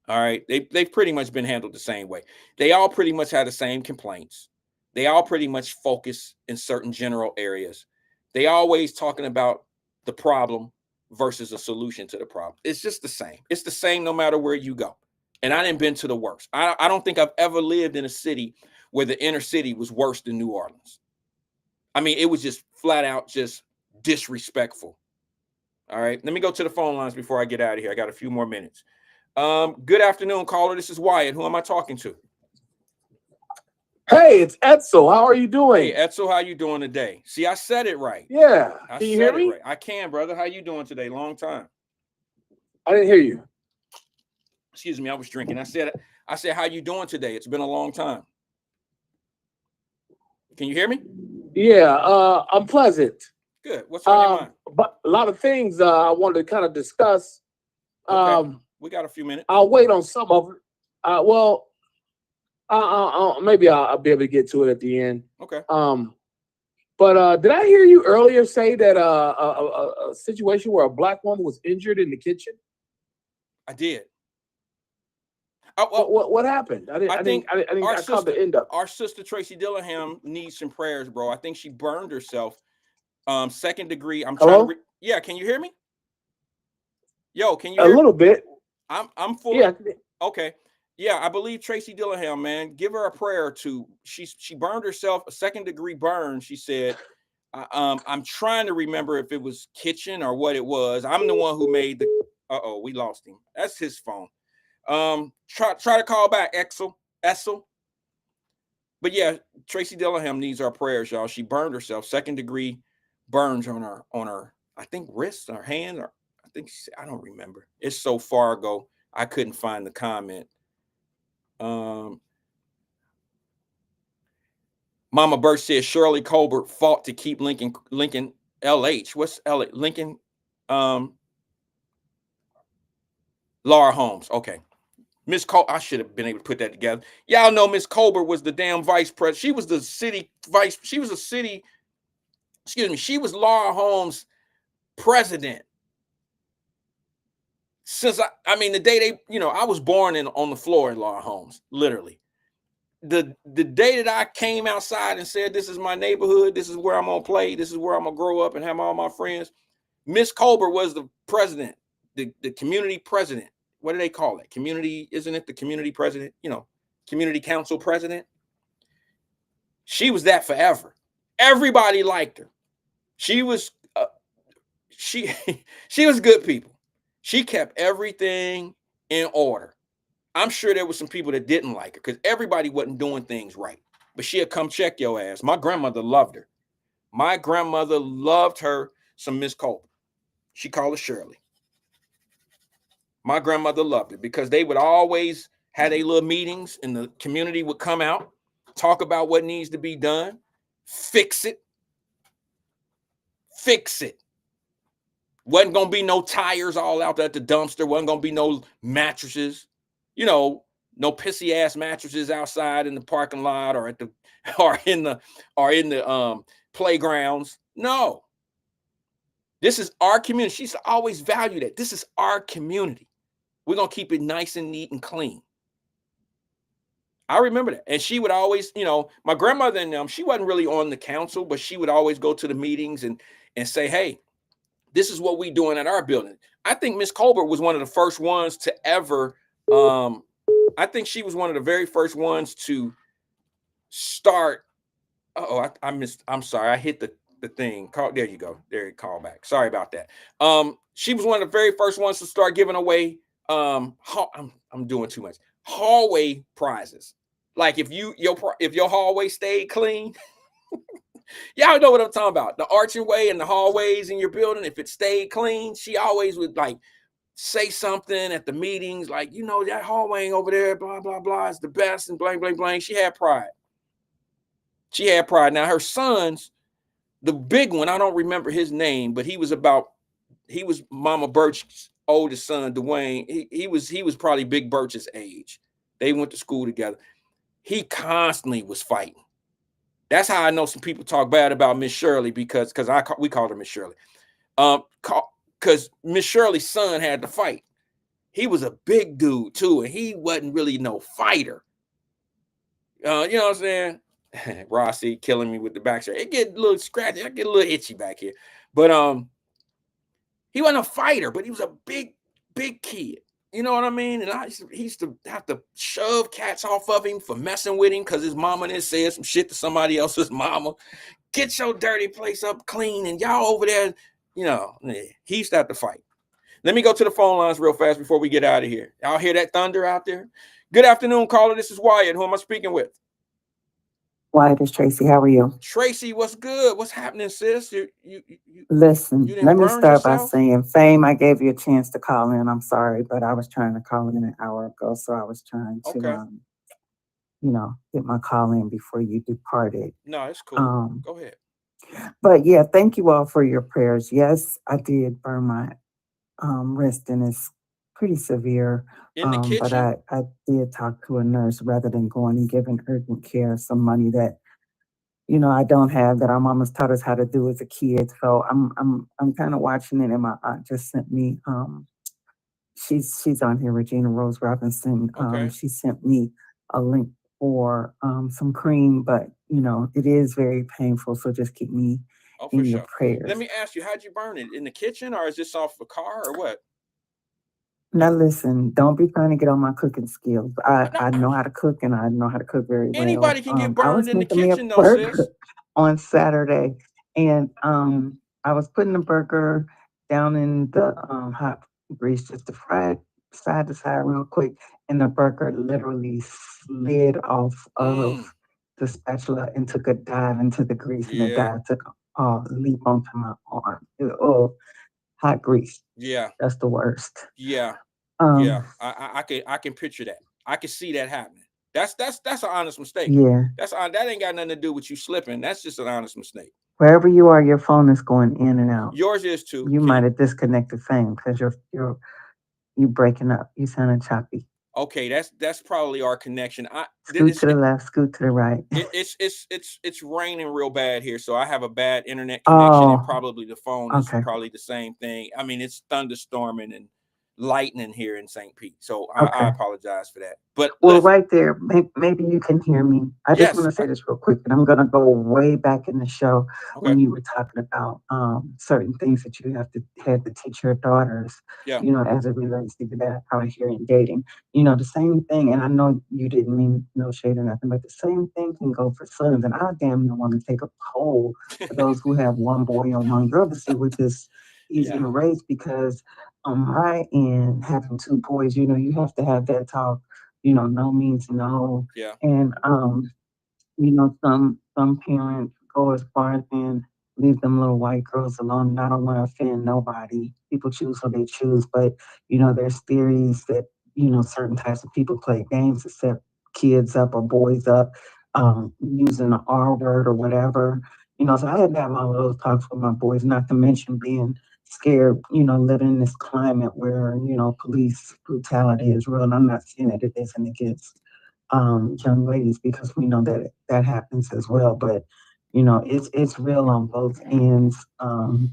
All right. They've pretty much been handled the same way. They all pretty much have the same complaints. They all pretty much focus in certain general areas. They always talking about the problem versus a solution to the problem. It's just the same. It's the same no matter where you go. And I didn't been to the worst. I don't think I've ever lived in a city where the inner city was worse than New Orleans. I mean, it was just flat out just disrespectful. All right. Let me go to the phone lines before I get out of here. I got a few more minutes. Good afternoon, caller. This is Wyatt. Who am I talking to? Hey, it's Edsel. How are you doing? Hey, Edsel, how you doing today? See, I said it right. Yeah. Can you hear me? Right. I can, brother. How you doing today? Long time. I didn't hear you. Excuse me. I was drinking. I said, how you doing today? It's been a long time. Can you hear me? Yeah. I'm pleasant. Good. What's on your mind? But a lot of things I wanted to kind of discuss. Okay. We got a few minutes. I'll wait on some of it. Maybe I'll be able to get to it at the end. Okay. But did I hear you earlier say that a situation where a black woman was injured in the kitchen? I did. What happened? I think I caught the end up. Our sister Tracy Dillingham needs some prayers, bro. I think she burned herself. Second degree. I'm Hello? trying to. Yeah, can you hear me? Yo, can you hear? A little bit. I'm full. Yeah. Okay. Yeah, I believe Tracy Dillingham, man. Give her a prayer too. She burned herself, a second degree burn. She said, I'm trying to remember if it was kitchen or what it was. I'm the one who made the. We lost him. That's his phone. Try to call back, Essel. But yeah, Tracy Dillingham needs our prayers, y'all. She burned herself, second degree burns on her, I think wrist or hand, or I don't remember. It's so far ago, I couldn't find the comment. Mama Birch says Shirley Colbert fought to keep Lincoln LH. What's LH? Lincoln Laura Holmes. Okay. Miss Colbert, I should have been able to put that together. Y'all know Miss Colbert was the damn vice president. She was the city vice. She was Laura Holmes' president. Since the day I was born on the floor in Laura Holmes, literally. The day that I came outside and said, this is my neighborhood, this is where I'm gonna play, this is where I'm gonna grow up and have all my friends. Miss Colbert was the president, the community president. What do they call it? Community, isn't it the community president? Community council president. She was that forever. Everybody liked her. She was she was good people. She kept everything in order. I'm sure there were some people that didn't like her because everybody wasn't doing things right. But she'd come check your ass. My grandmother loved her. My grandmother loved her some Miss Colbert. She called her Shirley. My grandmother loved it because they would always have their little meetings and the community would come out, talk about what needs to be done, fix it. Wasn't gonna be no tires all out there at the dumpster. Wasn't gonna be no mattresses. You know, no pissy ass mattresses outside in the parking lot or at the or in the playgrounds. No. This is our community. She's always valued that. This is our community. We're gonna keep it nice and neat and clean. I remember that. And she would always, my grandmother and them, she wasn't really on the council, but she would always go to the meetings and say, hey, this is what we doing at our building. I think Miss Colbert was one of the first ones to ever, I think she was one of the very first ones to start. I'm sorry. I hit the thing. There you go. There you call back. Sorry about that. She was one of the very first ones to start giving away, I'm doing too much. Hallway prizes. Like if your hallway stayed clean, y'all know what I'm talking about. The archway and the hallways in your building, if it stayed clean, she always would like say something at the meetings, like, that hallway over there, blah, blah, blah, is the best, and blank, blank, blank. She had pride. Now her sons, the big one, I don't remember his name, but he was Mama Birch's oldest son, Dwayne. He was probably Big Birch's age. They went to school together. He constantly was fighting. That's how I know some people talk bad about Miss Shirley because we called her Miss Shirley. Because Miss Shirley's son had to fight. He was a big dude too, and he wasn't really no fighter. You know what I'm saying? Rossi killing me with the back shirt. It get a little scratchy. I get a little itchy back here. But he wasn't a fighter, but he was a big kid. You know what I mean? And he used to have to shove cats off of him for messing with him because his mama then said some shit to somebody else's mama. Get your dirty place up clean, and y'all over there, he used to have to fight. Let me go to the phone lines real fast before we get out of here. Y'all hear that thunder out there? Good afternoon, caller. This is Wyatt. Who am I speaking with? Wyatt, it's Tracy. How are you? Tracy, what's good? What's happening, sis? Listen, let me start by yourself? saying, Fame, I gave you a chance to call in. I'm sorry, but I was trying to call in an hour ago, so I was trying to, get my call in before you departed. No, it's cool. Go ahead. But yeah, thank you all for your prayers. Yes, I did burn my wrist, and it's pretty severe. In the kitchen? But I did talk to a nurse rather than going and giving urgent care some money that I don't have, that our mamas taught us how to do as a kid. So I'm kind of watching it, and my aunt just sent me she's on here, Regina Rose Robinson. Okay. She sent me a link for some cream, but it is very painful. So just keep me in your prayers. Let me ask you, how'd you burn it? In the kitchen, or is this off a car, or what? Now listen, don't be trying to get on my cooking skills. I know how to cook, and I know how to cook very well. Anybody can get burned in the kitchen, though, sis. On Saturday, and I was putting the burger down in the hot grease just to fry it side to side real quick, and the burger literally slid off of the spatula and took a dive into the grease, and the dive took a leap onto my arm. Hot grease. Yeah, that's the worst. Yeah, I can picture that. I can see that happening. That's an honest mistake. Yeah, that ain't got nothing to do with you slipping. That's just an honest mistake. Wherever you are, your phone is going in and out. Yours is too. You might have disconnected Fame because you're breaking up. You sounding choppy. Okay, that's probably our connection. Scoot to the left, scoot to the right. It's raining real bad here, so I have a bad internet connection, and probably the phone is probably the same thing. I mean, it's thunderstorming and lightning here in St. Pete, so I apologize for that. But right there, maybe you can hear me. I just want to say this real quick, and I'm going to go way back in the show when you were talking about certain things that you had to teach your daughters, as it relates to that out here in dating. The same thing, and I know you didn't mean no shade or nothing, but the same thing can go for sons. And I damn near want to take a poll for those who have one boy and one girl to see what this easy to raise, because on my end, having two boys, you have to have that talk. No means no. Yeah. And some parents go as far as saying leave them little white girls alone. And I don't want to offend nobody. People choose who they choose, but there's theories that certain types of people play games to set kids up or boys up, using the R word or whatever. So I had to have all of those talks with my boys, not to mention being scared, living in this climate where, police brutality is real. And I'm not saying that it isn't against young ladies, because we know that that happens as well. But it's real on both ends. And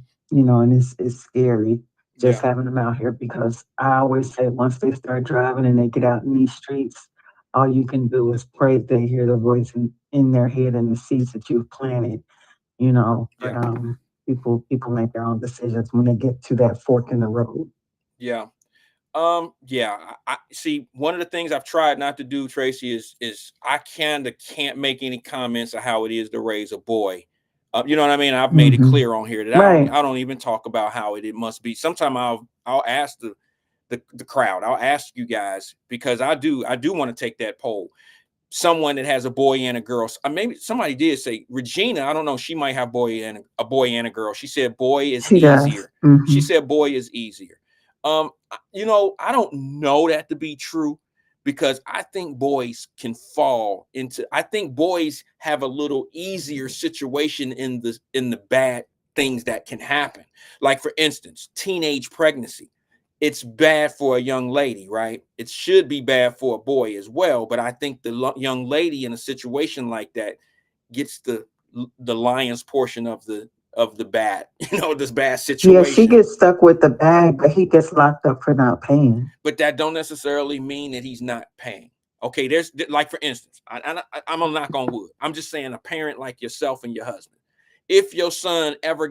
it's scary just having them out here, because I always say once they start driving and they get out in these streets, all you can do is pray that they hear the voice in their head and the seeds that you've planted. But people make their own decisions when they get to that fork in the road. Yeah. I see. One of the things I've tried not to do, Tracy, is I can't make any comments on how it is to raise a boy. You know what I mean? I've made it clear on here that I don't even talk about how it must be. Sometimes I'll ask the crowd. I'll ask you guys, because I do want to take that poll. Someone that has a boy and a girl. Maybe somebody did say Regina. I don't know. She might have a boy and a girl. She said boy is easier. She said boy is easier. I don't know that to be true, because I think boys can fall into. I think boys have a little easier situation in the bad things that can happen. Like, for instance, teenage pregnancy. It's bad for a young lady, right? It should be bad for a boy as well. But I think the young lady in a situation like that gets the lion's portion of the bad, this bad situation. Yeah, she gets stuck with the bag, but he gets locked up for not paying. But that don't necessarily mean that he's not paying. Okay, there's, like, for instance, I'm gonna knock on wood. I'm just saying, a parent like yourself and your husband, if your son ever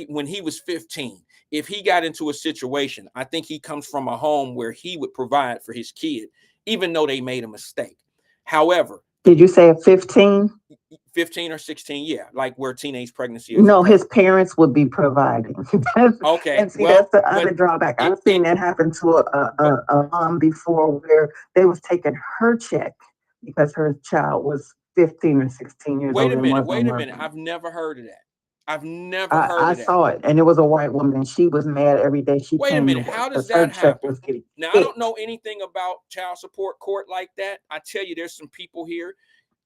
when he was 15, if he got into a situation, I think he comes from a home where he would provide for his kid, even though they made a mistake. However, did you say at 15? 15 or 16, yeah, like where teenage pregnancy is. No, his parents would be providing. Okay, and see, that's the other drawback. I've seen that happen to a mom before, where they was taking her check because her child was 15 or 16 years old. Wait a minute. I've never heard of that. I've never heard of that. I saw it, and it was a white woman, and she was mad every day. Wait a minute. How does that happen? Now, I don't know anything about child support court like that. I tell you, there's some people here.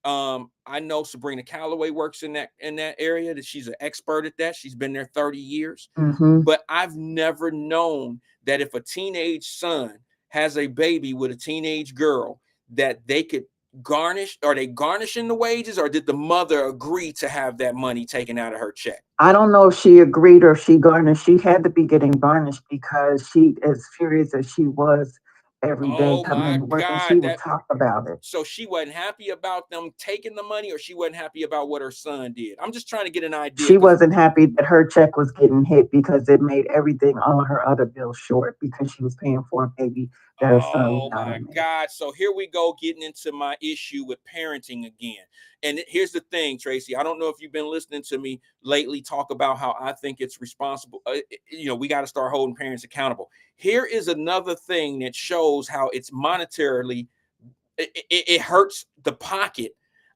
I know Sabrina Calloway works in that area, that she's an expert at that. She's been there 30 years. But I've never known that if a teenage son has a baby with a teenage girl, that they could garnish. Are they garnishing the wages, or did the mother agree to have that money taken out of her check? I don't know if she agreed or if she garnished. She had to be getting garnished, because she, as furious as she was every day coming to work, and she would talk about it. So she wasn't happy about them taking the money, or she wasn't happy about what her son did? I'm just trying to get an idea. She wasn't happy that her check was getting hit, because it made everything, all of her other bills, short, because she was paying for a baby that her son was not. Oh my God. So here we go, getting into my issue with parenting again. And here's the thing, Tracy. I don't know if you've been listening to me lately talk about how I think it's responsible. We got to start holding parents accountable. Here is another thing that shows how it's monetarily, it hurts the pocket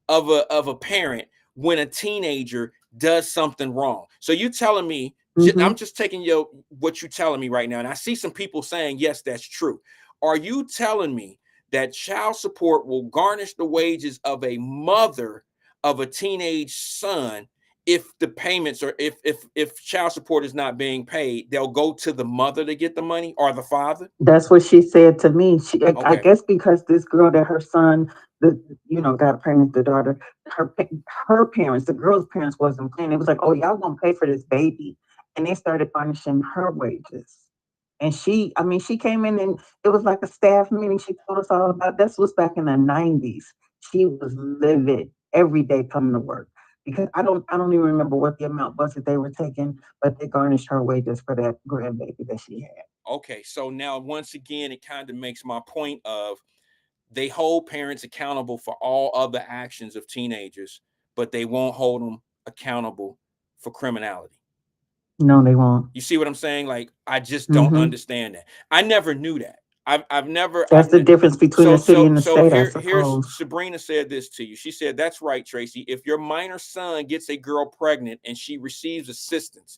of a parent when a teenager does something wrong. So you telling me, I'm just taking what you're telling me right now, and I see some people saying, yes, that's true. Are you telling me that child support will garnish the wages of a mother of a teenage son if the payments, or if child support is not being paid, they'll go to the mother to get the money, or the father? That's what she said to me. I guess because this girl that her son, got pregnant, the daughter, her parents, the girl's parents, wasn't paying. It was like, oh, y'all gonna pay for this baby, and they started garnishing her wages. And she came in, and it was like a staff meeting. She told us all about this. Was back in the 90s. She was livid every day coming to work, because I don't even remember what the amount was that they were taking, but they garnished her wages for that grandbaby that she had. Okay, so now once again, it kind of makes my point of, they hold parents accountable for all other actions of teenagers, but they won't hold them accountable for criminality. No, they won't. You see what I'm saying? Like, I just don't understand that. I never knew that. I've never. That's the difference between the city and the state, I suppose. Here's Sabrina said this to you. She said, that's right, Tracy. If your minor son gets a girl pregnant and she receives assistance,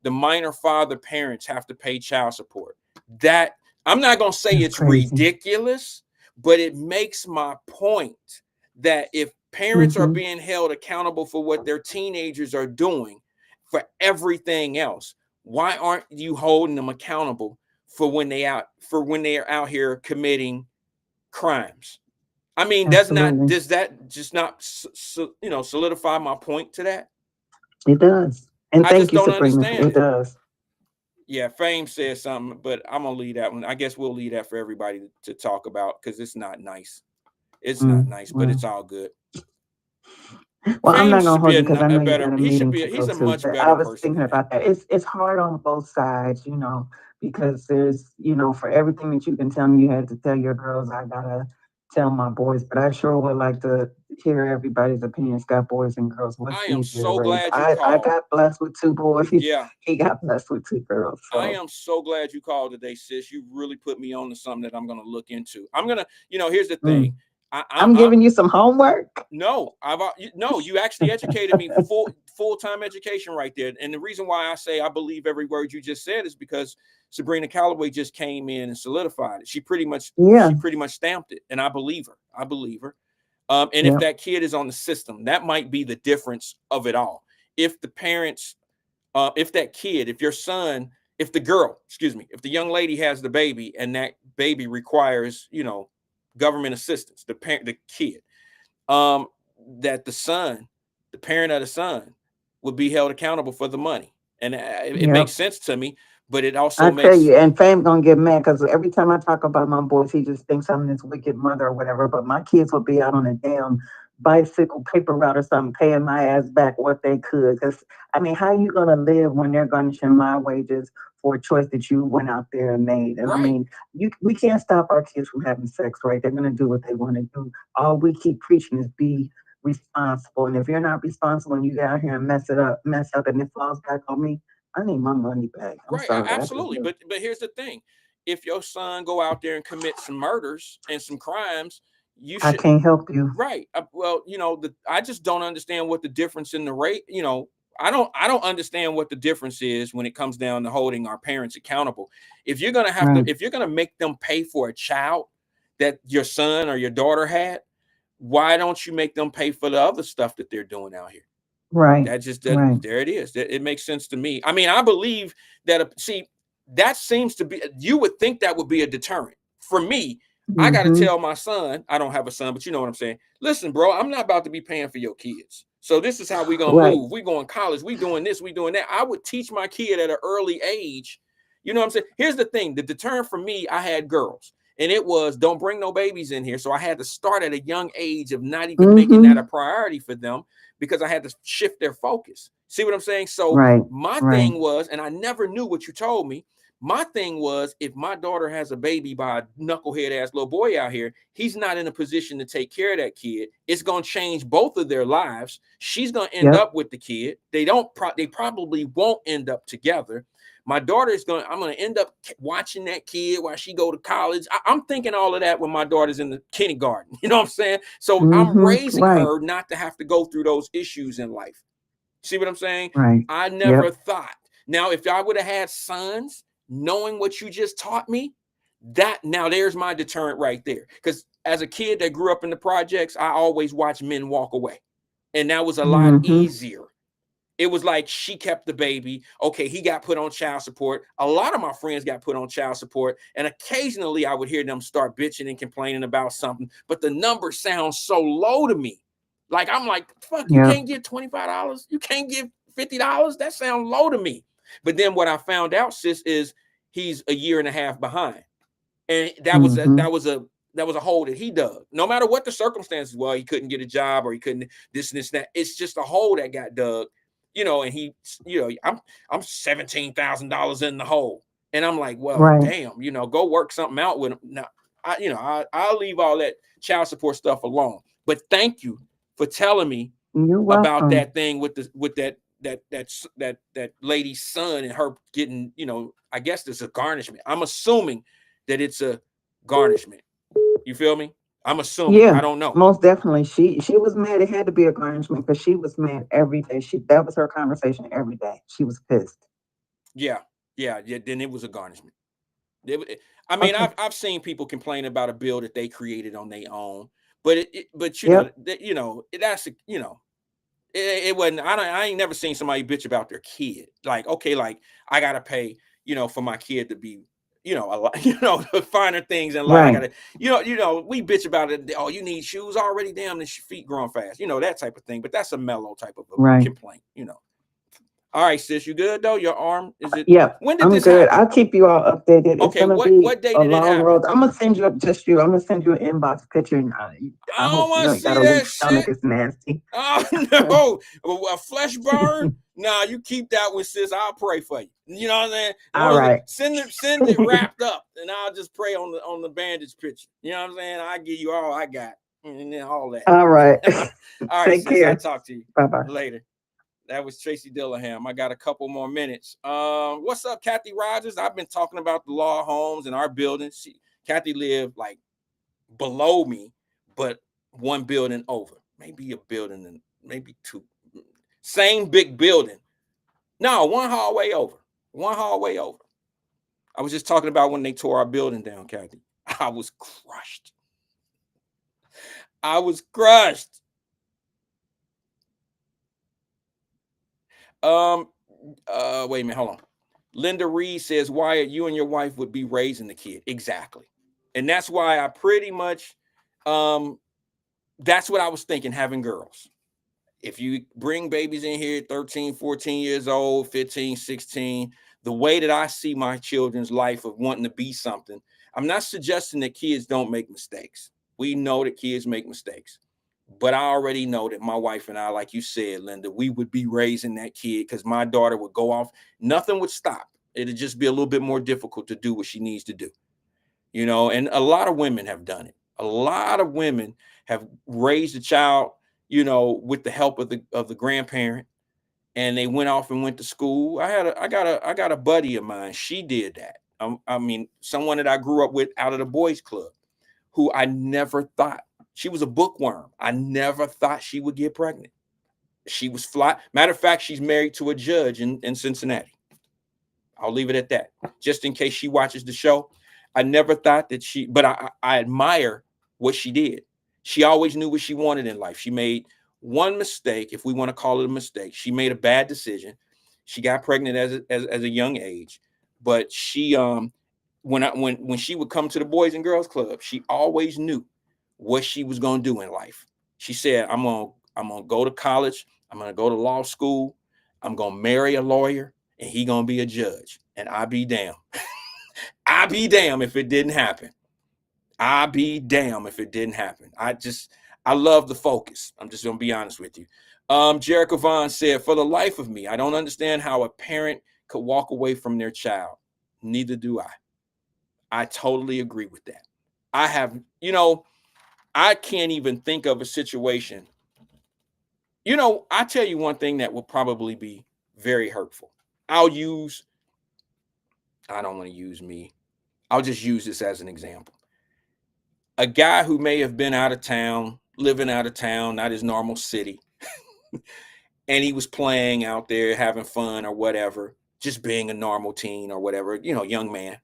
the minor father parents have to pay child support. That, I'm not going to say it's ridiculous, but it makes my point that if parents are being held accountable for what their teenagers are doing for everything else, Why aren't you holding them accountable for when they are out here committing crimes? I mean, does that just not solidify my point to that? It does. And I just thank you, don't Sabrina. understand It it. does. Yeah, Fame says something, but I'm gonna leave that one. I guess we'll leave that for everybody to talk about because it's not nice. It's not nice, but it's all good. Well, I'm Fame not gonna should be hold you because I a know you better. got a He should meeting be. to go He's a to. much But I better was person thinking than that. about that. It's hard on both sides, because there's, for everything that you can tell me you had to tell your girls, I gotta tell my boys. But I sure would like to hear everybody's opinions. Got boys and girls. What's I am easier to so raise? glad you I called. got blessed with 2 boys. Yeah, He got blessed with 2 girls. I So am so glad you called today, sis. You really put me on to something that I'm gonna look into. I'm gonna, here's the thing. I'm giving you some homework. No, no, you actually educated me, full-time education right there. And the reason why I say I believe every word you just said is because Sabrina Calloway just came in and solidified it. She pretty much stamped it, and I believe her. And if that kid is on the system, that might be the difference of it all. If the parents, if that kid, if your son, if the girl, excuse me, if the young lady has the baby and that baby requires, government assistance, the kid, that the parent of the son, would be held accountable for the money. And it makes sense to me, but it also I tell makes you, and Fame gonna get mad because every time I talk about my boys, he just thinks I'm this wicked mother or whatever. But my kids will be out on a damn bicycle paper route or something, paying my ass back what they could. Because I mean, how you gonna live when they're garnishing my wages for a choice that you went out there and made? And I mean, we can't stop our kids from having sex, right? They're gonna do what they want to do. All we keep preaching is be responsible. And if you're not responsible and you get out here and mess up, and it falls back on me, I need my money back. I'm right, sorry. absolutely. But here's the thing: if your son go out there and commit some murders and some crimes, you I should. can't help you. Right. Well, I just don't understand what the difference in the rate. I don't understand what the difference is when it comes down to holding our parents accountable. If you're gonna if you're gonna make them pay for a child that your son or your daughter had, why don't you make them pay for the other stuff that they're doing out here? Right. There it is. It makes sense to me. I mean, I believe that. See, that seems to be. You would think that would be a deterrent for me. I got to tell my son. I don't have a son, but you know what I'm saying. Listen, bro, I'm not about to be paying for your kids. So this is how we gonna move. We going to college. We doing this. We doing that. I would teach my kid at an early age. You know what I'm saying? Here's the thing. The deterrent for me, I had girls. And it was, don't bring no babies in here. So I had to start at a young age of not even making that a priority for them, because I had to shift their focus. See what I'm saying? So my thing was, and I never knew what you told me. My thing was, if my daughter has a baby by a knucklehead ass little boy out here, he's not in a position to take care of that kid. It's going to change both of their lives. She's going to end up with the kid. They probably won't end up together. My daughter I'm going to end up watching that kid while she go to college. I'm thinking all of that when my daughter's in the kindergarten. You know what I'm saying? So I'm raising her not to have to go through those issues in life. See what I'm saying? I never thought. Now, if I would have had sons, knowing what you just taught me, now there's my deterrent right there. Because as a kid that grew up in the projects, I always watched men walk away. And that was a lot easier. It was like she kept the baby. Okay, he got put on child support. A lot of my friends got put on child support. And occasionally I would hear them start bitching and complaining about something. But the number sounds so low to me. Like, I'm like, fuck, you can't get $25. You can't get $50. That sounds low to me. But then what I found out, sis, is he's a year and a half behind. And that was a hole that he dug. No matter what the circumstances, well, he couldn't get a job or he couldn't this and this, that. It's just a hole that got dug. And he, I'm $17,000 in the hole. And I'm like, well, damn, go work something out with him. Now, I'll leave all that child support stuff alone. But thank you for telling me about that thing with that lady's son and her getting, I guess there's a garnishment. I'm assuming that it's a garnishment. You feel me? I'm assuming. I don't know. Most definitely. She was mad. It had to be a garnishment because she was mad every day. That was her conversation every day. She was pissed. Yeah. Then it was a garnishment. I've seen people complain about a bill that they created on their own, but that's It wasn't. I ain't never seen somebody bitch about their kid. Like, okay, like I gotta pay, for my kid to be, a lot, the finer things in life. I Right. gotta, we bitch about it. Oh, you need shoes already? Damn, the feet growing fast. That type of thing. But that's a mellow type of a Right. complaint. All right, sis, you good though? Your arm, is it? Yep, When did I'm this good. happen? I'll keep you all updated. It's Okay, gonna what be day a did it long happen? road. I'm gonna send you just you. I'm gonna send you an inbox picture, and I I don't hope you want know to you got see a weak that stomach. shit. It's nasty. Oh no, a flesh burn? Nah, you keep that one, sis. I'll pray for you. You know what I'm saying? All right. Send it wrapped up, and I'll just pray on the bandage picture. You know what I'm saying? I give you all I got, and then all that. All right. All right, Take sis. I'll care. talk to you Bye-bye. later. That was Tracy Dillingham. I got a couple more minutes. What's up, Kathy Rogers? I've been talking about the law homes in our building. Kathy lived like below me, but one building over, maybe a building and maybe two. Same big building. No, one hallway over. One hallway over. I was just talking about when they tore our building down, Kathy. I was crushed. I was crushed. Wait a minute, hold on. Linda Reed says, Wyatt, you and your wife would be raising the kid. Exactly. And that's why I pretty much, that's what I was thinking, having girls. If you bring babies in here 13, 14 years old, 15, 16, the way that I see my children's life of wanting to be something, I'm not suggesting that kids don't make mistakes. We know that kids make mistakes. But I already know that my wife and I, like you said, Linda, we would be raising that kid because my daughter would go off. Nothing would stop. It'd just be a little bit more difficult to do what she needs to do. And a lot of women have done it. A lot of women have raised a child, with the help of the grandparent, and they went off and went to school. I got a buddy of mine. She did that. I mean, someone that I grew up with out of the boys club, who I never thought, she was a bookworm. I never thought she would get pregnant. She was fly. Matter of fact, she's married to a judge in Cincinnati. I'll leave it at that, just in case she watches the show. I never thought that but I admire what she did. She always knew what she wanted in life. She made one mistake, if we want to call it a mistake. She made a bad decision. She got pregnant as a young age, but she when she would come to the Boys and Girls Club, she always knew what she was going to do in life. She said, I'm gonna go to college. I'm gonna go to law school. I'm gonna marry a lawyer, and he gonna be a judge. And I be damn. I be damn if it didn't happen. I be damn if it didn't happen. I love the focus. I'm just gonna be honest with you. Jericho Vaughn said, for the life of me, I don't understand how a parent could walk away from their child. Neither do I. I totally agree with that. I can't even think of a situation. I tell you one thing that will probably be very hurtful. I don't want to use me. I'll just use this as an example. A guy who may have been out of town, living out of town, not his normal city, and he was playing out there, having fun or whatever, just being a normal teen or whatever, young man,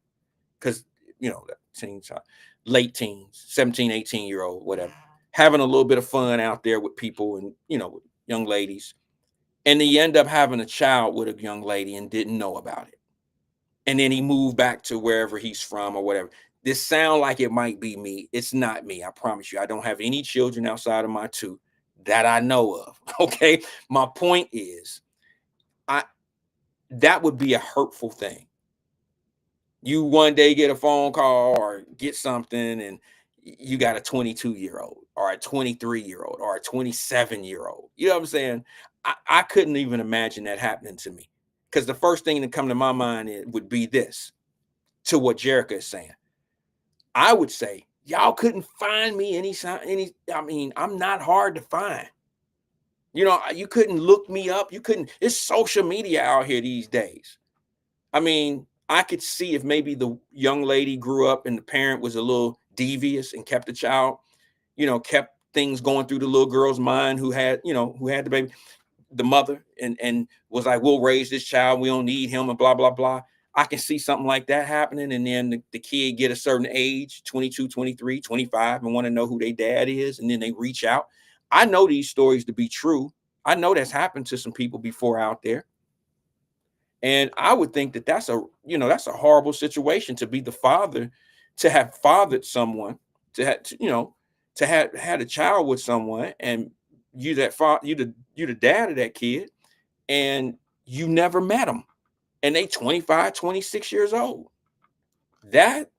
because, teens, late teens, 17, 18-year-old, whatever, having a little bit of fun out there with people and, young ladies. And he ended up having a child with a young lady and didn't know about it. And then he moved back to wherever he's from or whatever. This sound like it might be me. It's not me. I promise you. I don't have any children outside of my two that I know of. Okay. My point is, that would be a hurtful thing. You one day get a phone call or get something and you got a 22-year-old or a 23-year-old or a 27-year-old. You know what I'm saying? I couldn't even imagine that happening to me, because the first thing that come to my mind would be this, to what Jerica is saying. I would say, y'all couldn't find me I'm not hard to find. You couldn't look me up. It's social media out here these days. I mean, I could see if maybe the young lady grew up and the parent was a little devious and kept the child, kept things going through the little girl's mind who had the baby, the mother, and was like, we'll raise this child. We don't need him and blah, blah, blah. I can see something like that happening. And then the kid get a certain age, 22, 23, 25, and want to know who their dad is. And then they reach out. I know these stories to be true. I know that's happened to some people before out there. And I would think that that's a horrible situation to be the father, to have fathered someone, to have, to have had a child with someone, and you the dad of that kid, and you never met them, and they 25, 26 years old. That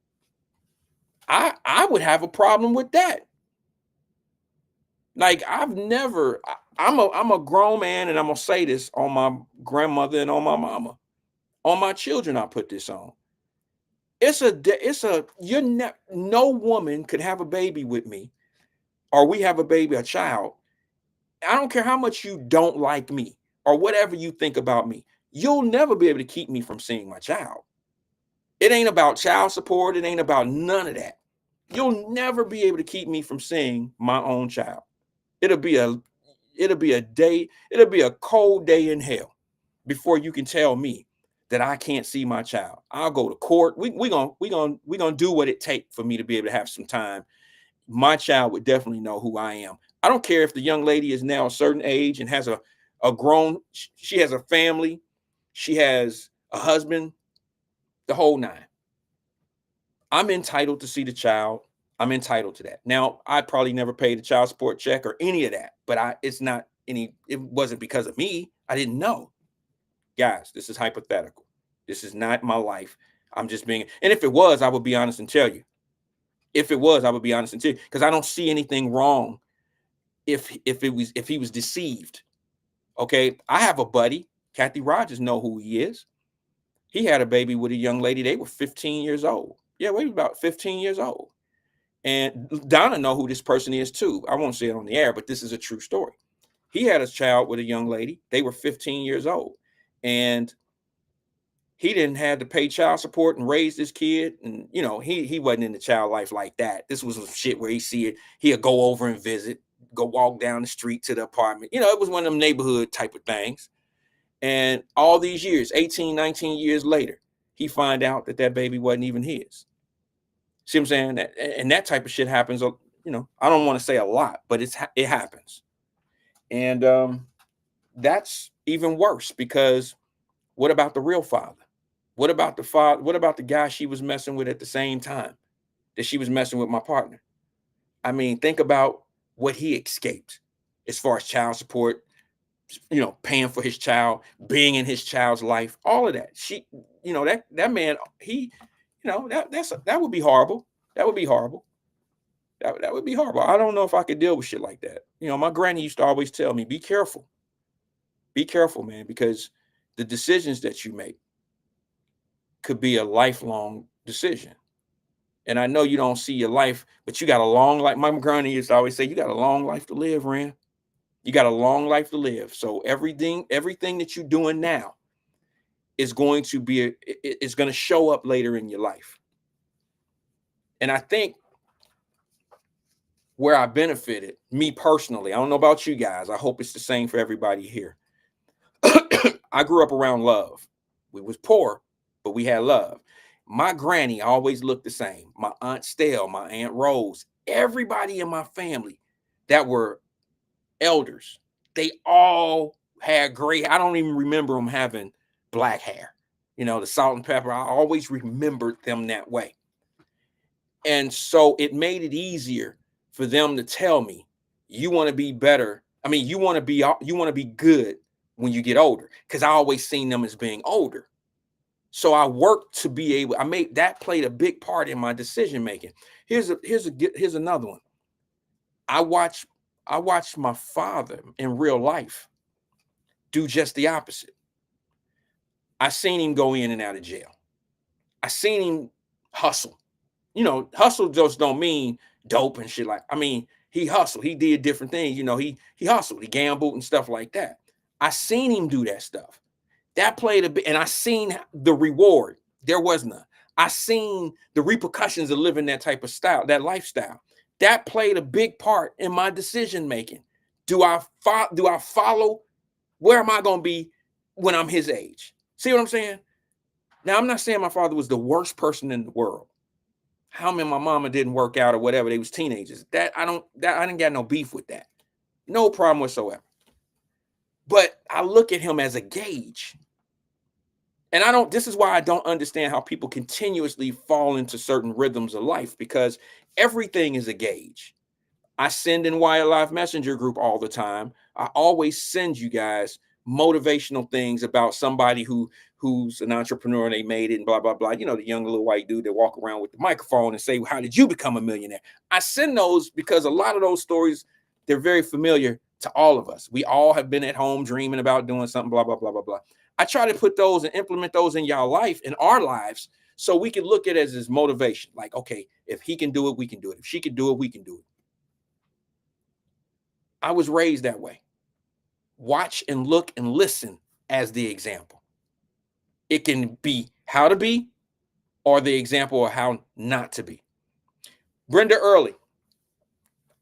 I would have a problem with that. Like, I'm a grown man, and I'm gonna say this on my grandmother and on my mama. On my children, I put this on. No woman could have a baby with me, or we have a child. I don't care how much you don't like me or whatever you think about me. You'll never be able to keep me from seeing my child. It ain't about child support. It ain't about none of that. You'll never be able to keep me from seeing my own child. It'll be a cold day in hell before you can tell me that I can't see my child. I'll go to court. We gonna do what it takes for me to be able to have some time. My child would definitely know who I am. I don't care if the young lady is now a certain age and has a grown, she has a family, she has a husband, the whole nine. I'm entitled to see the child. I'm entitled to that. Now, I probably never paid a child support check or any of that, but it wasn't because of me. I didn't know. Guys, this is hypothetical. This is not my life. I'm just being, and if it was, I would be honest and tell you. If it was, I would be honest and tell you, because I don't see anything wrong if he was deceived. Okay, I have a buddy, Kathy Rogers, know who he is. He had a baby with a young lady. They were 15 years old. Yeah, we were about 15 years old. And Donna know who this person is too. I won't say it on the air, but this is a true story. He had a child with a young lady. They were 15 years old. And he didn't have to pay child support and raise this kid. And, he wasn't in the child life like that. This was some shit where he'd go over and visit, go walk down the street to the apartment. It was one of them neighborhood type of things. And all these years, 18, 19 years later, he find out that baby wasn't even his. See what I'm saying? And that type of shit happens, I don't want to say a lot, but it happens. And that's even worse, because what about the real father? What about the father? What about the guy she was messing with at the same time that she was messing with my partner? I mean, think about what he escaped as far as child support, paying for his child, being in his child's life, all of that. That man, that would be horrible. That would be horrible. That would be horrible. I don't know if I could deal with shit like that. My granny used to always tell me, be careful. Be careful, man, because the decisions that you make could be a lifelong decision. And I know you don't see your life, but you got a long life. My granny used to always say, you got a long life to live, Ren. You got a long life to live. So everything that you're doing now is going to show up later in your life. And I think where I benefited, me personally, I don't know about you guys, I hope it's the same for everybody here. I grew up around love. We was poor, but we had love. My granny always looked the same. My Aunt Stell, my Aunt Rose, everybody in my family that were elders, they all had gray. I don't even remember them having black hair. The salt and pepper, I always remembered them that way. And so it made it easier for them to tell me, you want to be better. I mean, you want to be good when you get older, because I always seen them as being older. So I worked to be able, that played a big part in my decision making. Here's another one. I watched my father in real life do just the opposite. I seen him go in and out of jail. I seen him hustle. Hustle just don't mean dope and shit. He hustled. He did different things. He hustled. He gambled and stuff like that. I seen him do that stuff. That played a bit, and I seen the reward. There was none. I seen the repercussions of living that type of style, that lifestyle. That played a big part in my decision making. Do I follow? Where am I going to be when I'm his age? See what I'm saying? Now, I'm not saying my father was the worst person in the world. How many my mama didn't work out or whatever, they was teenagers. I didn't got no beef with that. No problem whatsoever. But I look at him as a gauge. And this is why I don't understand how people continuously fall into certain rhythms of life, because everything is a gauge. I send in Wyatt Live Messenger group all the time. I always send you guys motivational things about somebody who's an entrepreneur and they made it and blah, blah, blah. You know, the young little white dude that walk around with the microphone and say, how did you become a millionaire? I send those because a lot of those stories, they're very familiar to all of us. We all have been at home dreaming about doing something, blah, blah, blah, blah, blah. I try to put those and implement those in y'all life, in our lives, so we can look at it as motivation. Like, okay, if he can do it, we can do it. If she can do it, we can do it. I was raised that way. Watch and look and listen as the example. It can be how to be or the example of how not to be. Brenda Early,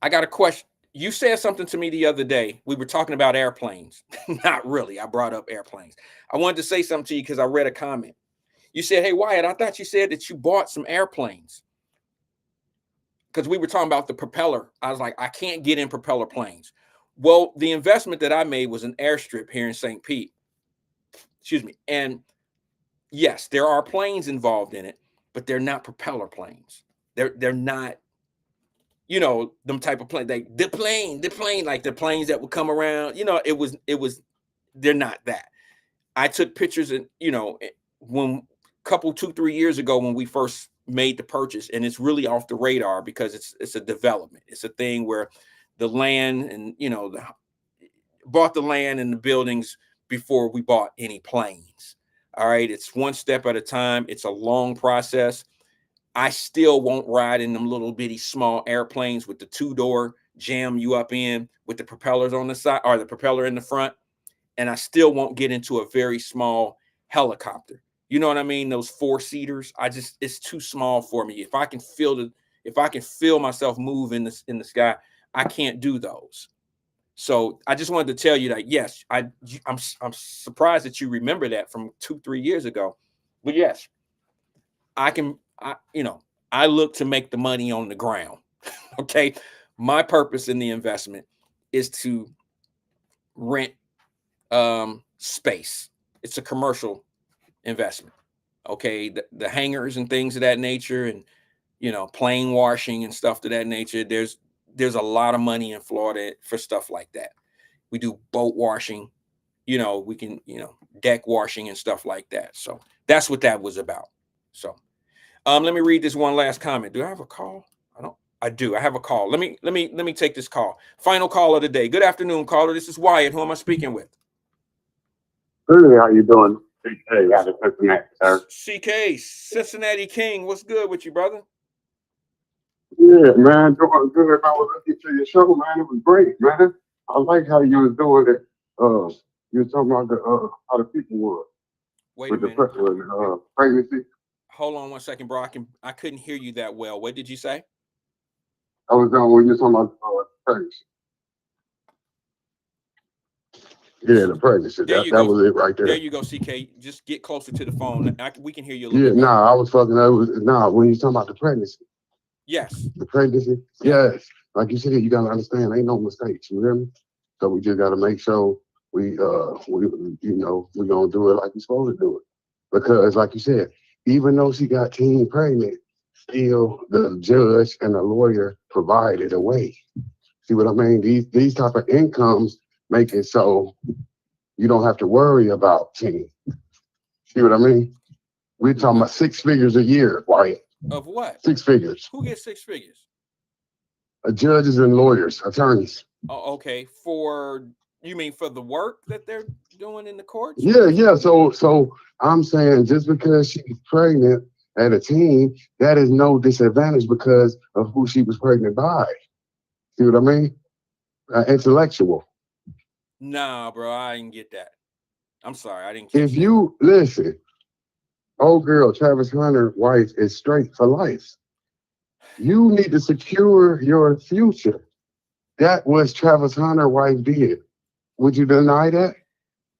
I got a question. You said something to me the other day. We were talking about airplanes. Not really. I brought up airplanes. I wanted to say something to you because I read a comment. You said, hey, Wyatt, I thought you said that you bought some airplanes. Because we were talking about the propeller. I was like, I can't get in propeller planes. Well, the investment that I made was an airstrip here in St. Pete. Excuse me. And yes, there are planes involved in it, but they're not propeller planes. They're not, you know, them type of plane. Like the plane, like the planes that would come around. You know, they're not that. I took pictures and, you know, when couple 2-3 years ago when we first made the purchase, and it's really off the radar because it's a development. It's a thing where the land and, you know, bought the land and the buildings before we bought any planes. All right. It's one step at a time. It's a long process. I still won't ride in them little bitty small airplanes with the 2-door jam you up in with the propellers on the side or the propeller in the front. And I still won't get into a very small helicopter. You know what I mean? Those 4-seaters. It's too small for me. If I can feel myself move in the sky, I can't do those. So I just wanted to tell you that, yes, I'm surprised that you remember that from 2-3 years ago. But yes, I look to make the money on the ground. Okay. My purpose in the investment is to rent space. It's a commercial investment. Okay. The hangars and things of that nature, and, you know, plane washing and stuff to that nature. There's a lot of money in Florida for stuff like that. We do boat washing, you know, we can, you know, deck washing and stuff like that. So that's what that was about. So let me read this one last comment. Do I have a call? I do. I have a call. Let me take this call. Final call of the day. Good afternoon, caller. This is Wyatt. Who am I speaking with? Hey, how you doing? Hey, out of Cincinnati, sir. CK, Cincinnati King. What's good with you, brother? Yeah, man, doing good. I was listening to your show, man. It was great, man. I like how you was doing it. You was talking about how the people were Wait with a minute. the pregnancy. Hold on one second, bro. I couldn't hear you that well. What did you say? I was when you was talking about pregnancy. Yeah, the pregnancy. That was it right there. There you go, CK. Just get closer to the phone. We can hear you a little Yeah, bit better. I was fucking. When you talking about the pregnancy. Yes. The pregnancy. Yes. Like you said, you gotta understand, ain't no mistakes. You hear me? So we just gotta make sure we gonna do it like we supposed to do it. Because like you said, even though she got teen pregnant, still the judge and the lawyer provided a way. See what I mean? These type of incomes make it so you don't have to worry about teen. See what I mean? We're talking about 6 figures a year, Wyatt. Of what? 6 figures. Who gets 6 figures? Judges and lawyers, attorneys. Oh, okay. You mean for the work that they're doing in the courts? Yeah. So I'm saying just because she's pregnant at a teen, that is no disadvantage because of who she was pregnant by. See what I mean? Intellectual. Nah, bro, I didn't get that. I'm sorry, I didn't catch If you listen, old girl, Travis Hunter's wife is straight for life. You need to secure your future. That was Travis Hunter's wife did. Would you deny that?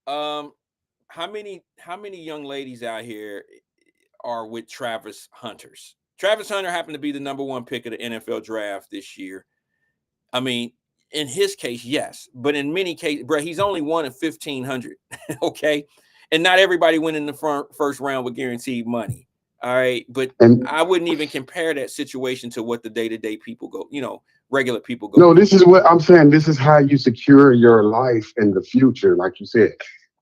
How many young ladies out here are with Travis Hunters? Travis Hunter happened to be the #1 pick of the NFL draft this year. I mean, In his case, yes, but in many cases, bro, he's only one of 1,500. Okay, and not everybody went in the first round with guaranteed money. All right, but And I wouldn't even compare that situation to what the day-to-day people go, regular people go no, through. this is what I'm saying. This is how you secure your life in the future. Like you said,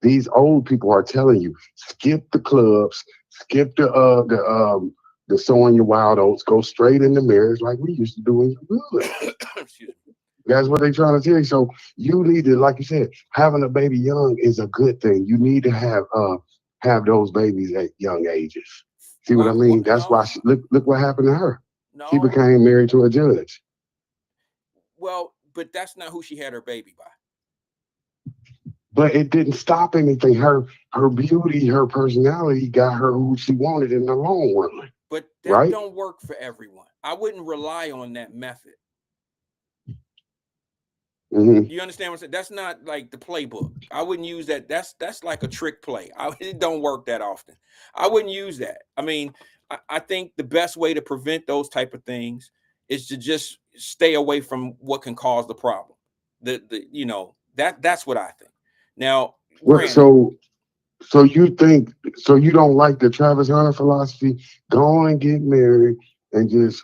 these old people are telling you, skip the clubs, skip the sowing your wild oats, go straight into marriage like we used to do when you were good. Excuse me. That's what they're trying to tell you. So you need to, like you said, having a baby young is a good thing. You need to have those babies at young ages. See what I mean? That's why No, look what happened to her. She no. became married to a judge. Well, but that's not who she had her baby by. But it didn't stop anything. Her beauty, her personality got her who she wanted in the long run. But that Right? don't work for everyone. I wouldn't rely on that method. Mm-hmm. You understand what I'm saying? That's not like the playbook. I wouldn't use that. That's like a trick play. It don't work that often. I wouldn't use that. I mean, I think the best way to prevent those type of things is to just stay away from what can cause the problem. That's what I think. Now, What, granted, so you think you don't like the Travis Hunter philosophy? Go and get married and just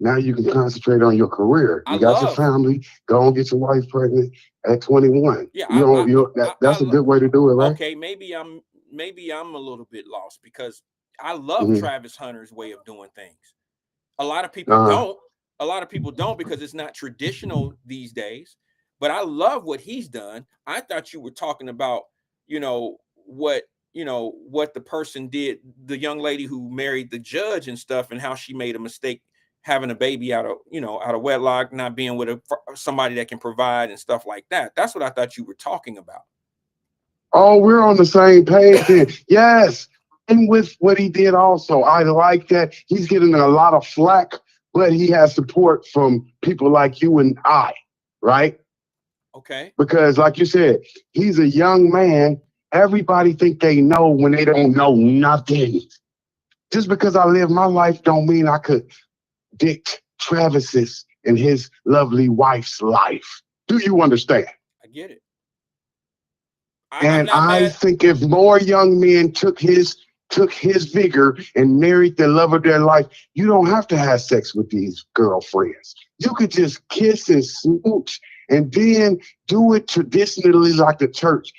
now you can concentrate on your career. I You got your love. family. Go and get your wife pregnant at 21. Yeah, That's a good way to do it, right? okay. Maybe I'm a little bit lost because I love Mm-hmm. Travis Hunter's way of doing things. A lot of people Uh, don't. A lot of people don't because it's not traditional these days. But I love what he's done. I thought you were talking about, you know, what what the person did, the young lady who married the judge and stuff, and how she made a mistake having a baby out of wedlock, not being with somebody that can provide and stuff like that. That's what I thought you were talking about. oh, we're on the same page then. Yes. And with what he did also, I like that he's getting a lot of flack, but he has support from people like you and I, right? Okay. Because like you said, he's a young man. Everybody think they know when they don't know nothing. Just because I live my life don't mean I could dict Travis's and his lovely wife's life. Do you understand? I get it. I'm And not I mad. think if more young men took his vigor and married the love of their life, you don't have to have sex with these girlfriends. You could just kiss and smooch and then do it traditionally like the church.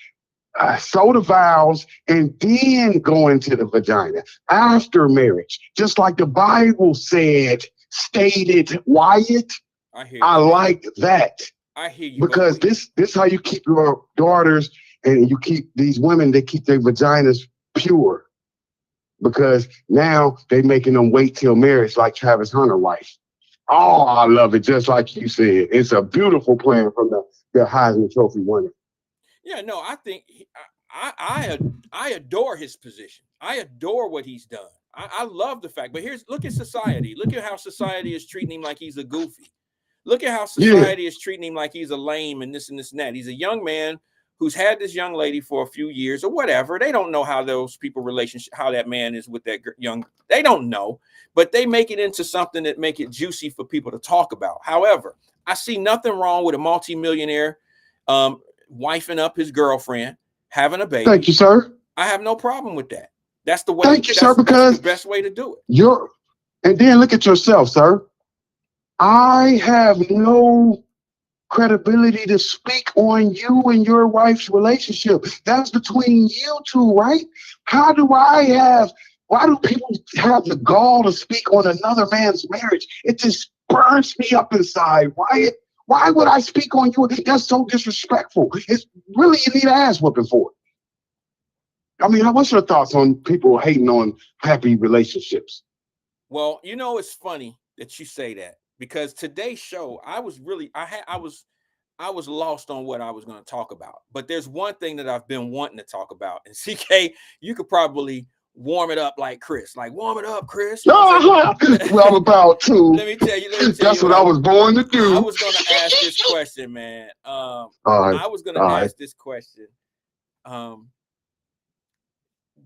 Sow the vows and then go into the vagina after marriage, just like the Bible stated. Wyatt, I hear I you, man. like that I hear you, because this how you keep your daughters and you keep these women. They keep their vaginas pure because now they making them wait till marriage, like Travis Hunter wife. Oh, I love it. Just like you said, it's a beautiful plan from the Heisman Trophy winner. Yeah, no, I think I adore his position. I adore what he's done. I love the fact. But look at society. Look at how society is treating him like he's a goofy. Look at how Yeah. society is treating him like he's a lame and this and this and that. He's a young man who's had this young lady for a few years or whatever. They don't know how those people relationship, how that man is with that young. They don't know, but they make it into something that make it juicy for people to talk about. However, I see nothing wrong with a multimillionaire wifing up his girlfriend, having a baby. Thank you, sir. I have no problem with that. That's the way. Thank you, sir, That's because the best way to do it. and then look at yourself, sir. I have no credibility to speak on you and your wife's relationship. That's between you two, right? Why do people have the gall to speak on another man's marriage? It just burns me up inside. Why would I speak on you? That's so disrespectful. It's really, you need an ass whooping for it. I mean, what's your thoughts on people hating on happy relationships? Well, it's funny that you say that because today's show, I was lost on what I was going to talk about. But there's one thing that I've been wanting to talk about. And CK, you could probably warm it up like Chris. Like, warm it up, Chris. Well, I'm about to. Let me tell you. That's what I was born to do. I was going to ask this question, man. All right. I was going to ask this question.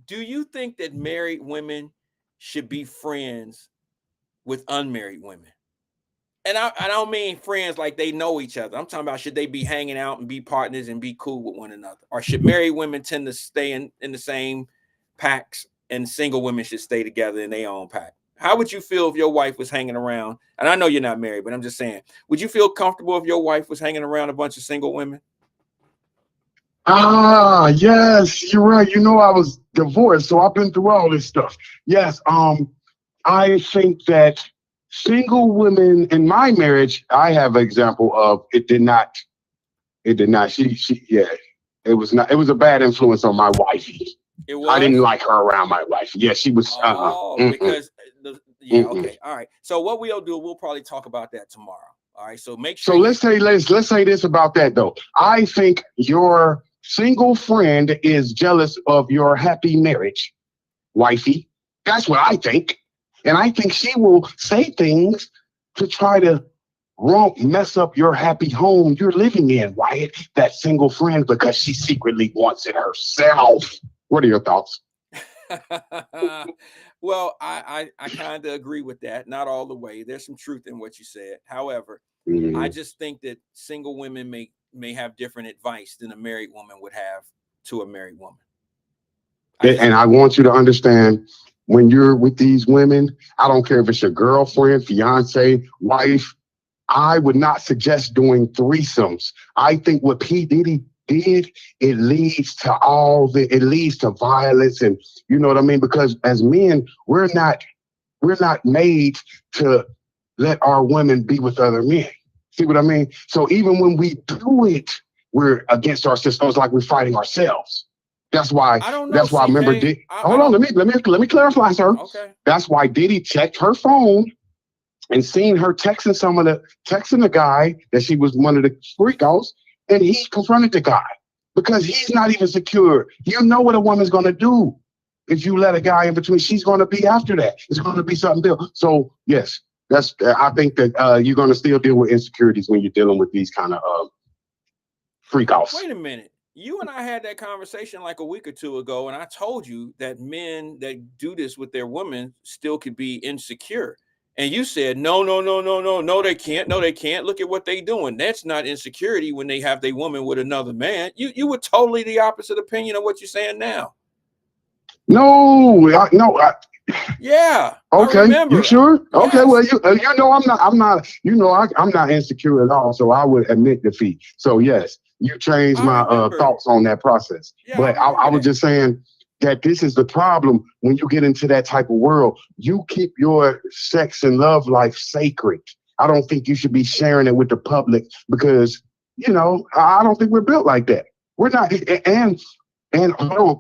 Do you think that married women should be friends with unmarried women? And I don't mean friends like they know each other. I'm talking about should they be hanging out and be partners and be cool with one another? Or should married women tend to stay in the same packs and single women should stay together in their own pack? How would you feel if your wife was hanging around? And I know you're not married, but I'm just saying, would you feel comfortable if your wife was hanging around a bunch of single women? Ah, yes, you're right. You know, I was divorced, so I've been through all this stuff. Yes, I think that single women in my marriage, I have an example of it did not. Yeah, it was not, it was a bad influence on my wife. It I didn't was? like her around my wife. Yeah, she was, Oh, because yeah, mm-mm. okay. All right. So what we'll do, we'll probably talk about that tomorrow. All right. So make So sure let's say this about that though. I think your single friend is jealous of your happy marriage, wifey. That's what I think. And I think she will say things to try to mess up your happy home you're living in, Wyatt, that single friend, because she secretly wants it herself. What are your thoughts? well, I kind of agree with that. Not all the way. There's some truth in what you said. However, I just think that single women may have different advice than a married woman would have to a married woman. And I want you to understand, when you're with these women, I don't care if it's your girlfriend, fiance, wife, I would not suggest doing threesomes. I think what P. Diddy did, it leads to violence, and you know what I mean? Because as men, we're not made to let our women be with other men. See what I mean? So even when we do it, we're against our systems, like we're fighting ourselves. That's why. I don't know. That's why. CJ, Remember, hold on. Let me clarify, sir. Okay. That's why Diddy checked her phone and seen her texting the guy that she was one of the freakouts, and he confronted the guy because he's not even secure. You know what a woman's gonna do if you let a guy in between. She's gonna be after that. It's gonna be something else. So yes, I think that you're gonna still deal with insecurities when you're dealing with these kind of freakouts. Wait a minute. You and I had that conversation like a week or two ago, and I told you that men that do this with their women still could be insecure. And you said, no, they can't. No, they can't. Look at what they doing. That's not insecurity when they have their woman with another man. You were totally the opposite opinion of what you're saying now. No. Yeah. Okay. I remember. You sure? Yes. Okay. Well, you know, I'm not insecure at all. So I would admit defeat. So yes, you changed my thoughts on that process. Yeah, but I was just saying that this is the problem when you get into that type of world. You keep your sex and love life sacred. I don't think you should be sharing it with the public because, you know, I don't think we're built like that. We're not. And hold on.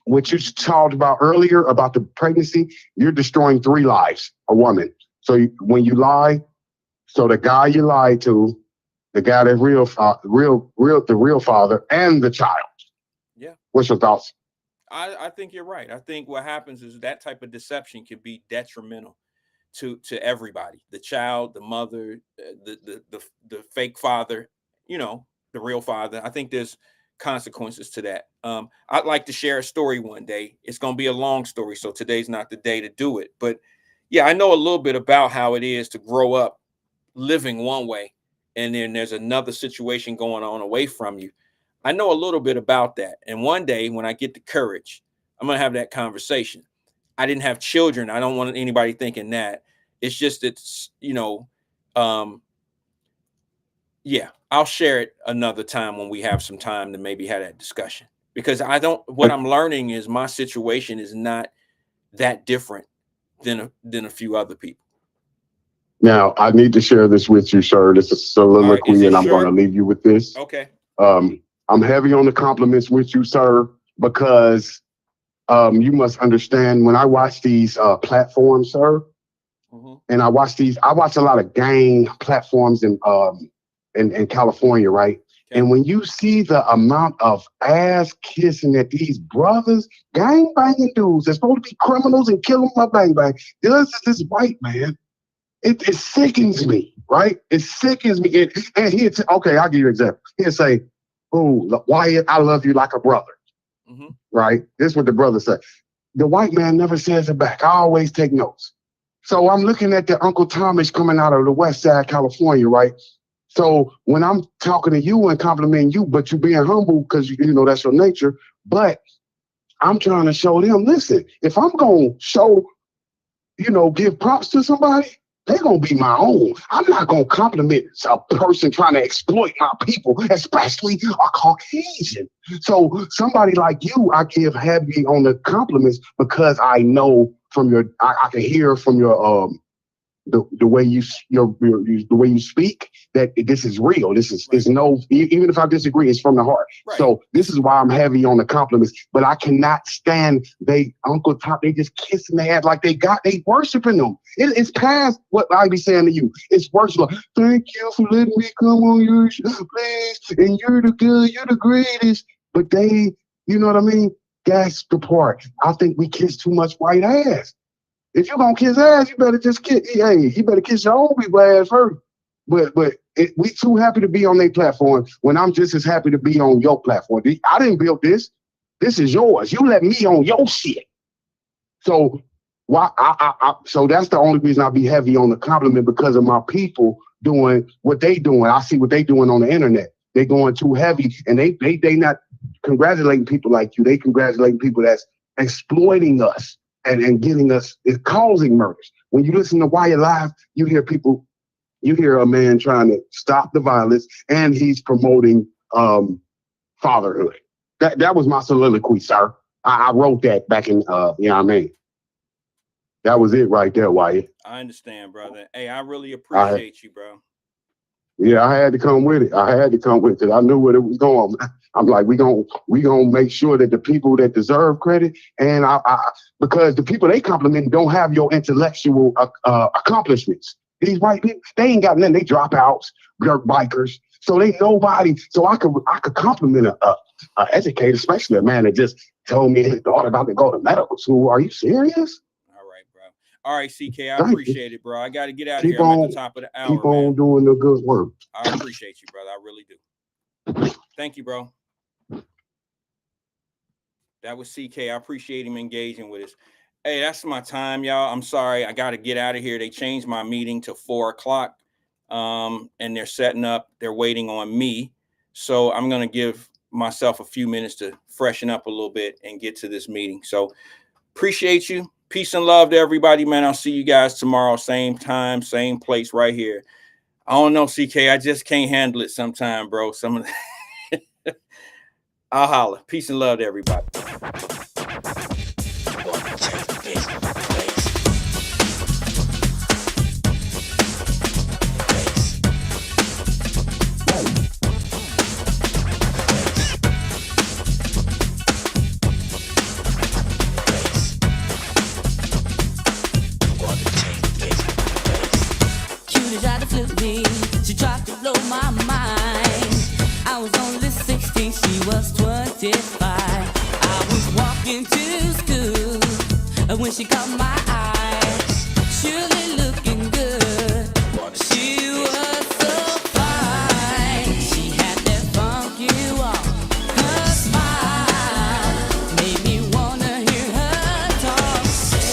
What you talked about earlier about the pregnancy, you're destroying 3 lives, a woman. So when you lie, so the guy you lied to, the guy that's the real father, and the child. Yeah. What's your thoughts? I think you're right. I think what happens is that type of deception can be detrimental to everybody: the child, the mother, the fake father, you know, the real father. I think there's consequences to that. I'd like to share a story one day. It's going to be a long story, so today's not the day to do it. But yeah, I know a little bit about how it is to grow up living one way, and then there's another situation going on away from you. I know a little bit about that. And one day when I get the courage, I'm going to have that conversation. I didn't have children. I don't want anybody thinking that. It's just that, you know, yeah, I'll share it another time when we have some time to maybe have that discussion, because what I'm learning is my situation is not that different than a few other people. Now, I need to share this with you, sir. This is soliloquy, and I'm going to leave you with this. Okay. I'm heavy on the compliments with you, sir, because you must understand when I watch these platforms, sir, and I watch a lot of gang platforms in California, right? Okay. And when you see the amount of ass kissing that these brothers, gang banging dudes, they're supposed to be criminals and kill them by bang bang. This white man. It sickens me, right? It sickens me. And okay, I'll give you an example. He'll say, "Oh, Wyatt, I love you like a brother." Right? This is what the brother said. The white man never says it back. I always take notes. So I'm looking at the Uncle Thomas coming out of the West Side, California, right? So when I'm talking to you and complimenting you, but you being humble because you know that's your nature, but I'm trying to show them, listen, if I'm gonna show, give props to somebody, they're gonna be my own. I'm not gonna compliment a person trying to exploit my people, especially a Caucasian. So somebody like you, I give heavy on the compliments because I know from I can hear from your the way the way you speak that this is real. This is no, even if I disagree, it's from the heart. Right. So this is why I'm heavy on the compliments. But I cannot stand Uncle Top. They just kissing their ass like they worshiping them. It's past what I be saying to you. It's worship. Thank you for letting me come on your show, please. And you're the greatest. But they, you know what I mean? That's the part. I think we kiss too much white ass. If you're gonna kiss ass, you better just kiss. Hey, you better kiss your own people ass first. But we too happy to be on their platform when I'm just as happy to be on your platform. I didn't build this. This is yours. You let me on your shit. So why? So that's the only reason I be heavy on the compliment, because of my people doing what they doing. I see what they doing on the internet. They going too heavy, and they not congratulating people like you. They congratulating people that's exploiting us. And getting us, is causing murders. When you listen to Wyatt Live, you hear a man trying to stop the violence, and he's promoting fatherhood. That was my soliloquy, sir. I wrote that back in, That was it right there, Wyatt. I understand, brother. Hey, I really appreciate you, bro. Yeah, I had to come with it. I had to come with it. I knew where it was going. I'm like, we gonna make sure that the people that deserve credit, and because the people they compliment don't have your intellectual accomplishments. These white people, they ain't got nothing. They dropouts, dirt bikers. So they nobody. So I could compliment a educator, especially a man that just told me his daughter about to go to medical school. Are you serious? All right, CK, I appreciate it, bro. I got to get out of here. I'm at the top of the hour. Keep on doing the good work. I appreciate you, brother. I really do. Thank you, bro. That was CK. I appreciate him engaging with us. Hey, that's my time, y'all. I'm sorry. I got to get out of here. They changed my meeting to 4 o'clock, and they're setting up. They're waiting on me. So I'm going to give myself a few minutes to freshen up a little bit and get to this meeting. So appreciate you. Peace and love to everybody, man. I'll see you guys tomorrow, same time, same place, right here. I don't know, CK. I just can't handle it sometime, bro. I'll holler. Peace and love to everybody. She tried to blow my mind. I was only 16, she was 25. I was walking to school when she caught my eye. Surely looking good. She was so fine. She had that funky walk. Her smile made me wanna hear her talk.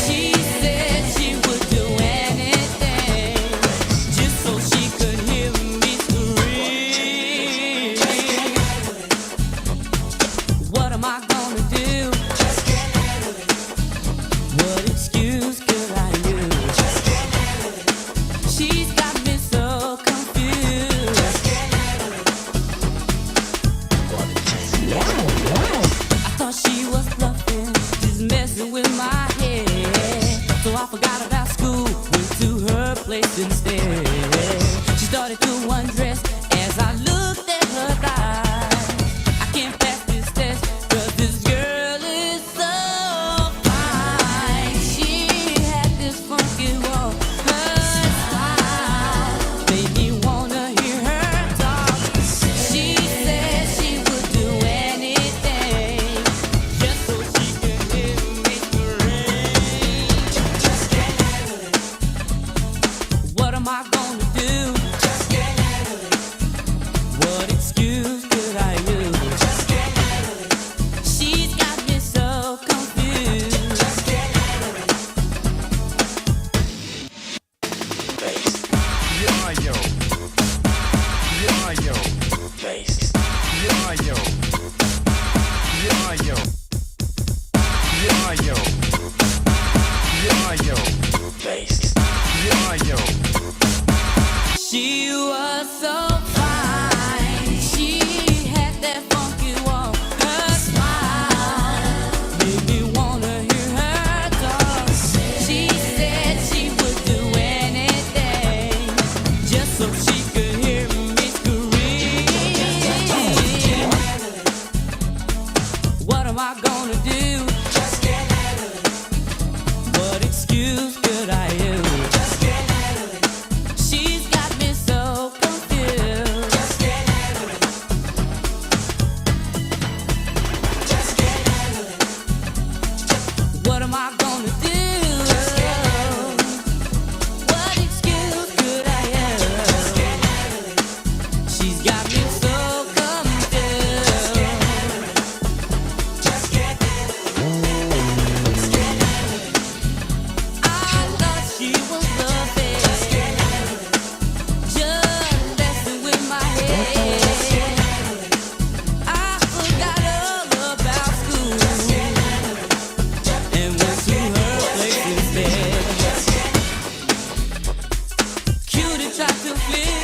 She said she would do anything just so she could hear me scream. What am I gonna do? Just can't handle it. What excuse could I use? Just can't handle it. She's got me so confused. Just can't handle it. I thought she was bluffing, just messing with my head. So I forgot about school, went to her place instead. She started to undress as I looked at her thighs. I can't pass this test, 'cause this girl is so fine. She had this funky walk, her style made me wanna hear her talk. She said she would do anything just so she could hear me scream. Just can't handle it. What am I gonna do? Just can't handle it. What excuse could I use? Just can't handle it. She's got me so confused. Just can't handle it. She was so fine. She had that funky walk. Her smile made me wanna hear her talk. She said she would do anything just so she could hear me scream. What am I gonna do? Just can't handle it. What excuse could I use? Just can't handle it. She's got me so confused. Just can't handle it. Just can't handle it. What am I gonna do? Just can't handle it. What excuse could I use? Just can't handle it. She's got me so confused. Just can't handle it. Just can't handle it. Just can't handle it. I thought she was loving. Just can't handle it. Just messing with my head. Just can't handle it. I forgot all about school and went to her place instead. Cutie tried to flip